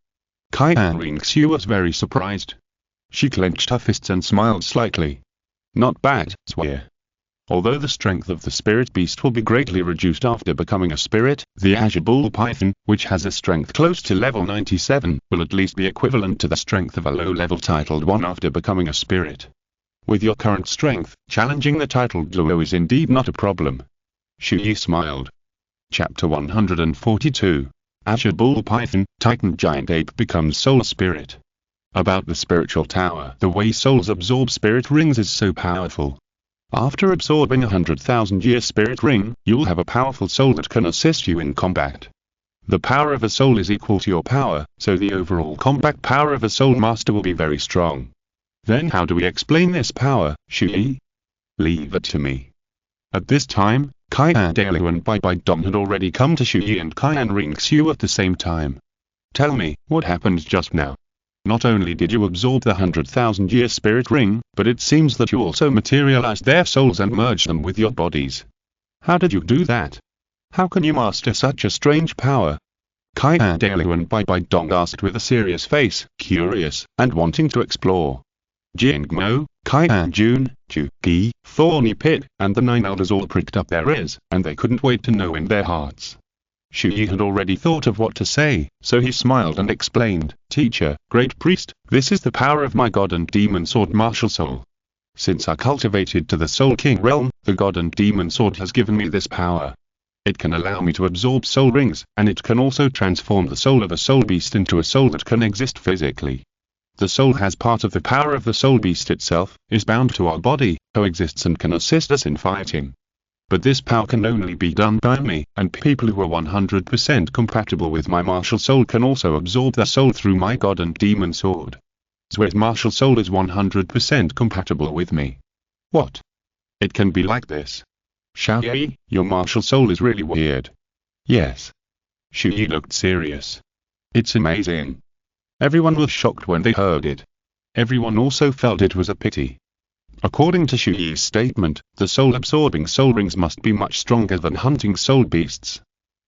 Qian Renxue was very surprised. She clenched her fists and smiled slightly. Not bad, Chu Ye. Although the strength of the spirit beast will be greatly reduced after becoming a spirit, the Azure Bull Python, which has a strength close to level 97, will at least be equivalent to the strength of a low-level titled one after becoming a spirit. With your current strength, challenging the titled Douluo is indeed not a problem. Chu Ye smiled. Chapter 142. Azure Bull Python, Titan Giant Ape becomes Soul Spirit. About the spiritual tower. The way souls absorb spirit rings is so powerful. After absorbing a 100,000-year spirit ring, you'll have a powerful soul that can assist you in combat. The power of a soul is equal to your power, so the overall combat power of a soul master will be very strong. Then how do we explain this power, Chu Ye? Leave it to me. At this time, Qian Dalu and Bai Bai Dong had already come to Chu Ye and Qian Renxue at the same time. Tell me, what happened just now? Not only did you absorb the 100,000-year spirit ring, but it seems that you also materialized their souls and merged them with your bodies. How did you do that? How can you master such a strange power? Qian Dalu and Bai Bai Dong asked with a serious face, curious, and wanting to explore. Jingmo, Qian Jun, Chu Ye, Thorny Pit, and the 9 elders all pricked up their ears, and they couldn't wait to know in their hearts. Chu Ye had already thought of what to say, so he smiled and explained, Teacher, Great Priest, this is the power of my God and Demon Sword Martial Soul. Since I cultivated to the Soul King realm, the God and Demon Sword has given me this power. It can allow me to absorb soul rings, and it can also transform the soul of a soul beast into a soul that can exist physically. The soul has part of the power of the soul beast itself, is bound to our body, coexists and can assist us in fighting. But this power can only be done by me, and people who are 100% compatible with my martial soul can also absorb their soul through my God and Demon Sword. Chu's martial soul is 100% compatible with me. What? It can be like this. Chu Ye, your martial soul is really weird. Yes. Chu Ye looked serious. It's amazing. Everyone was shocked when they heard it. Everyone also felt it was a pity. According to Chu Ye's statement, the soul-absorbing soul rings must be much stronger than hunting soul beasts.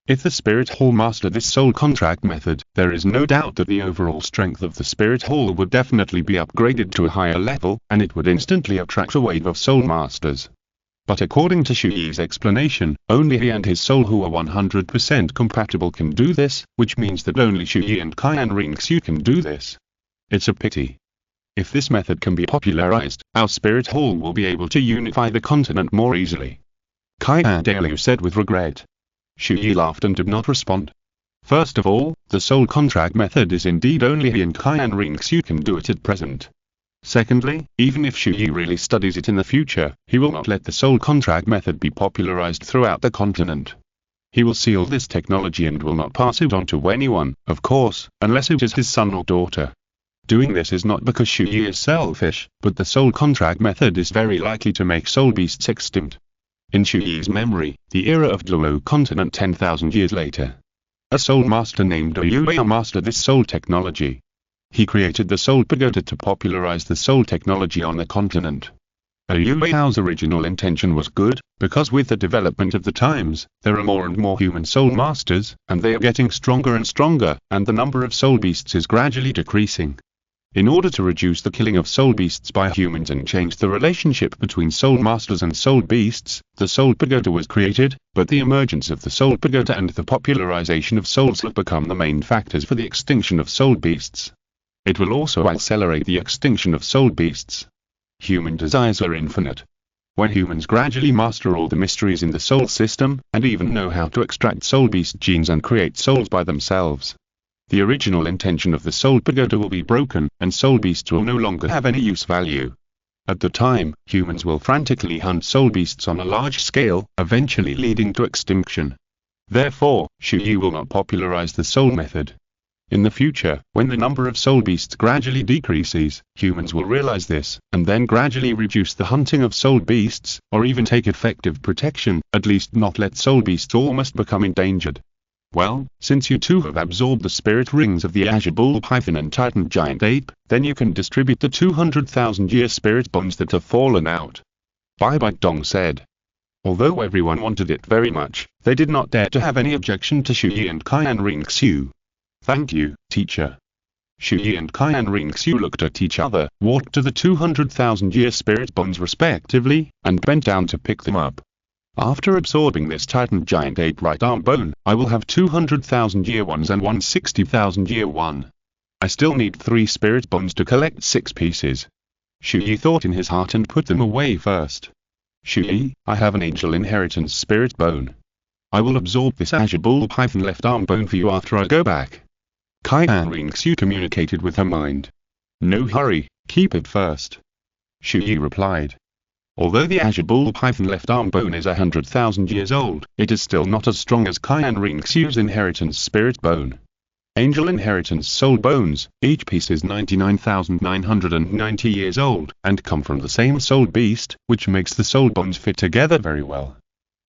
If the Spirit Hall mastered this soul contract method, there is no doubt that the overall strength of the Spirit Hall would definitely be upgraded to a higher level, and it would instantly attract a wave of soul masters. But according to Chu Ye's explanation, only he and his soul who are 100% compatible can do this, which means that only Chu Ye and Qian Renxue can do this. It's a pity. If this method can be popularized, our Spirit Hall will be able to unify the continent more easily. Qian Dalu said with regret. Chu Ye laughed and did not respond. First of all, the soul contract method is indeed only he and Qian Renxue can do it at present. Secondly, even if Chu Ye really studies it in the future, he will not let the soul contract method be popularized throughout the continent. He will seal this technology and will not pass it on to anyone, of course, unless it is his son or daughter. Doing this is not because Chu Ye is selfish, but the soul contract method is very likely to make soul beasts extinct. In Chu Ye's memory, the era of Douluo Continent 10,000 years later. A soul master named Douluo Dalu mastered this soul technology. He created the Soul Pagoda to popularize the soul technology on the continent. Liu Yao's original intention was good, because with the development of the times, there are more and more human soul masters, and they are getting stronger and stronger, and the number of soul beasts is gradually decreasing. In order to reduce the killing of soul beasts by humans and change the relationship between soul masters and soul beasts, the Soul Pagoda was created, but the emergence of the Soul Pagoda and the popularization of souls have become the main factors for the extinction of soul beasts. It will also accelerate the extinction of soul beasts. Human desires are infinite. When humans gradually master all the mysteries in the soul system, and even know how to extract soul beast genes and create souls by themselves, the original intention of the Soul Pagoda will be broken, and soul beasts will no longer have any use value. At the time, humans will frantically hunt soul beasts on a large scale, eventually leading to extinction. Therefore, Chu Ye will not popularize the soul method. In the future, when the number of soul beasts gradually decreases, humans will realize this, and then gradually reduce the hunting of soul beasts, or even take effective protection, at least not let soul beasts almost become endangered. Well, since you two have absorbed the spirit rings of the Azure Bull Python and Titan Giant Ape, then you can distribute the 200,000-year spirit bones that have fallen out. Bai Dong said. Although everyone wanted it very much, they did not dare to have any objection to Chu Ye and Qian Renxue. Thank you, teacher. Chu Ye and Qian Renxue looked at each other, walked to the 200,000-year spirit bones respectively, and bent down to pick them up. After absorbing this Titan Giant Ape right arm bone, I will have 200,000-year ones and 160,000-year one. I still need 3 spirit bones to collect 6 pieces. Chu Ye thought in his heart and put them away first. Chu Ye, I have an angel inheritance spirit bone. I will absorb this Azure Bull Python left arm bone for you after I go back. Qian Renxue communicated with her mind. No hurry, keep it first. Chu Ye replied. Although the Azure Bull Python left arm bone is 100,000 years old, it is still not as strong as Qian Renxue's inheritance spirit bone. Angel inheritance soul bones, each piece is 99,990 years old, and come from the same soul beast, which makes the soul bones fit together very well.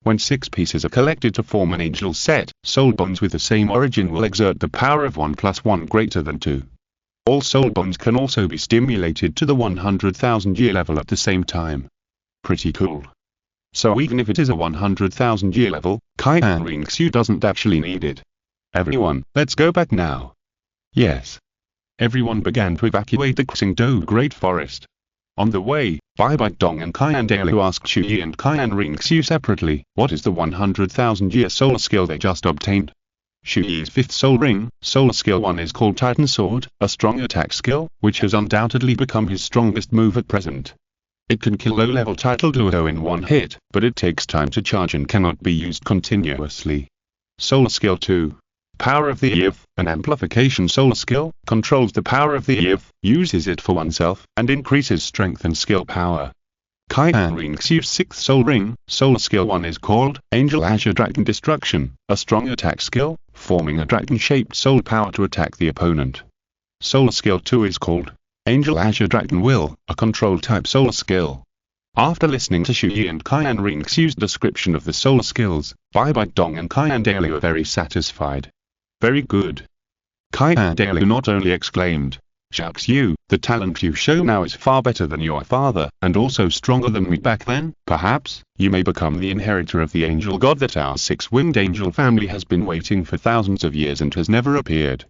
When 6 pieces are collected to form an angel set, soul bones with the same origin will exert the power of 1 + 1 greater than 2. All soul bones can also be stimulated to the 100,000-year level at the same time. Pretty cool. So even if it is a 100,000-year level, Qian Renxue doesn't actually need it. Everyone, let's go back now. Yes. Everyone began to evacuate the Xingdou Great Forest. On the way, Bai Dong and Qian Dalu asked Chu Ye and Qian Renxue separately, what is the 100,000-year soul skill they just obtained? Chu Ye's 5th soul ring, soul skill 1 is called Titan Sword, a strong attack skill, which has undoubtedly become his strongest move at present. It can kill low-level title Douluo in one hit, but it takes time to charge and cannot be used continuously. Soul Skill 2. Power of the Earth, an amplification soul skill, controls the power of the Earth, uses it for oneself, and increases strength and skill power. Qian Renxue's 6th soul ring, soul skill 1 is called Angel Azure Dragon Destruction, a strong attack skill, forming a dragon-shaped soul power to attack the opponent. Soul skill 2 is called Angel Azure Dragon Will, a control-type soul skill. After listening to Chu Ye and Qian Renxue's description of the soul skills, Bai Dong and Qian Dalu are very satisfied. Very good. Qian Dalu not only exclaimed, "Shucks you, the talent you show now is far better than your father, and also stronger than me back then. Perhaps, you may become the inheritor of the angel god that our 6-winged angel family has been waiting for thousands of years and has never appeared."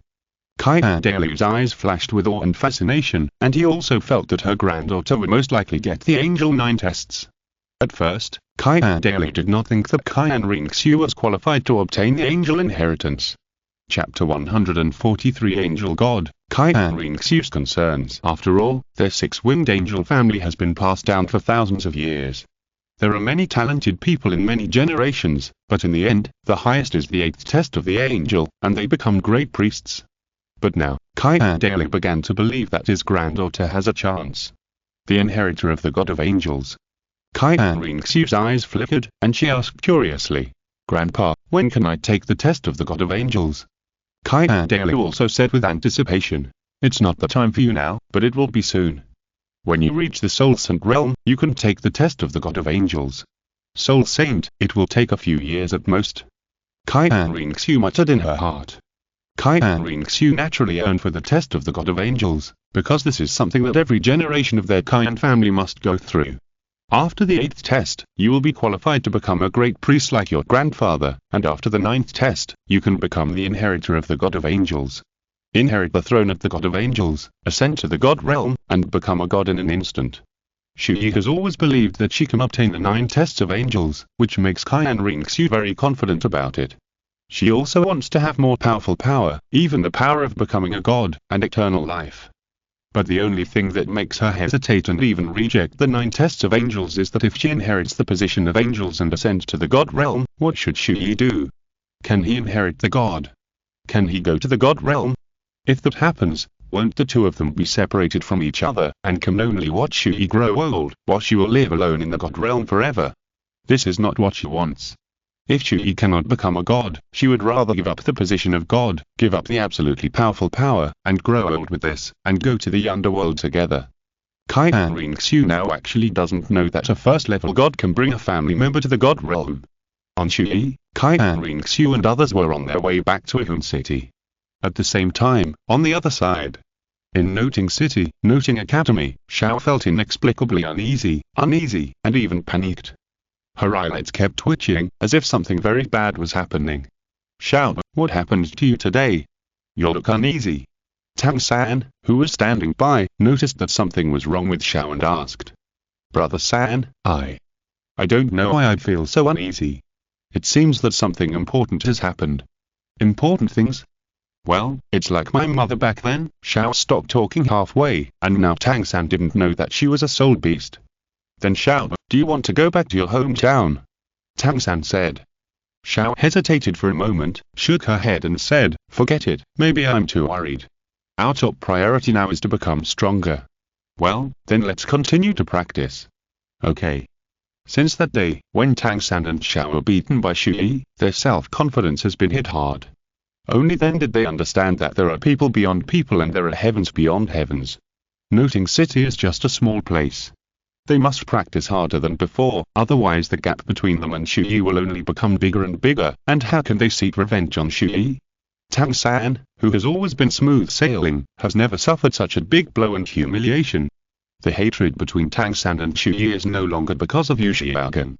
Qian Dalu's eyes flashed with awe and fascination, and he also felt that her granddaughter would most likely get the Angel 9 tests. At first, Qian Dalu did not think that Qian Renxue was qualified to obtain the angel inheritance. Chapter 143 Angel God, Qian Renxue's concerns. After all, their 6-winged angel family has been passed down for thousands of years. There are many talented people in many generations, but in the end, the highest is the 8th test of the angel, and they become great priests. But now, Qian Dalu began to believe that his granddaughter has a chance. The inheritor of the God of Angels. Qian Renxue's eyes flickered, and she asked curiously, "Grandpa, when can I take the test of the God of Angels?" Qian Dalu also said with anticipation, "It's not the time for you now, but it will be soon. When you reach the Soul Saint realm, you can take the test of the God of Angels. Soul Saint, it will take a few years at most." Qian Renxue muttered in her heart. Qian Renxue naturally yearned for the test of the God of Angels, because this is something that every generation of their Qian family must go through. After the 8th test, you will be qualified to become a great priest like your grandfather, and after the 9th test, you can become the inheritor of the God of Angels. Inherit the throne of the God of Angels, ascend to the God realm, and become a god in an instant. Chu Ye has always believed that she can obtain the 9 tests of angels, which makes Qian Renxue very confident about it. She also wants to have more powerful power, even the power of becoming a god, and eternal life. But the only thing that makes her hesitate and even reject the 9 tests of angels is that if she inherits the position of angels and ascends to the God realm, what should Chu Ye do? Can he inherit the god? Can he go to the God realm? If that happens, won't the two of them be separated from each other, and can only watch Chu Ye grow old, while she will live alone in the God realm forever? This is not what she wants. If Chu Ye cannot become a god, she would rather give up the position of god, give up the absolutely powerful power, and grow old with this, and go to the underworld together. Qian Renxue now actually doesn't know that a first-level god can bring a family member to the god realm. On Chu Ye, Qian Renxue and others were on their way back to Hun City. At the same time, on the other side, in Noting City, Noting Academy, Xiao felt inexplicably uneasy, and even panicked. Her eyelids kept twitching, as if something very bad was happening. Xiao, what happened to you today? You look uneasy. Tang San, who was standing by, noticed that something was wrong with Xiao and asked. Brother San, I don't know why I'd feel so uneasy. It seems that something important has happened. Important things? Well, it's like my mother back then. Xiao stopped talking halfway, and now Tang San didn't know that she was a soul beast. Then Xiao, do you want to go back to your hometown? Tang San said. Xiao hesitated for a moment, shook her head and said, forget it, maybe I'm too worried. Our top priority now is to become stronger. Well, then let's continue to practice. Okay. Since that day, when Tang San and Xiao were beaten by Chu Ye, their self-confidence has been hit hard. Only then did they understand that there are people beyond people and there are heavens beyond heavens. Noting City is just a small place. They must practice harder than before, otherwise the gap between them and Chu Ye will only become bigger and bigger, and how can they seek revenge on Chu Ye? Tang San, who has always been smooth sailing, has never suffered such a big blow and humiliation. The hatred between Tang San and Chu Ye is no longer because of Yuxiaogan.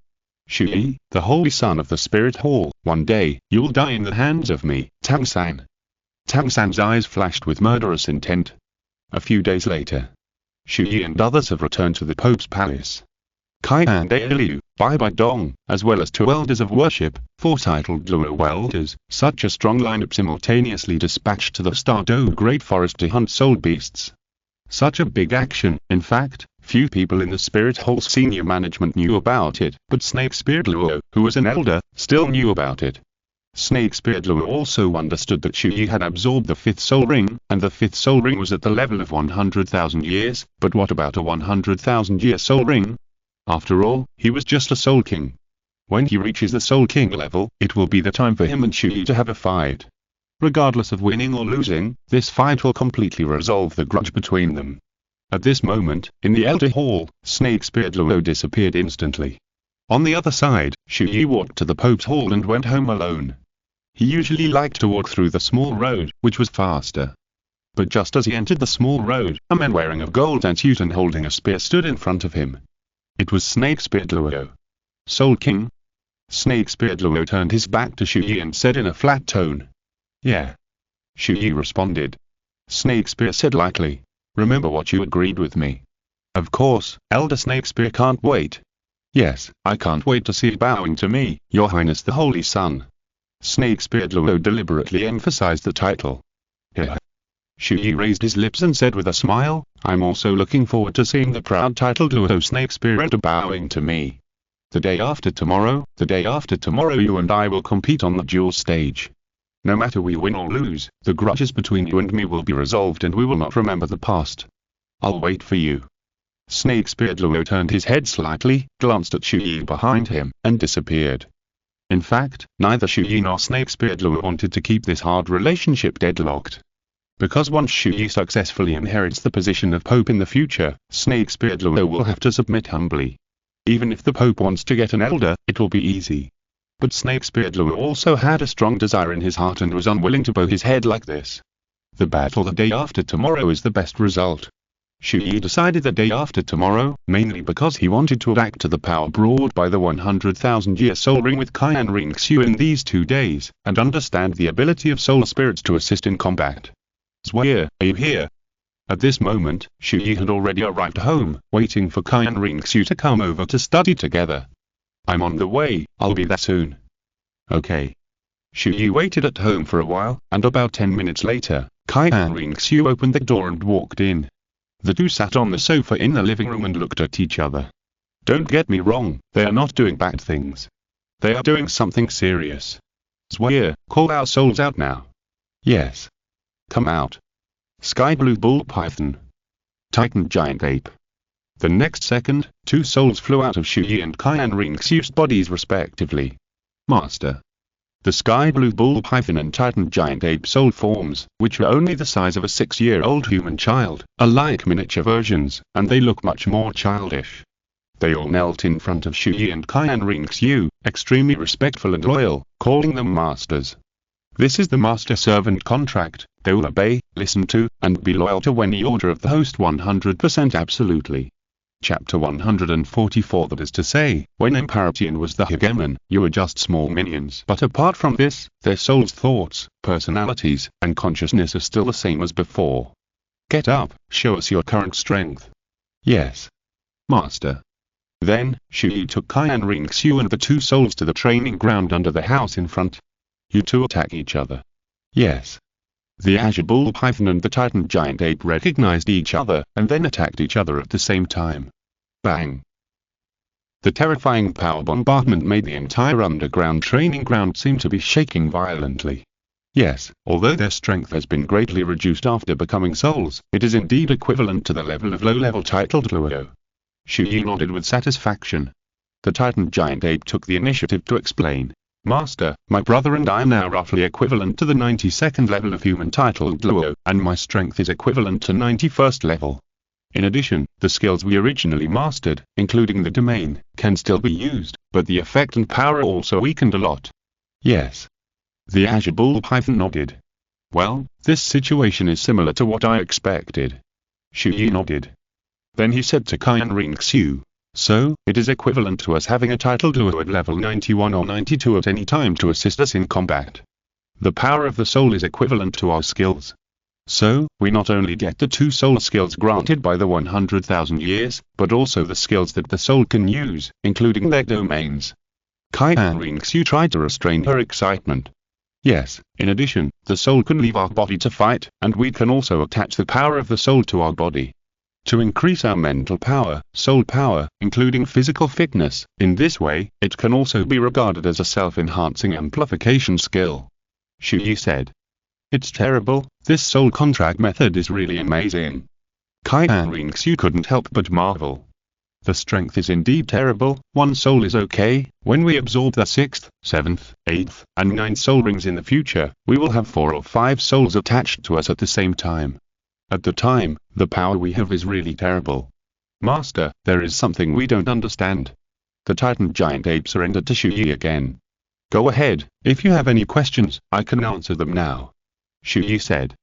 Chu Ye, the holy son of the Spirit Hall, one day, you'll die in the hands of me, Tang San. Tang San's eyes flashed with murderous intent. A few days later, Chu Ye and others have returned to the Pope's palace. Qian Dalu, Bai Bai Dong, as well as 2 elders of worship, 4 titled Douluo elders, such a strong lineup simultaneously dispatched to the Star Do Great Forest to hunt soul beasts. Such a big action, in fact, few people in the Spirit Hall's senior management knew about it, but Snake Spirit Luo, who was an elder, still knew about it. Snake Spirit Luo also understood that Chu Ye had absorbed the 5th soul ring, and the 5th soul ring was at the level of 100,000 years, but what about a 100,000-year soul ring? After all, he was just a soul king. When he reaches the soul king level, it will be the time for him and Chu Ye to have a fight. Regardless of winning or losing, this fight will completely resolve the grudge between them. At this moment, in the Elder Hall, Snake Spirit Luo disappeared instantly. On the other side, Chu Ye walked to the Pope's Hall and went home alone. He usually liked to walk through the small road, which was faster. But just as he entered the small road, a man wearing a golden suit and holding a spear stood in front of him. It was Snake Spirit Luo. Soul King? Snake Spirit Luo turned his back to Chu Ye and said in a flat tone. Yeah. Chu Ye responded. Snake Spear said lightly. Remember what you agreed with me. Of course, Elder Snake Spear can't wait. Yes, I can't wait to see you bowing to me, Your Highness the Holy Sun. Snake Spirit Luo deliberately emphasized the title. Here. Chu Ye raised his lips and said with a smile, I'm also looking forward to seeing the proud titled Luo Snake Spirit bowing to me. The day after tomorrow you and I will compete on the duel stage. No matter we win or lose, the grudges between you and me will be resolved and we will not remember the past. I'll wait for you. Snake Spirit Luo turned his head slightly, glanced at Chu Ye behind him, and disappeared. In fact, neither Chu Ye nor Snake Spirit Luo wanted to keep this hard relationship deadlocked. Because once Chu Ye successfully inherits the position of Pope in the future, Snake Spirit Luo will have to submit humbly. Even if the Pope wants to get an elder, it will be easy. But Snake Spirit Luo also had a strong desire in his heart and was unwilling to bow his head like this. The battle the day after tomorrow is the best result. Chu Ye decided the day after tomorrow, mainly because he wanted to adapt to the power brought by the 100,000-year soul ring with Qian Renxue in these 2 days, and understand the ability of soul spirits to assist in combat. Chu Ye, are you here? At this moment, Chu Ye had already arrived home, waiting for Qian Renxue to come over to study together. I'm on the way, I'll be there soon. Okay. Chu Ye waited at home for a while, and about 10 minutes later, Qian Renxue opened the door and walked in. The two sat on the sofa in the living room and looked at each other. Don't get me wrong, they are not doing bad things. They are doing something serious. Chu Ye, call our souls out now. Yes. Come out. Sky Blue Bull Python. Titan Giant Ape. The next second, 2 souls flew out of Chu Ye and Qian Renxue's bodies respectively. Master. The Sky Blue Bull Python and Titan Giant Ape soul forms, which are only the size of a 6-year-old human child, are like miniature versions, and they look much more childish. They all knelt in front of Chu Ye and Qian Renxue, extremely respectful and loyal, calling them masters. This is the master-servant contract. They will obey, listen to, and be loyal to any order of the host 100% absolutely. Chapter 144. That is to say, when Emperor Qian was the hegemon, you were just small minions. But apart from this, their souls' thoughts, personalities, and consciousness are still the same as before. Get up, show us your current strength. Yes. Master. Then, Chu Ye took Qian Renxue and the 2 souls to the training ground under the house in front. You 2 attack each other. Yes. The Azure Bull Python and the Titan Giant Ape recognized each other, and then attacked each other at the same time. Bang! The terrifying power bombardment made the entire underground training ground seem to be shaking violently. Yes, although their strength has been greatly reduced after becoming souls, it is indeed equivalent to the level of low-level titled Douluo. Chu Ye nodded with satisfaction. The Titan Giant Ape took the initiative to explain. Master, my brother and I are now roughly equivalent to the 92nd level of human titled Douluo, and my strength is equivalent to 91st level. In addition, the skills we originally mastered, including the domain, can still be used, but the effect and power are also weakened a lot. Yes. The Azure Bull Python nodded. Well, this situation is similar to what I expected. Chu Ye nodded. Then he said to Qian Renxue, so, it is equivalent to us having a title Douluo at level 91 or 92 at any time to assist us in combat. The power of the soul is equivalent to our skills. So, we not only get the 2 soul skills granted by the 100,000 years, but also the skills that the soul can use, including their domains. Qian Renxue tried to restrain her excitement. Yes, in addition, the soul can leave our body to fight, and we can also attach the power of the soul to our body. To increase our mental power, soul power, including physical fitness, in this way, it can also be regarded as a self-enhancing amplification skill. Chu Ye said. It's terrible, this soul contract method is really amazing. Qian Renxue couldn't help but marvel. The strength is indeed terrible, 1 soul is okay, when we absorb the 6th, 7th, 8th, and 9th soul rings in the future, we will have 4 or 5 souls attached to us at the same time. At the time, the power we have is really terrible. Master, there is something we don't understand. The Titan Giant Ape surrendered to Chu Ye again. Go ahead, if you have any questions, I can answer them now. Chu Ye said.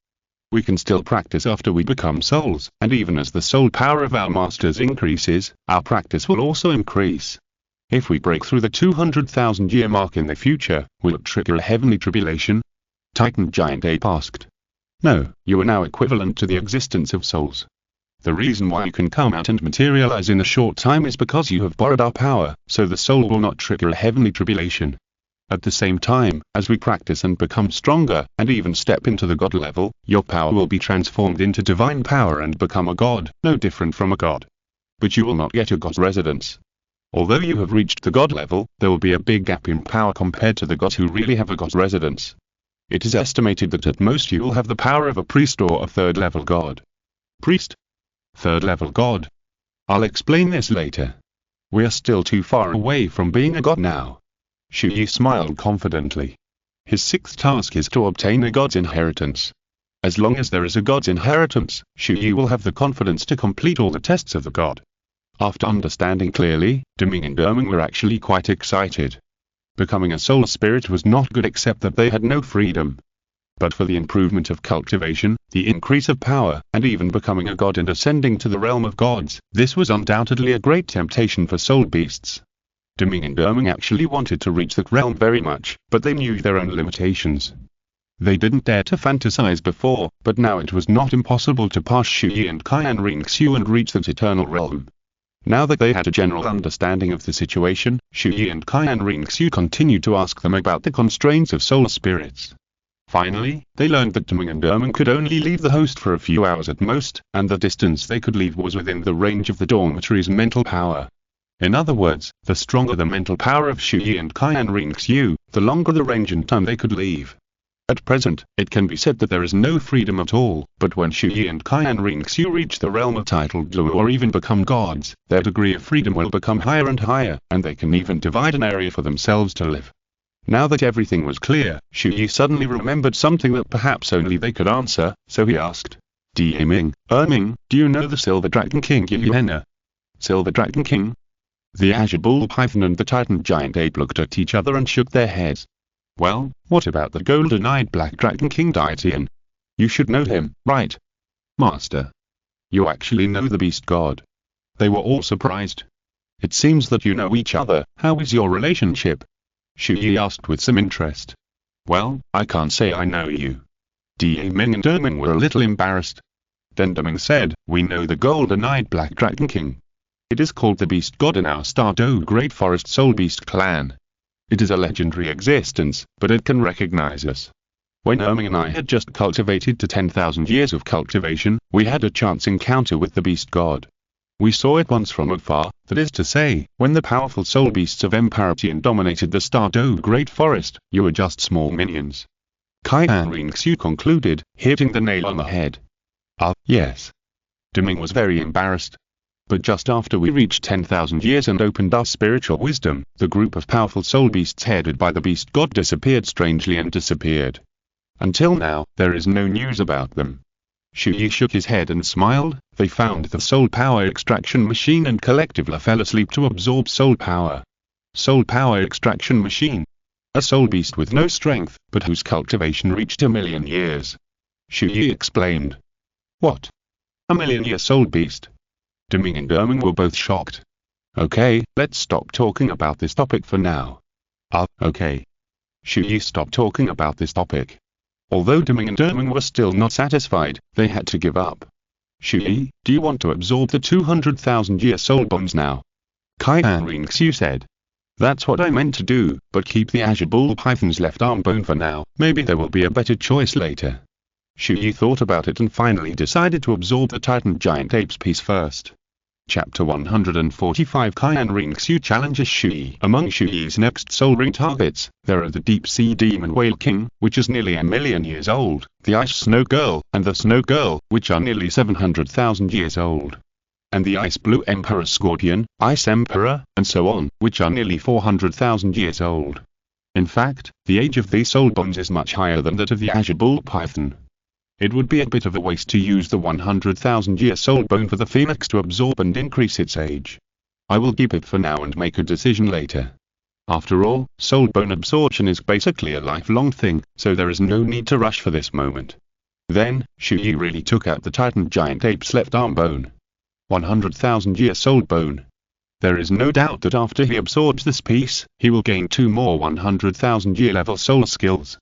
We can still practice after we become souls, and even as the soul power of our masters increases, our practice will also increase. If we break through the 200,000 year mark in the future, will it trigger a heavenly tribulation? Titan Giant Ape asked. No, you are now equivalent to the existence of souls. The reason why you can come out and materialize in a short time is because you have borrowed our power, so the soul will not trigger a heavenly tribulation. At the same time, as we practice and become stronger, and even step into the God level, your power will be transformed into divine power and become a God, no different from a God. But you will not get a God's residence. Although you have reached the God level, there will be a big gap in power compared to the gods who really have a God's residence. It is estimated that at most you will have the power of a priest or a 3rd level god. Priest? 3rd level god? I'll explain this later. We are still too far away from being a god now. Chu Ye smiled confidently. His 6th task is to obtain a god's inheritance. As long as there is a god's inheritance, Chu Ye will have the confidence to complete all the tests of the god. After understanding clearly, Deming and Derming were actually quite excited. Becoming a soul spirit was not good except that they had no freedom. But for the improvement of cultivation, the increase of power, and even becoming a god and ascending to the realm of gods, this was undoubtedly a great temptation for soul beasts. Deming and Derming actually wanted to reach that realm very much, but they knew their own limitations. They didn't dare to fantasize before, but now it was not impossible to pass Chu Ye and Qian Renxue and reach that eternal realm. Now that they had a general understanding of the situation, Chu Ye and Qian Renxue continued to ask them about the constraints of soul spirits. Finally, they learned that Deming and Derming could only leave the host for a few hours at most, and the distance they could leave was within the range of the dormitory's mental power. In other words, the stronger the mental power of Chu Ye and Qian Renxue, the longer the range and time they could leave. At present, it can be said that there is no freedom at all, but when Chu Ye and Qian Renxue reach the realm of titled Douluo or even become gods, their degree of freedom will become higher and higher, and they can even divide an area for themselves to live. Now that everything was clear, Chu Ye suddenly remembered something that perhaps only they could answer, so he asked, Deming, Erming, do you know the Silver Dragon King Yuena? Silver Dragon King? The Azure Bull Python and the Titan Giant Ape looked at each other and shook their heads. Well, what about the golden-eyed Black Dragon King Tian? You should know him, right? Master. You actually know the beast god. They were all surprised. It seems that you know each other. How is your relationship? Chu Ye asked with some interest. Well, I can't say I know you. Deming and Derming were a little embarrassed. Then Deming said, we know the golden-eyed Black Dragon King. It is called the beast god in our Stardew Great Forest Soul Beast clan. It is a legendary existence, but it can recognize us. When Erming and I had just cultivated to 10,000 years of cultivation, we had a chance encounter with the beast god. We saw it once from afar, that is to say, when the powerful soul beasts of Empyrean dominated the Stardew Great Forest, you were just small minions. Qian Renxue concluded, hitting the nail on the head. Yes. Deming was very embarrassed. But just after we reached 10,000 years and opened our spiritual wisdom, the group of powerful soul beasts headed by the beast god disappeared strangely and disappeared. Until now, there is no news about them. Chu Ye shook his head and smiled. They found the soul power extraction machine and collectively fell asleep to absorb soul power. Soul power extraction machine. A soul beast with no strength, but whose cultivation reached 1,000,000 years. Chu Ye explained. What? 1,000,000-year soul beast? Deming and Derming were both shocked. Okay, let's stop talking about this topic for now. Okay. Chu Ye stopped talking about this topic. Although Deming and Derming were still not satisfied, they had to give up. Chu Ye, do you want to absorb the 200,000-year soul bones now? Qian Renxue said. That's what I meant to do, but keep the Azure Bull Python's left arm bone for now, maybe there will be a better choice later. Chu Ye thought about it and finally decided to absorb the Titan Giant Ape's piece first. Chapter 145 Qian Renxue challenges Chu Ye. Among Chu Ye's next soul ring targets, there are the Deep Sea Demon Whale King, which is nearly 1,000,000 years old, the Ice Snow Girl, and the Snow Girl, which are nearly 700,000 years old. And the Ice Blue Emperor Scorpion, Ice Emperor, and so on, which are nearly 400,000 years old. In fact, the age of these soul bones is much higher than that of the Azure Bull Python. It would be a bit of a waste to use the 100,000-year soul bone for the phoenix to absorb and increase its age. I will keep it for now and make a decision later. After all, soul bone absorption is basically a lifelong thing, so there is no need to rush for this moment. Then, Chu Ye really took out the Titan Giant Ape's left arm bone. 100,000-year soul bone. There is no doubt that after he absorbs this piece, he will gain 2 more 100,000-year level soul skills.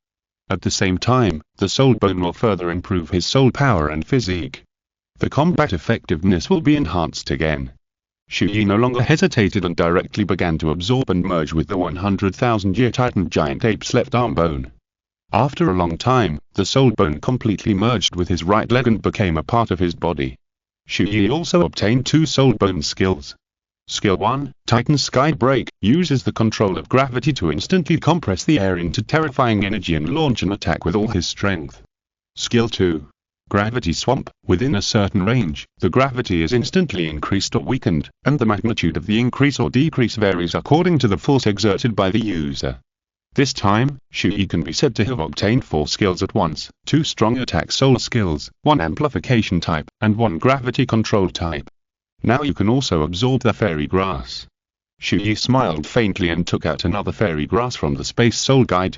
At the same time, the soul bone will further improve his soul power and physique. The combat effectiveness will be enhanced again. Chu Ye no longer hesitated and directly began to absorb and merge with the 100,000-year Titan Giant Ape's left arm bone. After a long time, the soul bone completely merged with his right leg and became a part of his body. Chu Ye also obtained 2 soul bone skills. Skill 1, Titan Sky Break, uses the control of gravity to instantly compress the air into terrifying energy and launch an attack with all his strength. Skill 2, Gravity Swamp, within a certain range, the gravity is instantly increased or weakened, and the magnitude of the increase or decrease varies according to the force exerted by the user. This time, Chu Ye can be said to have obtained 4 skills at once, 2 strong attack soul skills, 1 amplification type, and 1 gravity control type. Now you can also absorb the fairy grass. Chu Ye smiled faintly and took out another fairy grass from the Space Soul Guide.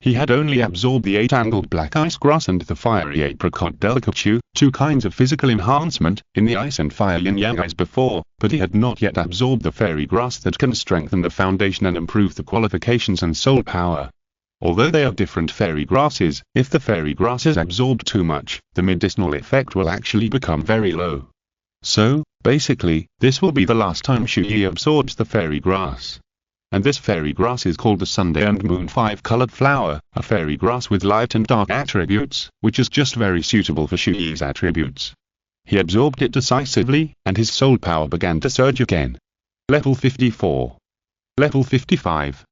He had only absorbed the 8-angled black ice grass and the fiery apricot delicate, two kinds of physical enhancement, in the ice and fire yin-yang eyes before, but he had not yet absorbed the fairy grass that can strengthen the foundation and improve the qualifications and soul power. Although they are different fairy grasses, if the fairy grass is absorbed too much, the medicinal effect will actually become very low. So, basically, this will be the last time Chu Ye absorbs the fairy grass. And this fairy grass is called the Sunday and Moon 5-colored flower, a fairy grass with light and dark attributes, which is just very suitable for Chu Ye's attributes. He absorbed it decisively, and his soul power began to surge again. Level 54. Level 55.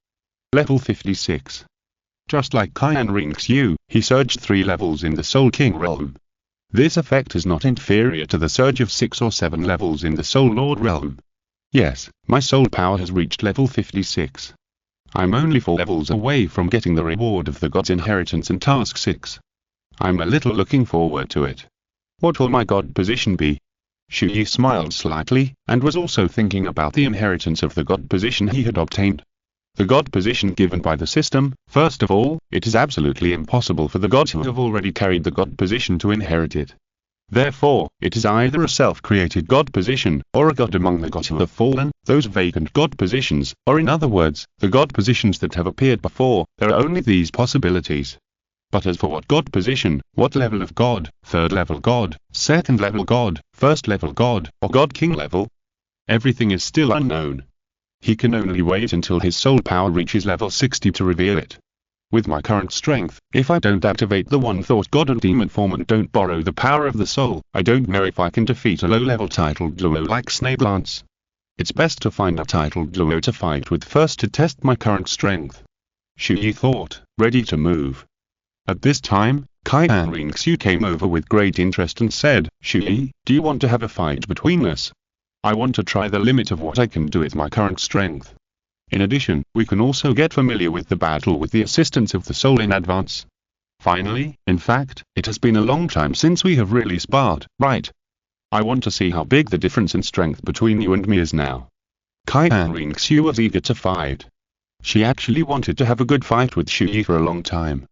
Level 56. Just like Qian Renxue, he surged 3 levels in the Soul King realm. This effect is not inferior to the surge of 6 or 7 levels in the Soul Lord realm. Yes, my soul power has reached level 56. I'm only 4 levels away from getting the reward of the god's inheritance in task 6. I'm a little looking forward to it. What will my god position be? Chu Ye smiled slightly, and was also thinking about the inheritance of the god position he had obtained. The god position given by the system. First of all, it is absolutely impossible for the gods who have already carried the god position to inherit it. Therefore, it is either a self-created god position, or a god among the gods who have fallen, those vacant god positions, or in other words, the god positions that have appeared before. There are only these possibilities. But as for what god position, what level of god, 3rd level god, 2nd level god, 1st level god, or god king level? Everything is still unknown. He can only wait until his soul power reaches level 60 to reveal it. With my current strength, if I don't activate the one-thought god and demon form and don't borrow the power of the soul, I don't know if I can defeat a low-level titled Douluo like Snakelance. It's best to find a titled Douluo to fight with first to test my current strength. Chu Ye thought, ready to move. At this time, Qian Renxue came over with great interest and said, Chu Ye, do you want to have a fight between us? I want to try the limit of what I can do with my current strength. In addition, we can also get familiar with the battle with the assistance of the soul in advance. Finally, in fact, it has been a long time since we have really sparred, right? I want to see how big the difference in strength between you and me is now. Qian Renxue was eager to fight. She actually wanted to have a good fight with Chu Ye for a long time.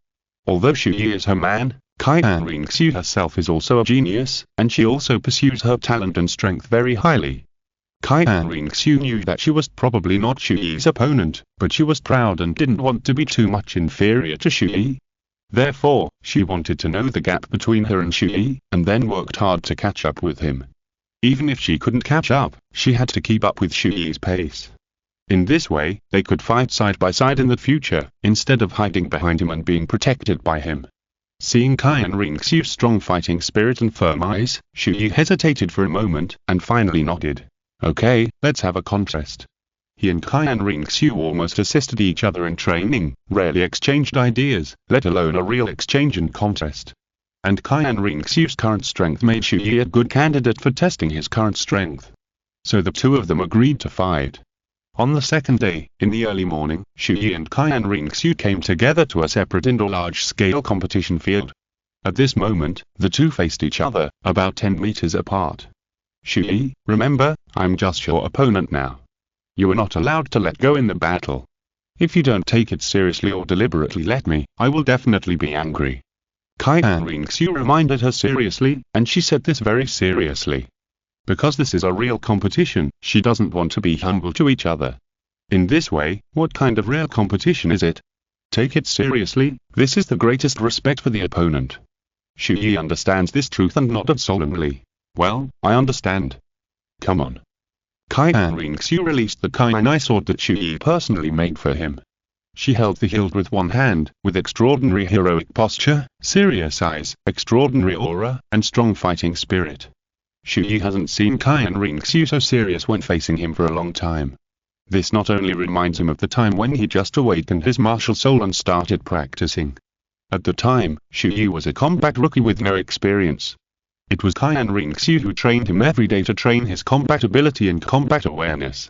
Although Chu Ye is her man, Qian Renxue herself is also a genius, and she also pursues her talent and strength very highly. Qian Renxue knew that she was probably not Chu Ye's opponent, but she was proud and didn't want to be too much inferior to Chu Ye. Therefore, she wanted to know the gap between her and Chu Ye, and then worked hard to catch up with him. Even if she couldn't catch up, she had to keep up with Chu Ye's pace. In this way, they could fight side by side in the future, instead of hiding behind him and being protected by him. Seeing Qian Renxue's strong fighting spirit and firm eyes, Chu Ye hesitated for a moment, and finally nodded. Okay, let's have a contest. He and Qian Renxue almost assisted each other in training, rarely exchanged ideas, let alone a real exchange and contest. And Qian Renxue's current strength made Chu Ye a good candidate for testing his current strength. So the two of them agreed to fight. On the second day, in the early morning, Chu Ye and Qian Renxue came together to a separate indoor large-scale competition field. At this moment, the two faced each other, about 10 meters apart. Chu Ye, remember, I'm just your opponent now. You are not allowed to let go in the battle. If you don't take it seriously or deliberately let me, I will definitely be angry. Qian Renxue reminded her seriously, and she said this very seriously. Because this is a real competition, she doesn't want to be humble to each other. In this way, what kind of real competition is it? Take it seriously, this is the greatest respect for the opponent. Chu Ye understands this truth and nodded solemnly. Well, I understand. Come on. Qian Renxue released the Qian sword that Chu Ye personally made for him. She held the hilt with one hand, with extraordinary heroic posture, serious eyes, extraordinary aura, and strong fighting spirit. Chu Ye hasn't seen Qian Renxue so serious when facing him for a long time. This not only reminds him of the time when he just awakened his martial soul and started practicing. At the time, Chu Ye was a combat rookie with no experience. It was Qian Renxue who trained him every day to train his combat ability and combat awareness.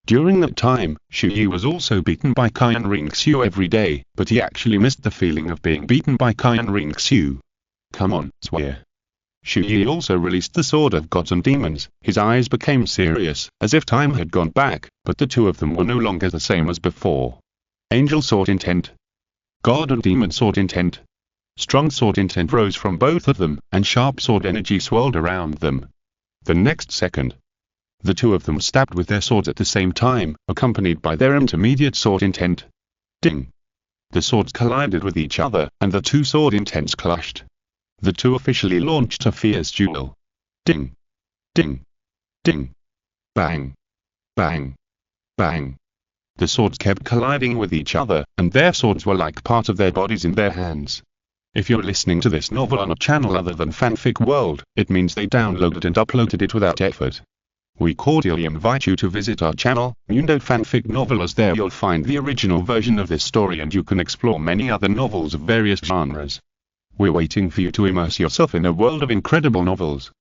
During that time, Chu Ye was also beaten by Qian Renxue every day, but he actually missed the feeling of being beaten by Qian Renxue. Come on, swear. Chu Ye also released the Sword of Gods and Demons. His eyes became serious, as if time had gone back, but the two of them were no longer the same as before. Angel Sword Intent. God and demon sword intent. Strong sword intent rose from both of them, and sharp sword energy swirled around them. The next second, the two of them stabbed with their swords at the same time, accompanied by their intermediate sword intent. Ding! The swords collided with each other, and the two sword intents clashed. The two officially launched a fierce duel. Ding! Ding! Ding! Bang! Bang! Bang! The swords kept colliding with each other, and their swords were like part of their bodies in their hands. If you're listening to this novel on a channel other than Fanfic World, it means they downloaded and uploaded it without effort. We cordially invite you to visit our channel, Mundo Fanfic Novel, as there you'll find the original version of this story and you can explore many other novels of various genres. We're waiting for you to immerse yourself in a world of incredible novels.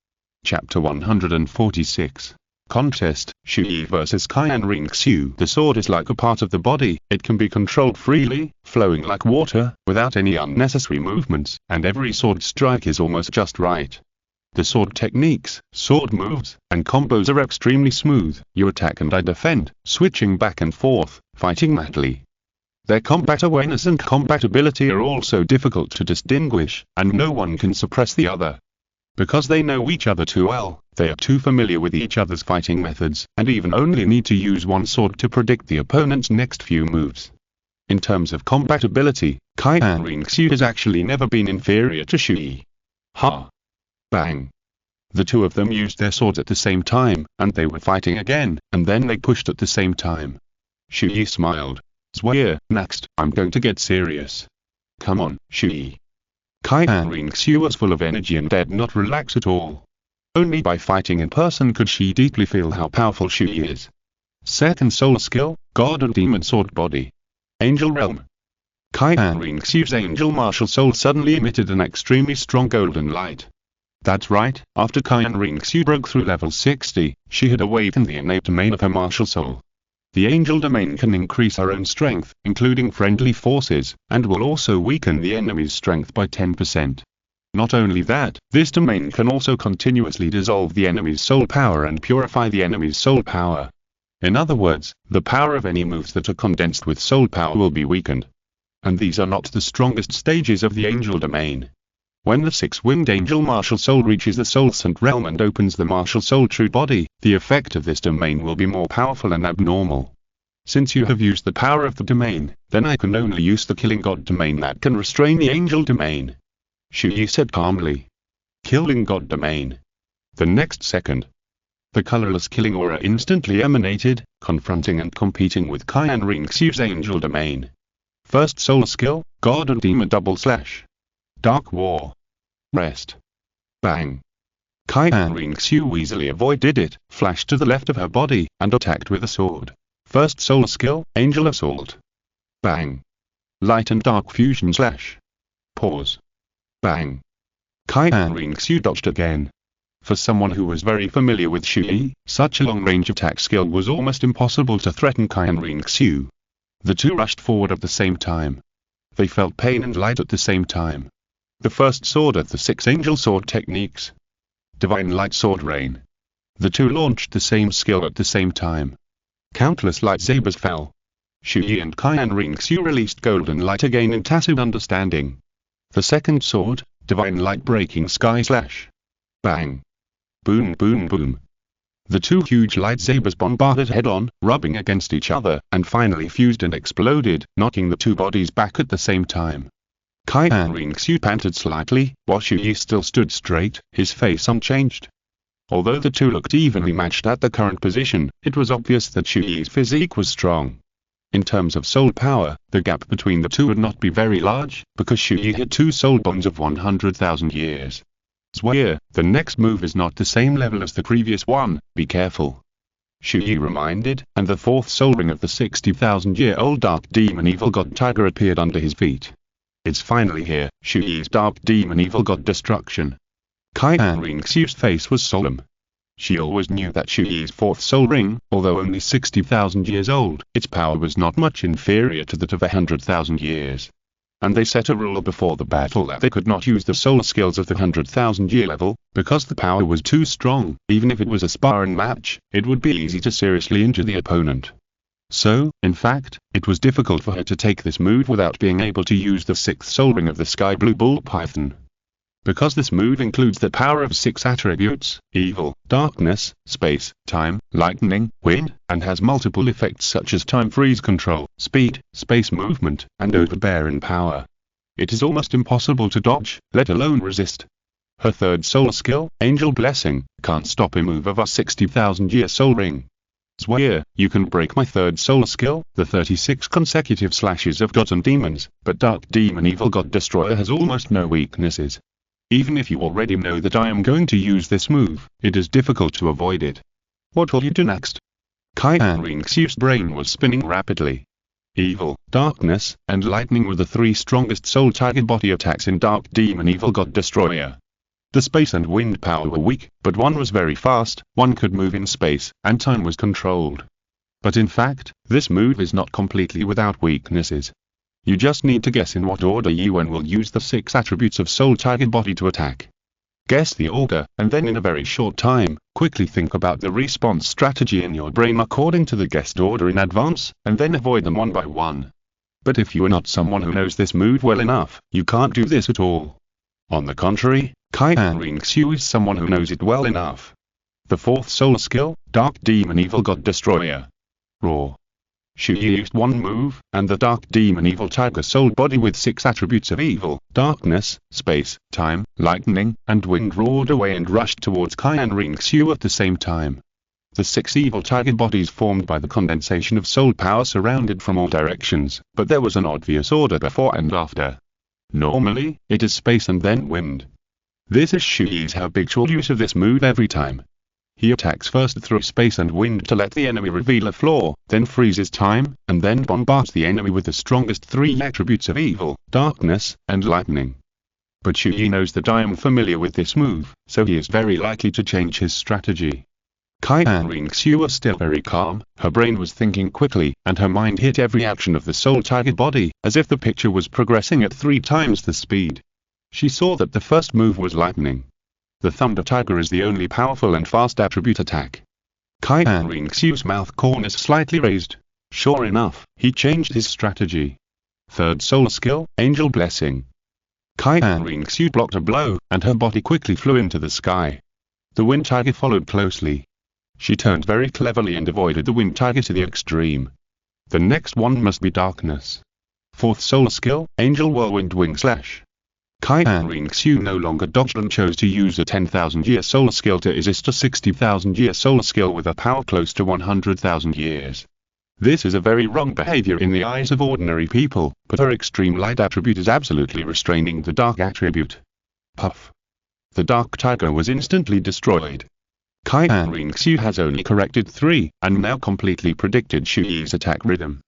Chapter 146. Contest, Chu Ye vs Qian Renxue. The sword is like a part of the body, it can be controlled freely, flowing like water, without any unnecessary movements, and every sword strike is almost just right. The sword techniques, sword moves, and combos are extremely smooth. You attack and I defend, switching back and forth, fighting madly. Their combat awareness and combat ability are also difficult to distinguish, and no one can suppress the other. Because they know each other too well, they are too familiar with each other's fighting methods, and even only need to use one sword to predict the opponent's next few moves. In terms of combat ability, Qian Renxue has actually never been inferior to Chu Ye. Ha! Bang! The two of them used their swords at the same time, and they were fighting again, and then they pushed at the same time. Chu Ye smiled. Chu Ye, next, I'm going to get serious. Come on, Chu Ye. Qian Renxue was full of energy and did not relax at all. Only by fighting in person could she deeply feel how powerful Chu Ye is. Second soul skill, God and Demon Sword Body. Angel Realm. Qian Renxue's angel martial soul suddenly emitted an extremely strong golden light. That's right, after Qian Renxue broke through level 60, she had awakened the innate domain of her martial soul. The angel domain can increase her own strength, including friendly forces, and will also weaken the enemy's strength by 10%. Not only that, this domain can also continuously dissolve the enemy's soul power and purify the enemy's soul power. In other words, the power of any moves that are condensed with soul power will be weakened. And these are not the strongest stages of the angel domain. When the six-winged angel martial soul reaches the soul-sent realm and opens the martial soul true body, the effect of this domain will be more powerful and abnormal. Since you have used the power of the domain, then I can only use the killing god domain that can restrain the angel domain. Chu Ye said calmly. Killing god domain. The next second, the colorless killing aura instantly emanated, confronting and competing with Qian Renxue's angel domain. First soul skill, God and Demon double slash. Dark War. Rest. Bang. Qian Renxue easily avoided it, flashed to the left of her body, and attacked with a sword. First soul skill, Angel Assault. Bang. Light and Dark Fusion slash. Pause. Bang. Qian Renxue dodged again. For someone who was very familiar with Chu Ye, such a long-range attack skill was almost impossible to threaten Qian Renxue. The two rushed forward at the same time. They felt pain and light at the same time. The first sword of the six angel sword techniques. Divine Light Sword Rain. The two launched the same skill at the same time. Countless lightsabers fell. Chu Ye and Qian Renxue released golden light again in tacit understanding. The second sword, Divine Light Breaking Sky Slash. Bang. Boom boom boom. The two huge lightsabers bombarded head-on, rubbing against each other, and finally fused and exploded, knocking the two bodies back at the same time. Qian Renxue panted slightly, while Chu Ye still stood straight, his face unchanged. Although the two looked evenly matched at the current position, it was obvious that Chu Ye's physique was strong. In terms of soul power, the gap between the two would not be very large, because Chu Ye had two soul bonds of 100,000 years. Chu Ye, the next move is not the same level as the previous one, be careful. Chu Ye reminded, and the fourth soul ring of the 60,000-year-old dark demon evil god tiger appeared under his feet. It's finally here, Chu Ye's dark demon evil god destruction. Qian Renxue's face was solemn. She always knew that Chu Ye's fourth soul ring, although only 60,000 years old, its power was not much inferior to that of 100,000 years. And they set a rule before the battle that they could not use the soul skills of the 100,000-year level, because the power was too strong. Even if it was a sparring match, it would be easy to seriously injure the opponent. So, in fact, it was difficult for her to take this move without being able to use the 6th soul ring of the sky blue ball python. Because this move includes the power of 6 attributes, evil, darkness, space, time, lightning, wind, and has multiple effects such as time freeze control, speed, space movement, and overbearing power. It is almost impossible to dodge, let alone resist. Her 3rd soul skill, Angel Blessing, can't stop a move of our 60,000-year soul ring. Chu Ye, you can break my 3rd soul skill, the 36 consecutive slashes of gods and demons, but Dark Demon Evil God Destroyer has almost no weaknesses. Even if you already know that I am going to use this move, it is difficult to avoid it. What will you do next? Qian Renxue's brain was spinning rapidly. Evil, darkness, and lightning were the 3 strongest soul target body attacks in Dark Demon Evil God Destroyer. The space and wind power were weak, but one was very fast, one could move in space, and time was controlled. But in fact, this move is not completely without weaknesses. You just need to guess in what order Yuan will use the 6 attributes of soul target body to attack. Guess the order, and then in a very short time, quickly think about the response strategy in your brain according to the guessed order in advance, and then avoid them one by one. But if you are not someone who knows this move well enough, you can't do this at all. On the contrary, Qian Renxue is someone who knows it well enough. The 4th soul skill, Dark Demon Evil God Destroyer. Roar. Chu Ye used one move, and the Dark Demon Evil Tiger soul body with 6 attributes of evil, darkness, space, time, lightning, and wind roared away and rushed towards Qian Renxue at the same time. The 6 evil tiger bodies formed by the condensation of soul power surrounded from all directions, but there was an obvious order before and after. Normally, it is space and then wind. This is Chu Ye's habitual use of this move every time. He attacks first through space and wind to let the enemy reveal a flaw, then freezes time, and then bombards the enemy with the strongest 3 attributes of evil, darkness, and lightning. But Chu Ye knows that I am familiar with this move, so he is very likely to change his strategy. Qian Renxue was still very calm, her brain was thinking quickly, and her mind hit every action of the soul target body, as if the picture was progressing at 3 times the speed. She saw that the first move was lightning. The Thunder Tiger is the only powerful and fast attribute attack. Qian Renxue's mouth corners slightly raised. Sure enough, he changed his strategy. 3rd soul skill, Angel Blessing. Qian Renxue blocked a blow, and her body quickly flew into the sky. The Wind Tiger followed closely. She turned very cleverly and avoided the Wind Tiger to the extreme. The next one must be darkness. 4th soul skill, Angel Whirlwind Wing Slash. Qian Renxue no longer dodged and chose to use a 10,000-year solar skill to resist a 60,000-year solar skill with a power close to 100,000 years. This is a very wrong behavior in the eyes of ordinary people, but her extreme light attribute is absolutely restraining the dark attribute. Puff. The Dark Tiger was instantly destroyed. Qian Renxue has only corrected 3, and now completely predicted Chu Ye's attack rhythm.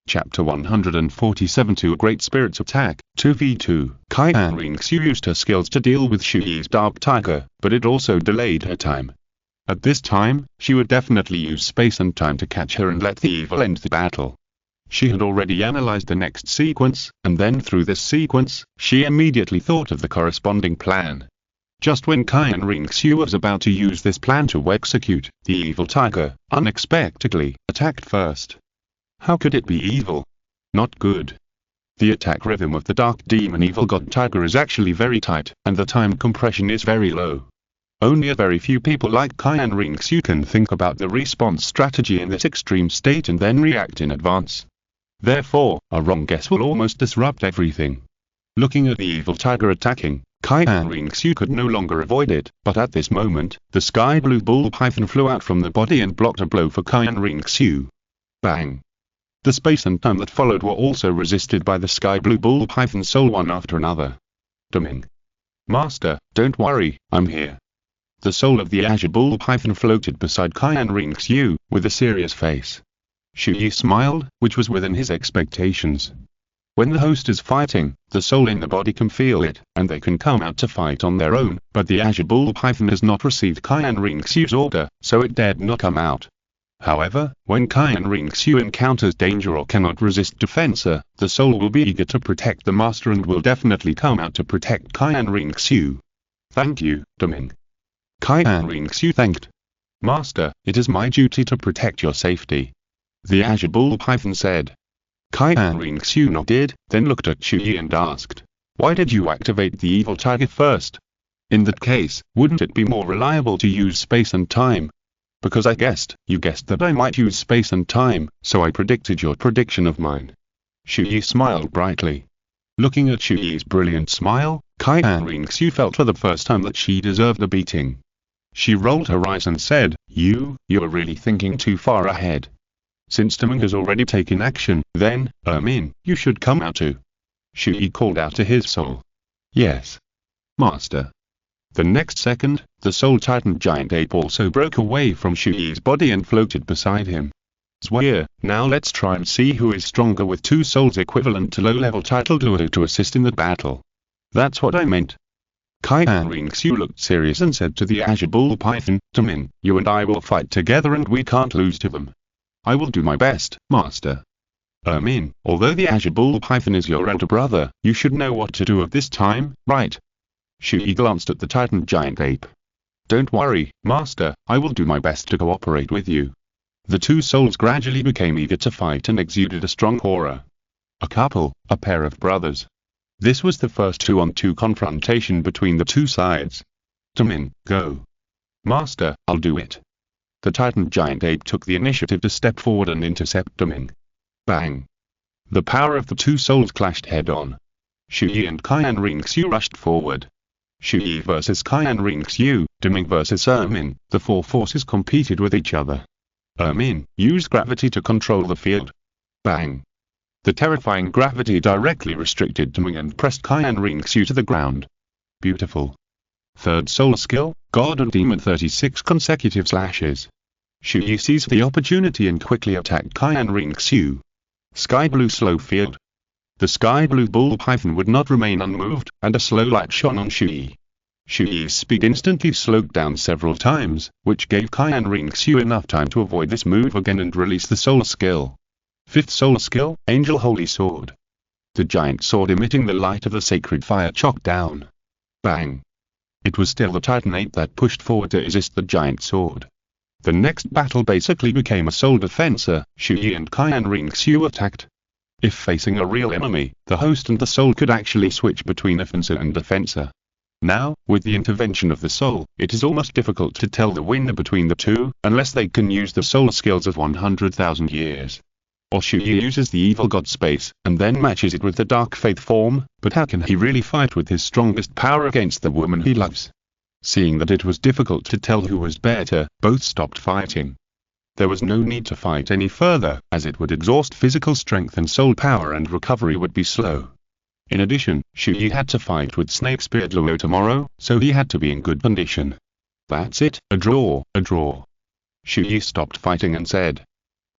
Chapter 147 to a Great Spirits Attack, 2v2. Qian Renxue used her skills to deal with Chu Ye's Dark Tiger, but it also delayed her time. At this time, she would definitely use space and time to catch her and let the evil end the battle. She had already analyzed the next sequence, and then through this sequence, she immediately thought of the corresponding plan. Just when Qian Renxue was about to use this plan to execute, the evil tiger, unexpectedly, attacked first. How could it be evil? Not good. The attack rhythm of the Dark Demon Evil God Tiger is actually very tight, and the time compression is very low. Only a very few people like Qian Renxue can think about the response strategy in this extreme state and then react in advance. Therefore, a wrong guess will almost disrupt everything. Looking at the evil tiger attacking, Qian Renxue could no longer avoid it, but at this moment, the sky blue ball python flew out from the body and blocked a blow for Qian Renxue. Bang! The space and time that followed were also resisted by the sky blue ball python soul one after another. Dumming. Master, don't worry, I'm here. The soul of the azure ball python floated beside Qian Renxue, with a serious face. Chu Ye smiled, which was within his expectations. When the host is fighting, the soul in the body can feel it, and they can come out to fight on their own, but the azure ball python has not received Qian Renxue's order, so it dared not come out. However, when Qian Renxue encounters danger or cannot resist defense, the soul will be eager to protect the master and will definitely come out to protect Qian Renxue. Thank you, Dumming. Qian Renxue thanked. Master, it is my duty to protect your safety. The Azure Bull Python said. Qian Renxue nodded, then looked at Chu Ye and asked, "Why did you activate the evil tiger first? In that case, wouldn't it be more reliable to use space and time?" "Because you guessed that I might use space and time, so I predicted your prediction of mine." Chu Ye smiled brightly. Looking at Chu Ye's brilliant smile, Qian Renxue felt for the first time that she deserved a beating. She rolled her eyes and said, You're really thinking too far ahead. Since Taming has already taken action, then, you should come out too." Chu Ye called out to his soul. "Yes, Master." The next second, the Soul Titan giant ape also broke away from Chu Ye's body and floated beside him. "Zwaya, now let's try and see who is stronger with two souls equivalent to low-level title Douluo to assist in the battle." "That's what I meant." Qian Renxue looked serious and said to the Azure Bull Python, "Taming, you and I will fight together and we can't lose to them." "I will do my best, Master." Although the Azure Bull Python is your elder brother, you should know what to do at this time, right?" Chu Ye glanced at the Titan giant ape. "Don't worry, Master, I will do my best to cooperate with you." The two souls gradually became eager to fight and exuded a strong aura. A pair of brothers. This was the first 2-on-2 confrontation between the two sides. "Taming, go." "Master, I'll do it." The Titan giant ape took the initiative to step forward and intercept Taming. Bang! The power of the two souls clashed head-on. Chu Ye and Qian Renxue rushed forward. Chu Ye versus Qian Renxue, Taming versus the four forces competed with each other. Used gravity to control the field. Bang! The terrifying gravity directly restricted Taming and pressed Qian Renxue to the ground. Beautiful. Third soul skill, God and Demon 36 consecutive slashes. Chu Ye seized the opportunity and quickly attacked Qian Renxue. Sky blue slow field. The sky blue bull python would not remain unmoved, and a slow light shone on Chu Ye. Chu Ye's speed instantly slowed down several times, which gave Qian Renxue enough time to avoid this move again and release the soul skill. Fifth soul skill, Angel Holy Sword. The giant sword emitting the light of the sacred fire chopped down. Bang! It was still the Titan ape that pushed forward to resist the giant sword. The next battle basically became a soul defensor. Chu Ye and Qian Renxue attacked. If facing a real enemy, the host and the soul could actually switch between offenser and defensor. Now, with the intervention of the soul, it is almost difficult to tell the winner between the two, unless they can use the soul skills of 100,000 years. Or Chu Ye uses the evil god space, and then matches it with the dark faith form, but how can he really fight with his strongest power against the woman he loves? Seeing that it was difficult to tell who was better, both stopped fighting. There was no need to fight any further, as it would exhaust physical strength and soul power and recovery would be slow. In addition, Chu Ye had to fight with Snake Spear Douluo tomorrow, so he had to be in good condition. "That's it, a draw, a draw." Chu Ye stopped fighting and said.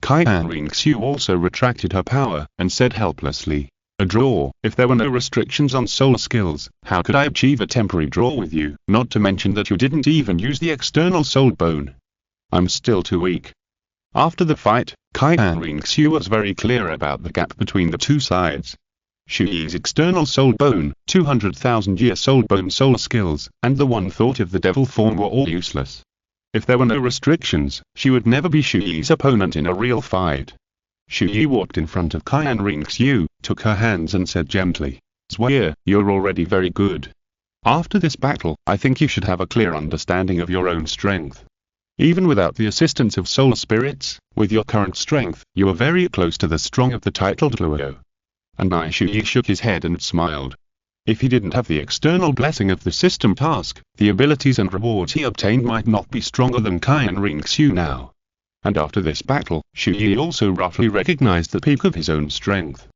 Qian Renxue also retracted her power, and said helplessly, "A draw. If there were no restrictions on soul skills, how could I achieve a temporary draw with you, not to mention that you didn't even use the external soul bone? I'm still too weak." After the fight, Qian Renxue was very clear about the gap between the two sides. Chu Ye's external soul bone, 200,000-year soul bone soul skills, and the one thought of the devil form were all useless. If there were no restrictions, she would never be Chu Ye's opponent in a real fight. Chu Ye walked in front of Qian Renxue, took her hands and said gently, "Zwaya, you're already very good. After this battle, I think you should have a clear understanding of your own strength. Even without the assistance of soul spirits, with your current strength, you are very close to the strong of the titled Douluo." And Chu Ye shook his head and smiled. If he didn't have the external blessing of the system task, the abilities and rewards he obtained might not be stronger than Qian Renxue now. And after this battle, Chu Ye also roughly recognized the peak of his own strength.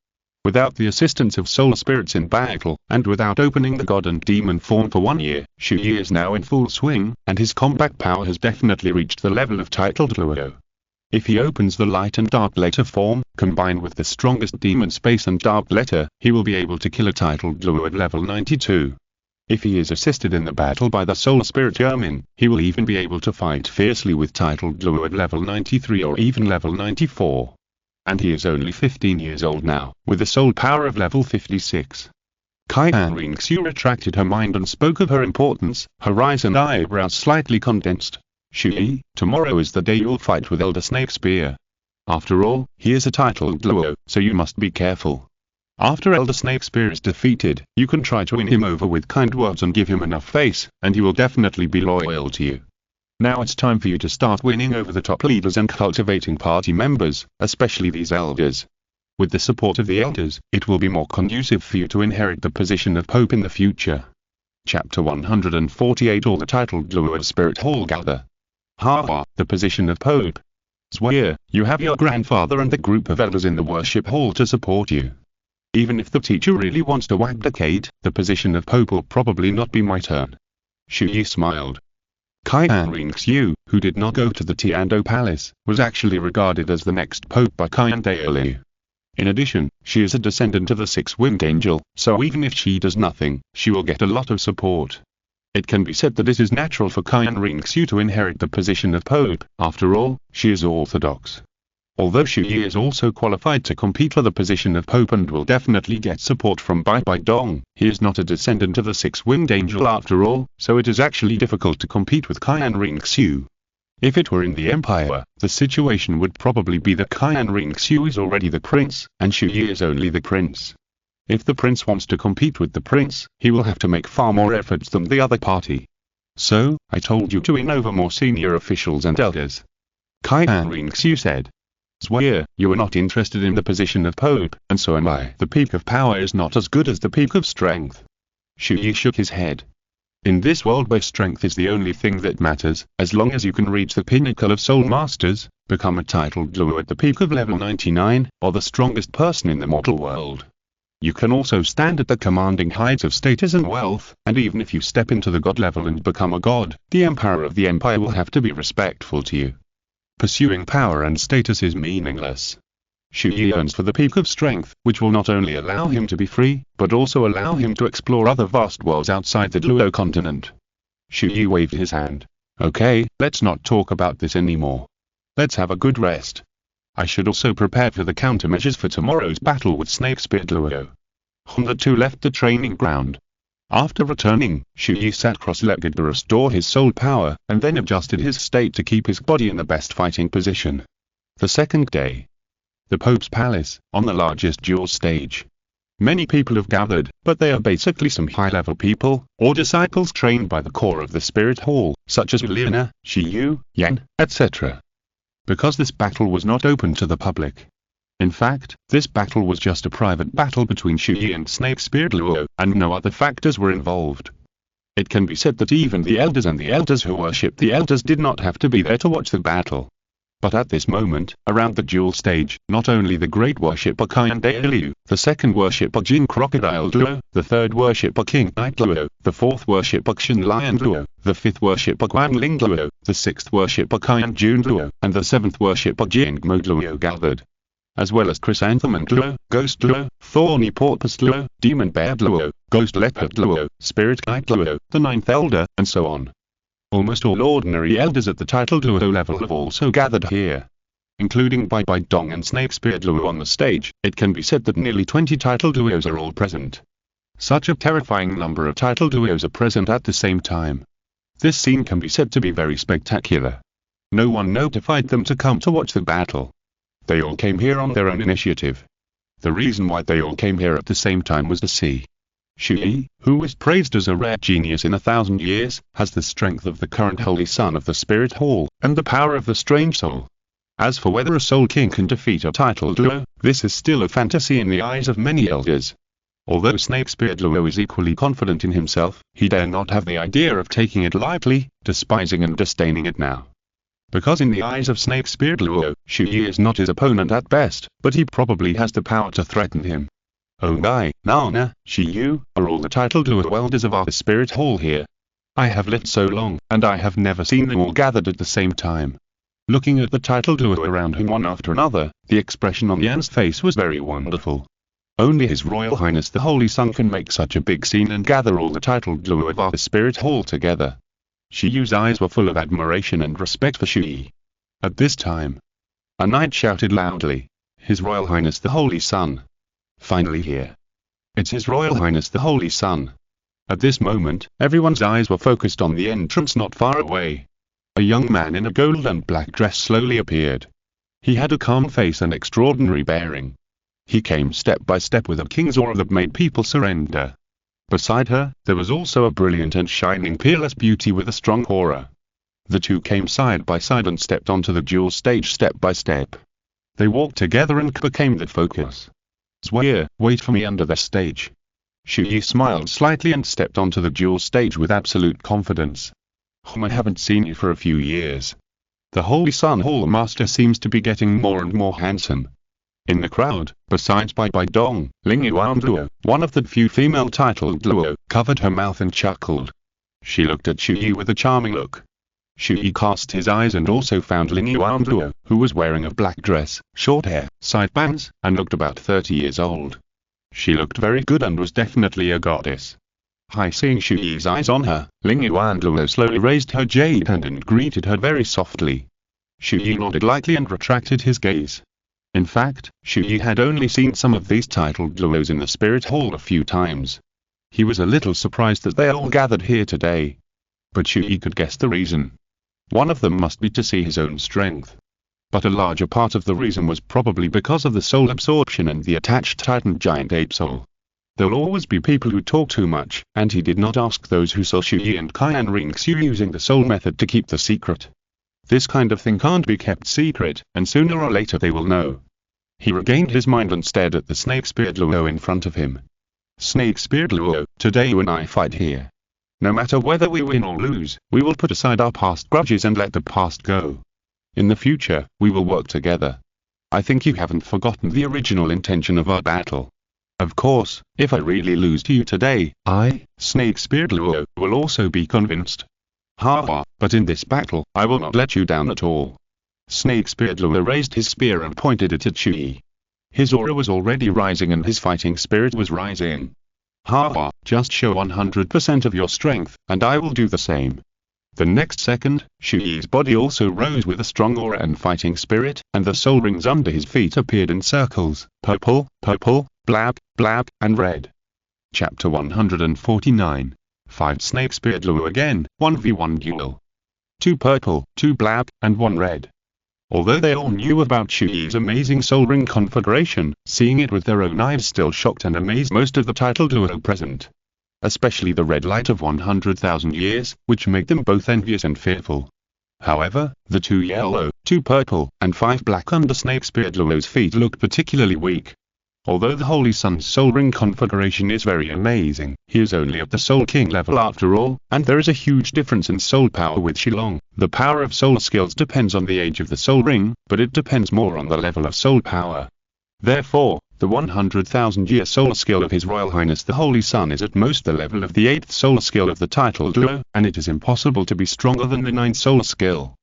Without the assistance of soul spirits in battle, and without opening the god and demon form for 1 year, Chu Ye is now in full swing, and his combat power has definitely reached the level of titled Douluo. If he opens the light and dark letter form, combined with the strongest demon space and dark letter, he will be able to kill a titled Douluo at level 92. If he is assisted in the battle by the soul spirit Ermin, he will even be able to fight fiercely with titled Douluo at level 93 or even level 94. And he is only 15 years old now, with the soul power of level 56. Qian Renxue retracted her mind and spoke of her importance, her eyes and eyebrows slightly condensed. "Chu Ye, tomorrow is the day you'll fight with Elder Snake Spear." After all, he is a titled Douluo, so you must be careful. After Elder Snake Spear is defeated, you can try to win him over with kind words and give him enough face, and he will definitely be loyal to you. Now it's time for you to start winning over the top leaders and cultivating party members, especially these elders. With the support of the elders, it will be more conducive for you to inherit the position of Pope in the future. Chapter 148. All the titled Douluo Spirit Hall gather. The position of Pope. Chu Ye, you have your grandfather and the group of elders in the worship hall to support you. Even if the teacher really wants to abdicate, the position of Pope will probably not be my turn. Chu Ye smiled. Qian Renxue, who did not go to the Tiando Palace, was actually regarded as the next Pope by Qian Dalu. In addition, she is a descendant of the six-winged angel, so even if she does nothing, she will get a lot of support. It can be said that it is natural for Qian Renxue to inherit the position of Pope. After all, she is Orthodox. Although Chu Ye is also qualified to compete for the position of Pope and will definitely get support from Bai Dong, he is not a descendant of the six-winged angel after all, so it is actually difficult to compete with Qian Renxue. If it were in the Empire, the situation would probably be that Qian Renxue is already the prince, and Chu Ye is only the prince. If the prince wants to compete with the prince, he will have to make far more efforts than the other party. So, I told you to win over more senior officials and elders. Qian Renxue said. Chu Ye, you are not interested in the position of Pope, and so am I. The peak of power is not as good as the peak of strength. Chu Ye shook his head. In this world where strength is the only thing that matters, as long as you can reach the pinnacle of Soul Masters, become a titled Douluo at the peak of level 99, or the strongest person in the mortal world. You can also stand at the commanding heights of status and wealth, and even if you step into the god level and become a god, the Emperor of the Empire will have to be respectful to you. Pursuing power and status is meaningless. Chu Ye yearns for the peak of strength, which will not only allow him to be free, but also allow him to explore other vast worlds outside the Douluo Continent. Chu Ye waved his hand. Okay, let's not talk about this anymore. Let's have a good rest. I should also prepare for the countermeasures for tomorrow's battle with Snake Spear Douluo. The two left the training ground. After returning, Chu Ye sat cross-legged to restore his soul power, and then adjusted his state to keep his body in the best fighting position. The second day. The Pope's Palace, on the largest duel stage. Many people have gathered, but they are basically some high-level people, or disciples trained by the core of the Spirit Hall, such as Liana, Shiyu, Yan, etc. Because this battle was not open to the public. In fact, this battle was just a private battle between Chu Ye and Snake Spear Douluo, and no other factors were involved. It can be said that even the elders and the elders who worship the elders did not have to be there to watch the battle. But at this moment, around the duel stage, not only the great worshipper Qian Dalu, the second worshipper Jin Crocodile Douluo, the third worshipper King Knight Douluo, the fourth worshipper Qian Lion Douluo, the fifth worshipper Guanling Douluo, the sixth worshipper Qian Jun Douluo, and the seventh worshipper Jingmo Douluo gathered. As well as Chrysanthemum Douluo, Ghost Douluo, Thorny Porpoise Douluo, Demon Bear Douluo, Ghost Leopard Douluo, Spirit Knight Douluo, the ninth elder, and so on. Almost all ordinary elders at the title Douluo level have also gathered here. Including Bai Dong and Snake Spear Douluo on the stage, it can be said that nearly 20 title Douluos are all present. Such a terrifying number of title Douluos are present at the same time. This scene can be said to be very spectacular. No one notified them to come to watch the battle. They all came here on their own initiative. The reason why they all came here at the same time was to see. Chu Ye, who was praised as a rare genius in 1,000 years, has the strength of the current Holy Son of the Spirit Hall, and the power of the Strange Soul. As for whether a Soul King can defeat a title Douluo, this is still a fantasy in the eyes of many elders. Although Snake Spear Douluo is equally confident in himself, he dare not have the idea of taking it lightly, despising and disdaining it now. Because in the eyes of Snake Spear Douluo, Chu Ye is not his opponent at best, but he probably has the power to threaten him. Oh Gai, Nana, Shiyu, are all the title Douluo elders of our Spirit Hall here. I have lived so long, and I have never seen them all gathered at the same time. Looking at the title Douluo around him one after another, the expression on Yan's face was very wonderful. Only His Royal Highness the Holy Sun can make such a big scene and gather all the title Douluo of our Spirit Hall together. Shiyu's eyes were full of admiration and respect for Chu Ye. At this time, a knight shouted loudly, "His Royal Highness the Holy Sun! Finally here! It's His Royal Highness the Holy Sun!" At this moment, everyone's eyes were focused on the entrance not far away. A young man in a gold and black dress slowly appeared. He had a calm face and extraordinary bearing. He came step by step with a king's aura that made people surrender. Beside her, there was also a brilliant and shining peerless beauty with a strong aura. The two came side by side and stepped onto the dual stage step by step. They walked together and became the focus. Chu Ye, wait for me under the stage. Chu Ye smiled slightly and stepped onto the dual stage with absolute confidence. I haven't seen you for a few years. The Holy Sun Hall Master seems to be getting more and more handsome. In the crowd, besides Bai Dong, Ling Yuanluo, one of the few female titled Luo, covered her mouth and chuckled. She looked at Chu Ye with a charming look. Chu Ye cast his eyes and also found Ling Yuanluo, who was wearing a black dress, short hair, side bangs, and looked about 30 years old. She looked very good and was definitely a goddess. Seeing Chu Ye's eyes on her, Ling Yuanluo slowly raised her jade hand and greeted her very softly. Chu Ye nodded lightly and retracted his gaze. In fact, Chu Ye had only seen some of these titled Luos in the Spirit Hall a few times. He was a little surprised that they all gathered here today. But Chu Ye could guess the reason. One of them must be to see his own strength. But a larger part of the reason was probably because of the soul absorption and the attached titan giant ape soul. There will always be people who talk too much, and he did not ask those who saw Chu Ye and Qian Renxue using the soul method to keep the secret. This kind of thing can't be kept secret, and sooner or later they will know. He regained his mind and stared at the snake-speared Luo in front of him. Snake-speared Luo, today you and I fight here. No matter whether we win or lose, we will put aside our past grudges and let the past go. In the future, we will work together. I think you haven't forgotten the original intention of our battle. Of course, if I really lose to you today, I, snake-speared Luo, will also be convinced. But in this battle, I will not let you down at all. Snake-speared Luo raised his spear and pointed it at Chu Ye. His aura was already rising and his fighting spirit was rising. Just show 100% of your strength, and I will do the same. The next second, Chu Ye's body also rose with a strong aura and fighting spirit, and the soul rings under his feet appeared in circles, purple, blab, and red. Chapter 149. 5 snake-speared Luo again, 1v1 duel. 2 purple, 2 blab, and 1 red. Although they all knew about Chu Ye's amazing soul ring configuration, seeing it with their own eyes still shocked and amazed most of the titled Luo present. Especially the red light of 100,000 years, which made them both envious and fearful. However, the 2 yellow, 2 purple, and 5 black under snake-speared Luo's feet looked particularly weak. Although the Holy Sun's soul ring configuration is very amazing, he is only at the Soul King level after all, and there is a huge difference in soul power with Shilong. The power of soul skills depends on the age of the soul ring, but it depends more on the level of soul power. Therefore, the 100,000-year soul skill of His Royal Highness the Holy Sun is at most the level of the 8th soul skill of the titled Luo, and it is impossible to be stronger than the 9th soul skill.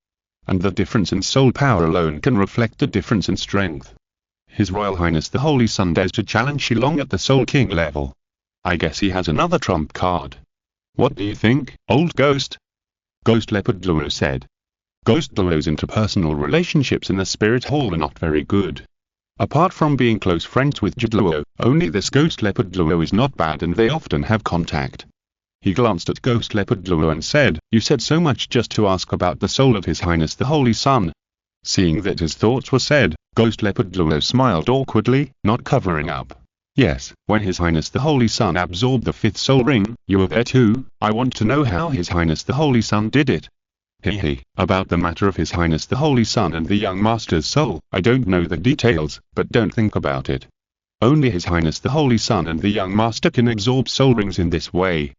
And the difference in soul power alone can reflect the difference in strength. His Royal Highness the Holy Sun dares to challenge Shilong at the Soul King level. I guess he has another trump card. What do you think, old ghost? Ghost Leopard Luo said. Ghost Luo's interpersonal relationships in the Spirit Hall are not very good. Apart from being close friends with Luo, only this Ghost Leopard Luo is not bad and they often have contact. He glanced at Ghost Leopard Luo and said, "You said so much just to ask about the soul of His Highness the Holy Sun." Seeing that his thoughts were said, Ghost Leopard Luo smiled awkwardly, not covering up. "Yes, when His Highness the Holy Sun absorbed the 5th soul ring, you were there too. I want to know how His Highness the Holy Sun did it." About the matter of His Highness the Holy Sun and the young master's soul, I don't know the details, but don't think about it. Only His Highness the Holy Sun and the young master can absorb soul rings in this way.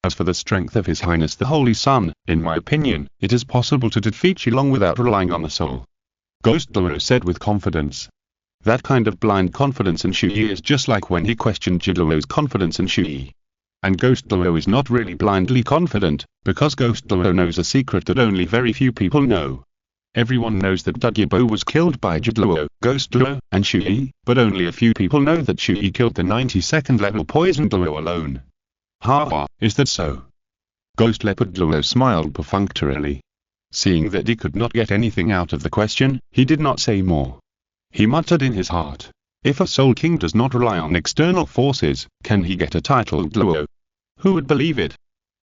As for the strength of His Highness the Holy Sun, in my opinion, it is possible to defeat Shilong without relying on the soul. Ghost Luo said with confidence. That kind of blind confidence in Chu Ye is just like when he questioned Luo's confidence in Chu Ye. And Ghost Luo is not really blindly confident, because Ghost Luo knows a secret that only very few people know. Everyone knows that Dugyabo was killed by Luo, Ghost Luo, and Chu Ye, but only a few people know that Chu Ye killed the 92nd level poisoned Luo alone. Is that so? Ghost Leopard Luo smiled perfunctorily. Seeing that he could not get anything out of the question, he did not say more. He muttered in his heart, if a Soul King does not rely on external forces, can he get a titled Luo? Who would believe it?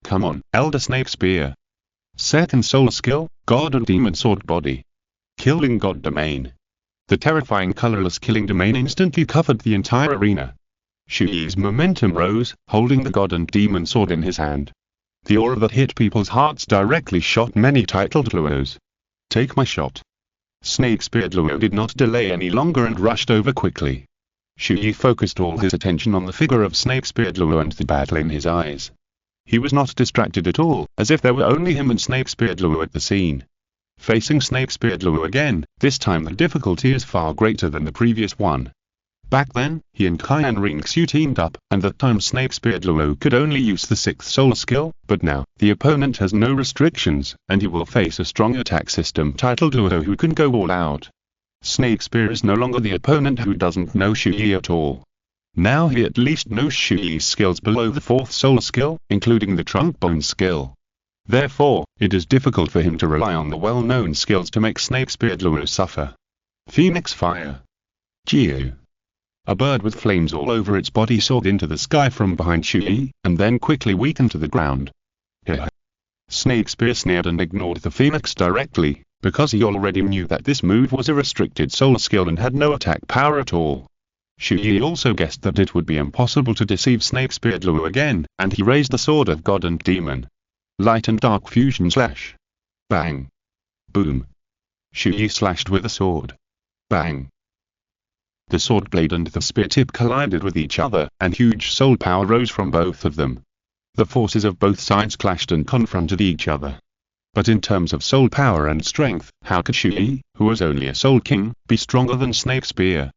Come on, Elder Snake Spear. Second soul skill, God and Demon Sword Body. Killing God Domain. The terrifying colorless killing domain instantly covered the entire arena. Chu Ye's momentum rose, holding the god and demon sword in his hand. The aura that hit people's hearts directly shot many titled Luos. Take my shot. Snake-speared Luo did not delay any longer and rushed over quickly. Chu Ye focused all his attention on the figure of snake-speared Luo and the battle in his eyes. He was not distracted at all, as if there were only him and snake-speared Luo at the scene. Facing snake-speared Luo again, this time the difficulty is far greater than the previous one. Back then, he and Qian Renxue teamed up, and that time snake-speared Luo could only use the 6th soul skill, but now, the opponent has no restrictions, and he will face a strong attack system titled Luo who can go all out. Snake Spear is no longer the opponent who doesn't know Chu Ye at all. Now he at least knows Chu Ye's skills below the 4th soul skill, including the trunk bone skill. Therefore, it is difficult for him to rely on the well-known skills to make snake-speared Luo suffer. Phoenix Fire. Jiu. A bird with flames all over its body soared into the sky from behind Chu Ye, and then quickly weakened to the ground. Here. Snake Spear sneered and ignored the phoenix directly, because he already knew that this move was a restricted soul skill and had no attack power at all. Chu Ye also guessed that it would be impossible to deceive snake-speared Luo again, and he raised the sword of god and demon. Light and dark fusion slash. Bang. Boom. Chu Ye slashed with the sword. Bang. The sword blade and the spear tip collided with each other, and huge soul power rose from both of them. The forces of both sides clashed and confronted each other. But in terms of soul power and strength, how could Chu Ye, who was only a soul king, be stronger than Snake Spear?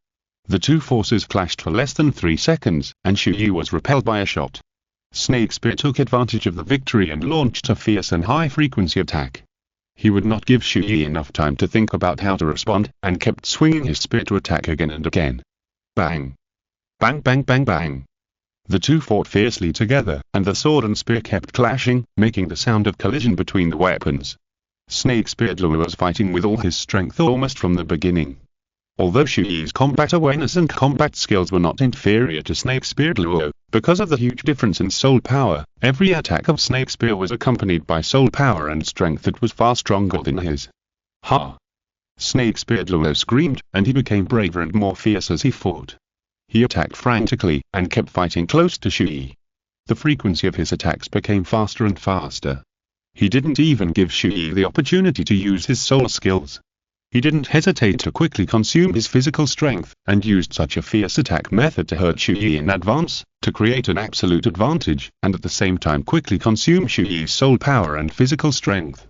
The two forces clashed for less than 3 seconds, and Chu Ye was repelled by a shot. Snake Spear took advantage of the victory and launched a fierce and high-frequency attack. He would not give Chu Ye enough time to think about how to respond, and kept swinging his spear to attack again and again. Bang! Bang bang bang bang! The two fought fiercely together, and the sword and spear kept clashing, making the sound of collision between the weapons. Snake-speared Luo was fighting with all his strength almost from the beginning. Although Chu Ye's combat awareness and combat skills were not inferior to Snake-speared Luo, because of the huge difference in soul power, every attack of Snake Spear was accompanied by soul power and strength that was far stronger than his. Ha! Snake-speared Luo screamed, and he became braver and more fierce as he fought. He attacked frantically, and kept fighting close to Chu Ye. The frequency of his attacks became faster and faster. He didn't even give Chu Ye the opportunity to use his soul skills. He didn't hesitate to quickly consume his physical strength, and used such a fierce attack method to hurt Chu Ye in advance, to create an absolute advantage, and at the same time quickly consume Chu Ye's soul power and physical strength.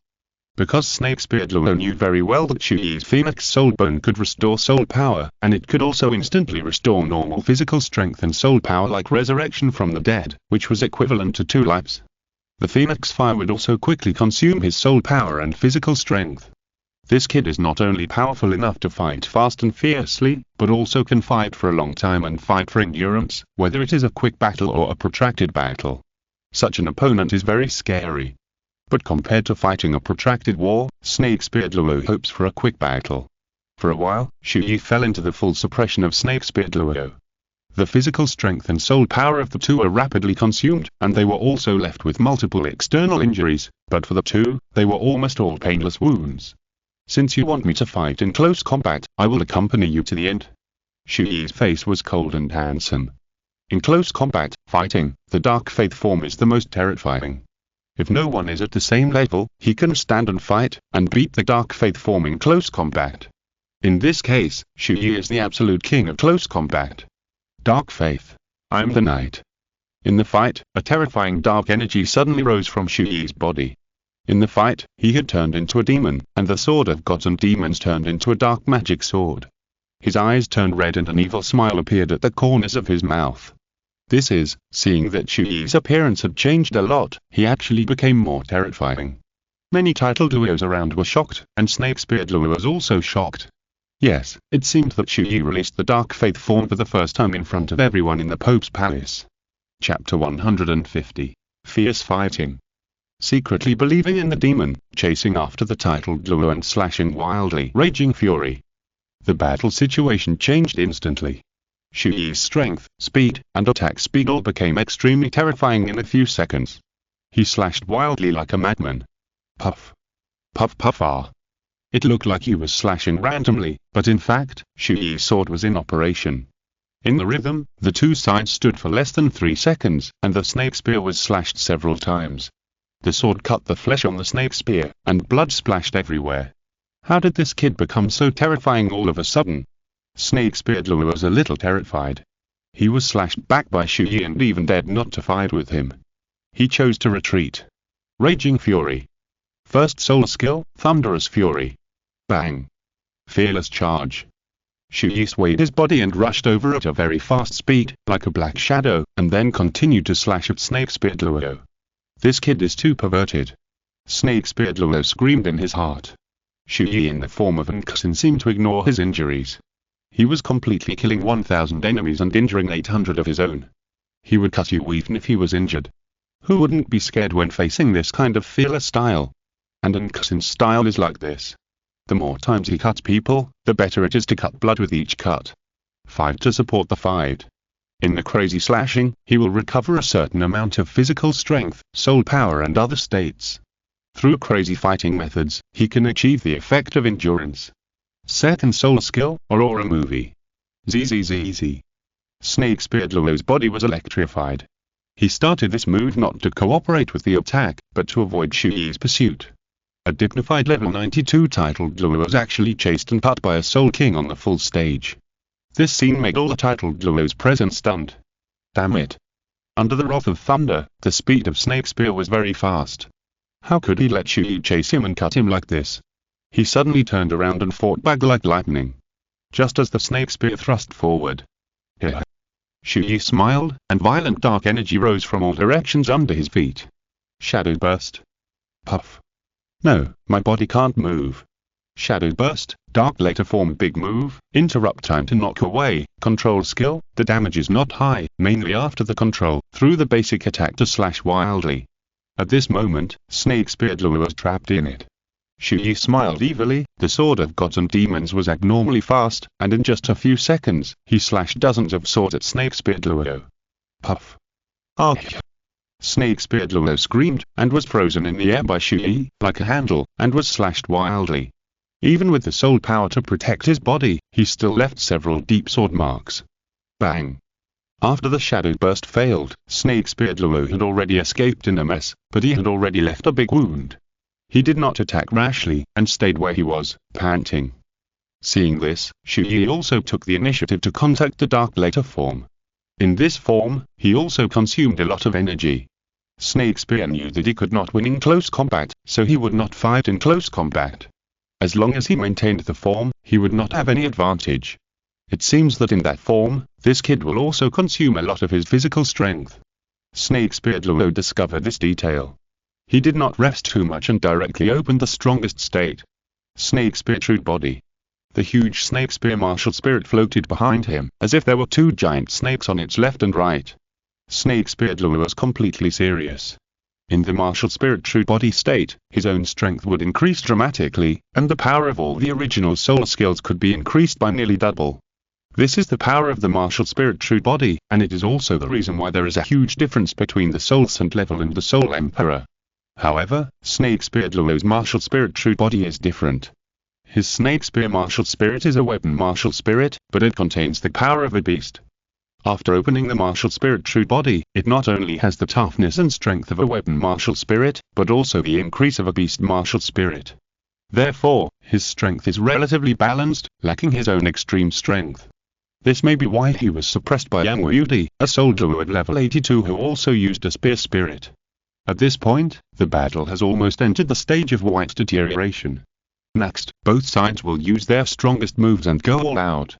Because Snake-speared Luo knew very well that Chu Ye's Phoenix Soul Bone could restore soul power, and it could also instantly restore normal physical strength and soul power like resurrection from the dead, which was equivalent to 2 lives. The Phoenix Fire would also quickly consume his soul power and physical strength. This kid is not only powerful enough to fight fast and fiercely, but also can fight for a long time and fight for endurance, whether it is a quick battle or a protracted battle. Such an opponent is very scary. But compared to fighting a protracted war, Snake-speared Luo hopes for a quick battle. For a while, Chu Ye fell into the full suppression of Snake-speared Luo. The physical strength and soul power of the two were rapidly consumed, and they were also left with multiple external injuries, but for the two, they were almost all painless wounds. Since you want me to fight in close combat, I will accompany you to the end. Chu Ye's face was cold and handsome. In close combat, fighting, the dark faith form is the most terrifying. If no one is at the same level, he can stand and fight, and beat the dark faith form in close combat. In this case, Chu Ye is the absolute king of close combat. Dark faith. I'm the knight. In the fight, a terrifying dark energy suddenly rose from Chu Ye's body. In the fight, he had turned into a demon, and the sword of gods and demons turned into a dark magic sword. His eyes turned red and an evil smile appeared at the corners of his mouth. This is, seeing that Chu Ye's appearance had changed a lot, he actually became more terrifying. Many titled Luos around were shocked, and Snake-speared Luo was also shocked. Yes, it seemed that Chu Ye released the dark faith form for the first time in front of everyone in the Pope's palace. Chapter 150. Fierce Fighting. Secretly believing in the demon, chasing after the titled Luo and slashing wildly, raging fury. The battle situation changed instantly. Chu Ye's strength, speed, and attack speed all became extremely terrifying in a few seconds. He slashed wildly like a madman. Puff. Puff puff ah. It looked like he was slashing randomly, but in fact, Chu Ye's sword was in operation. In the rhythm, the two sides stood for less than 3 seconds, and the snake spear was slashed several times. The sword cut the flesh on the snake spear, and blood splashed everywhere. How did this kid become so terrifying all of a sudden? Snake Spear Douluo was a little terrified. He was slashed back by Chu Ye and even dared not to fight with him. He chose to retreat. Raging Fury. First soul skill, Thunderous Fury. Bang. Fearless Charge. Chu Ye swayed his body and rushed over at a very fast speed, like a black shadow, and then continued to slash at Snake Spear Douluo. This kid is too perverted. Snake Spear Douluo screamed in his heart. Chu Ye in the form of Renxue seemed to ignore his injuries. He was completely killing 1,000 enemies and injuring 800 of his own. He would cut you even if he was injured. Who wouldn't be scared when facing this kind of fearless style? And Renxue's style is like this. The more times he cuts people, the better it is to cut blood with each cut. 5 to support the fight. In the crazy slashing, he will recover a certain amount of physical strength, soul power and other states. Through crazy fighting methods, he can achieve the effect of endurance. Second soul skill, Aurora Movie. ZZZZ. Snake Spear Douluo's body was electrified. He started this move not to cooperate with the attack, but to avoid Chu Ye's pursuit. A dignified level 92 titled Douluo was actually chased and cut by a Soul King on the full stage. This scene made all the titled Douluos present stunned. Damn it. Under the wrath of thunder, the speed of Snake Spear was very fast. How could he let Chu Ye chase him and cut him like this? He suddenly turned around and fought back like lightning. Just as the snake spear thrust forward. Here. Chu Ye smiled, and violent dark energy rose from all directions under his feet. Shadow burst. Puff. No, my body can't move. Shadow burst, dark later form big move, interrupt time to knock away, control skill, the damage is not high, mainly after the control, through the basic attack to slash wildly. At this moment, Snake Spear Douluo was trapped in it. Chu Ye smiled evilly, the sword of gods and demons was abnormally fast, and in just a few seconds, he slashed dozens of swords at Snake Spear Douluo. Puff. Argh. Snake Spear Douluo screamed, and was frozen in the air by Chu Ye, like a handle, and was slashed wildly. Even with the soul power to protect his body, he still left several deep sword marks. Bang. After the shadow burst failed, Snake Spear Douluo had already escaped in a mess, but he had already left a big wound. He did not attack rashly, and stayed where he was, panting. Seeing this, Chu Ye also took the initiative to contact the Dark Later form. In this form, he also consumed a lot of energy. Snake Spear knew that he could not win in close combat, so he would not fight in close combat. As long as he maintained the form, he would not have any advantage. It seems that in that form, this kid will also consume a lot of his physical strength. Snake Spear Douluo discovered this detail. He did not rest too much and directly opened the strongest state. Snake Spear True Body. The huge Snake Spear martial spirit floated behind him, as if there were 2 giant snakes on its left and right. Snake Spear Douluo was completely serious. In the martial spirit true body state, his own strength would increase dramatically, and the power of all the original soul skills could be increased by nearly double. This is the power of the martial spirit true body, and it is also the reason why there is a huge difference between the Soul Saint level and the Soul Emperor. However, Snake Spear Douluo's martial spirit true body is different. His Snake Spear martial spirit is a weapon martial spirit, but it contains the power of a beast. After opening the martial spirit true body, it not only has the toughness and strength of a weapon martial spirit, but also the increase of a beast martial spirit. Therefore, his strength is relatively balanced, lacking his own extreme strength. This may be why he was suppressed by Yang Wuyi, a soul Douluo at level 82 who also used a spear spirit. At this point, the battle has almost entered the stage of white deterioration. Next, both sides will use their strongest moves and go all out.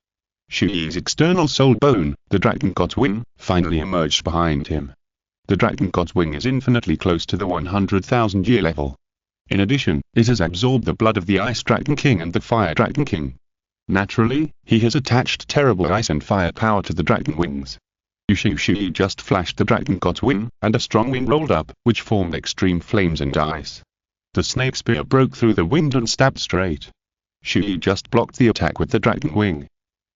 Chu Ye's external soul bone, the Dragon God's Wing, finally emerged behind him. The Dragon God's Wing is infinitely close to the 100,000 year level. In addition, it has absorbed the blood of the Ice Dragon King and the Fire Dragon King. Naturally, he has attached terrible ice and fire power to the dragon wings. Chu Ye just flashed the Dragon God's Wing, and a strong wind rolled up, which formed extreme flames and ice. The snake spear broke through the wind and stabbed straight. Chu Ye just blocked the attack with the Dragon Wing.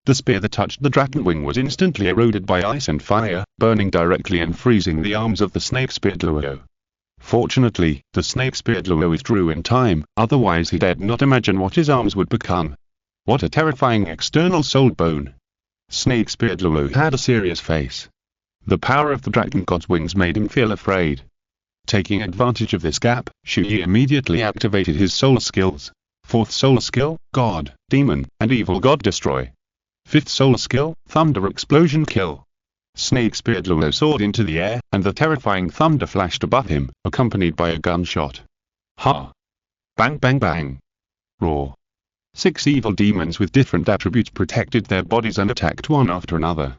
The spear that touched the Dragon Wing was instantly eroded by ice and fire, burning directly and freezing the arms of the Snake Spear Douluo. Fortunately, the snake spear Douluo withdrew in time, otherwise he dared not imagine what his arms would become. What a terrifying external soul bone. Snake spear Douluo had a serious face. The power of the dragon god's wings made him feel afraid. Taking advantage of this gap, Chu Ye immediately activated his soul skills. 4th soul skill, God, Demon, and Evil God Destroy. 5th soul skill, Thunder Explosion Kill. Snake spear Douluo soared into the air, and the terrifying thunder flashed above him, accompanied by a gunshot. Ha! Bang bang bang! Roar! 6 evil demons with different attributes protected their bodies and attacked one after another.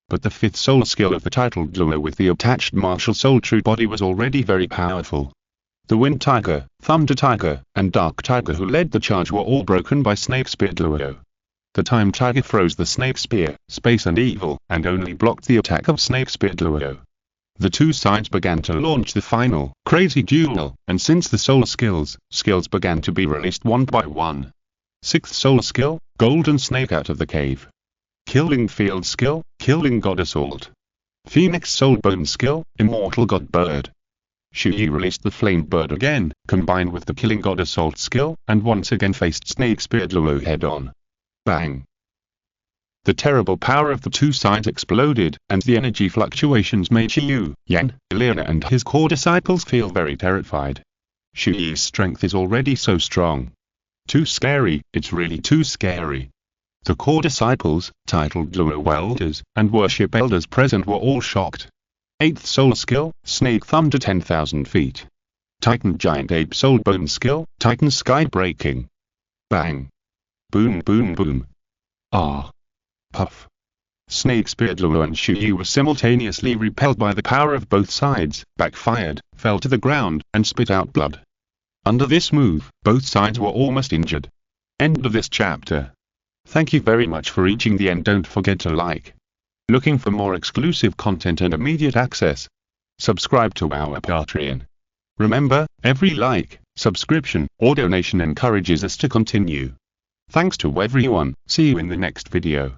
But the 5th soul skill of the titled Douluo with the attached martial soul true body was already very powerful. The Wind Tiger, Thunder Tiger, and Dark Tiger who led the charge were all broken by Snake spear Douluo. The Time Tiger froze the Snake Spear, Space and Evil, and only blocked the attack of Snake spear Douluo. The two sides began to launch the final, crazy duel, and since the soul skills began to be released one by one. 6th soul skill, Golden Snake out of the cave. Killing Field skill, Killing God Assault. Phoenix Soul Bone skill, Immortal God Bird. Chu Ye released the Flame Bird again, combined with the Killing God Assault skill, and once again faced Snake spear Douluo head-on. Bang! The terrible power of the two sides exploded, and the energy fluctuations made Chu Ye, Elena and his core disciples feel very terrified. Chu Ye's strength is already so strong. Too scary, it's really too scary. The core disciples, titled Douluo Elders, and worship elders present were all shocked. 8th soul skill, Snake Thunder 10,000 feet. Titan Giant Ape Soul Bone skill, Titan Sky Breaking. Bang! Boom boom boom. Ah! Puff! Snake spear Douluo and Chu Ye were simultaneously repelled by the power of both sides, backfired, fell to the ground, and spit out blood. Under this move, both sides were almost injured. End of this chapter. Thank you very much for reaching the end. Don't forget to like. Looking for more exclusive content and immediate access? Subscribe to our Patreon. Remember, every like, subscription, or donation encourages us to continue. Thanks to everyone. See you in the next video.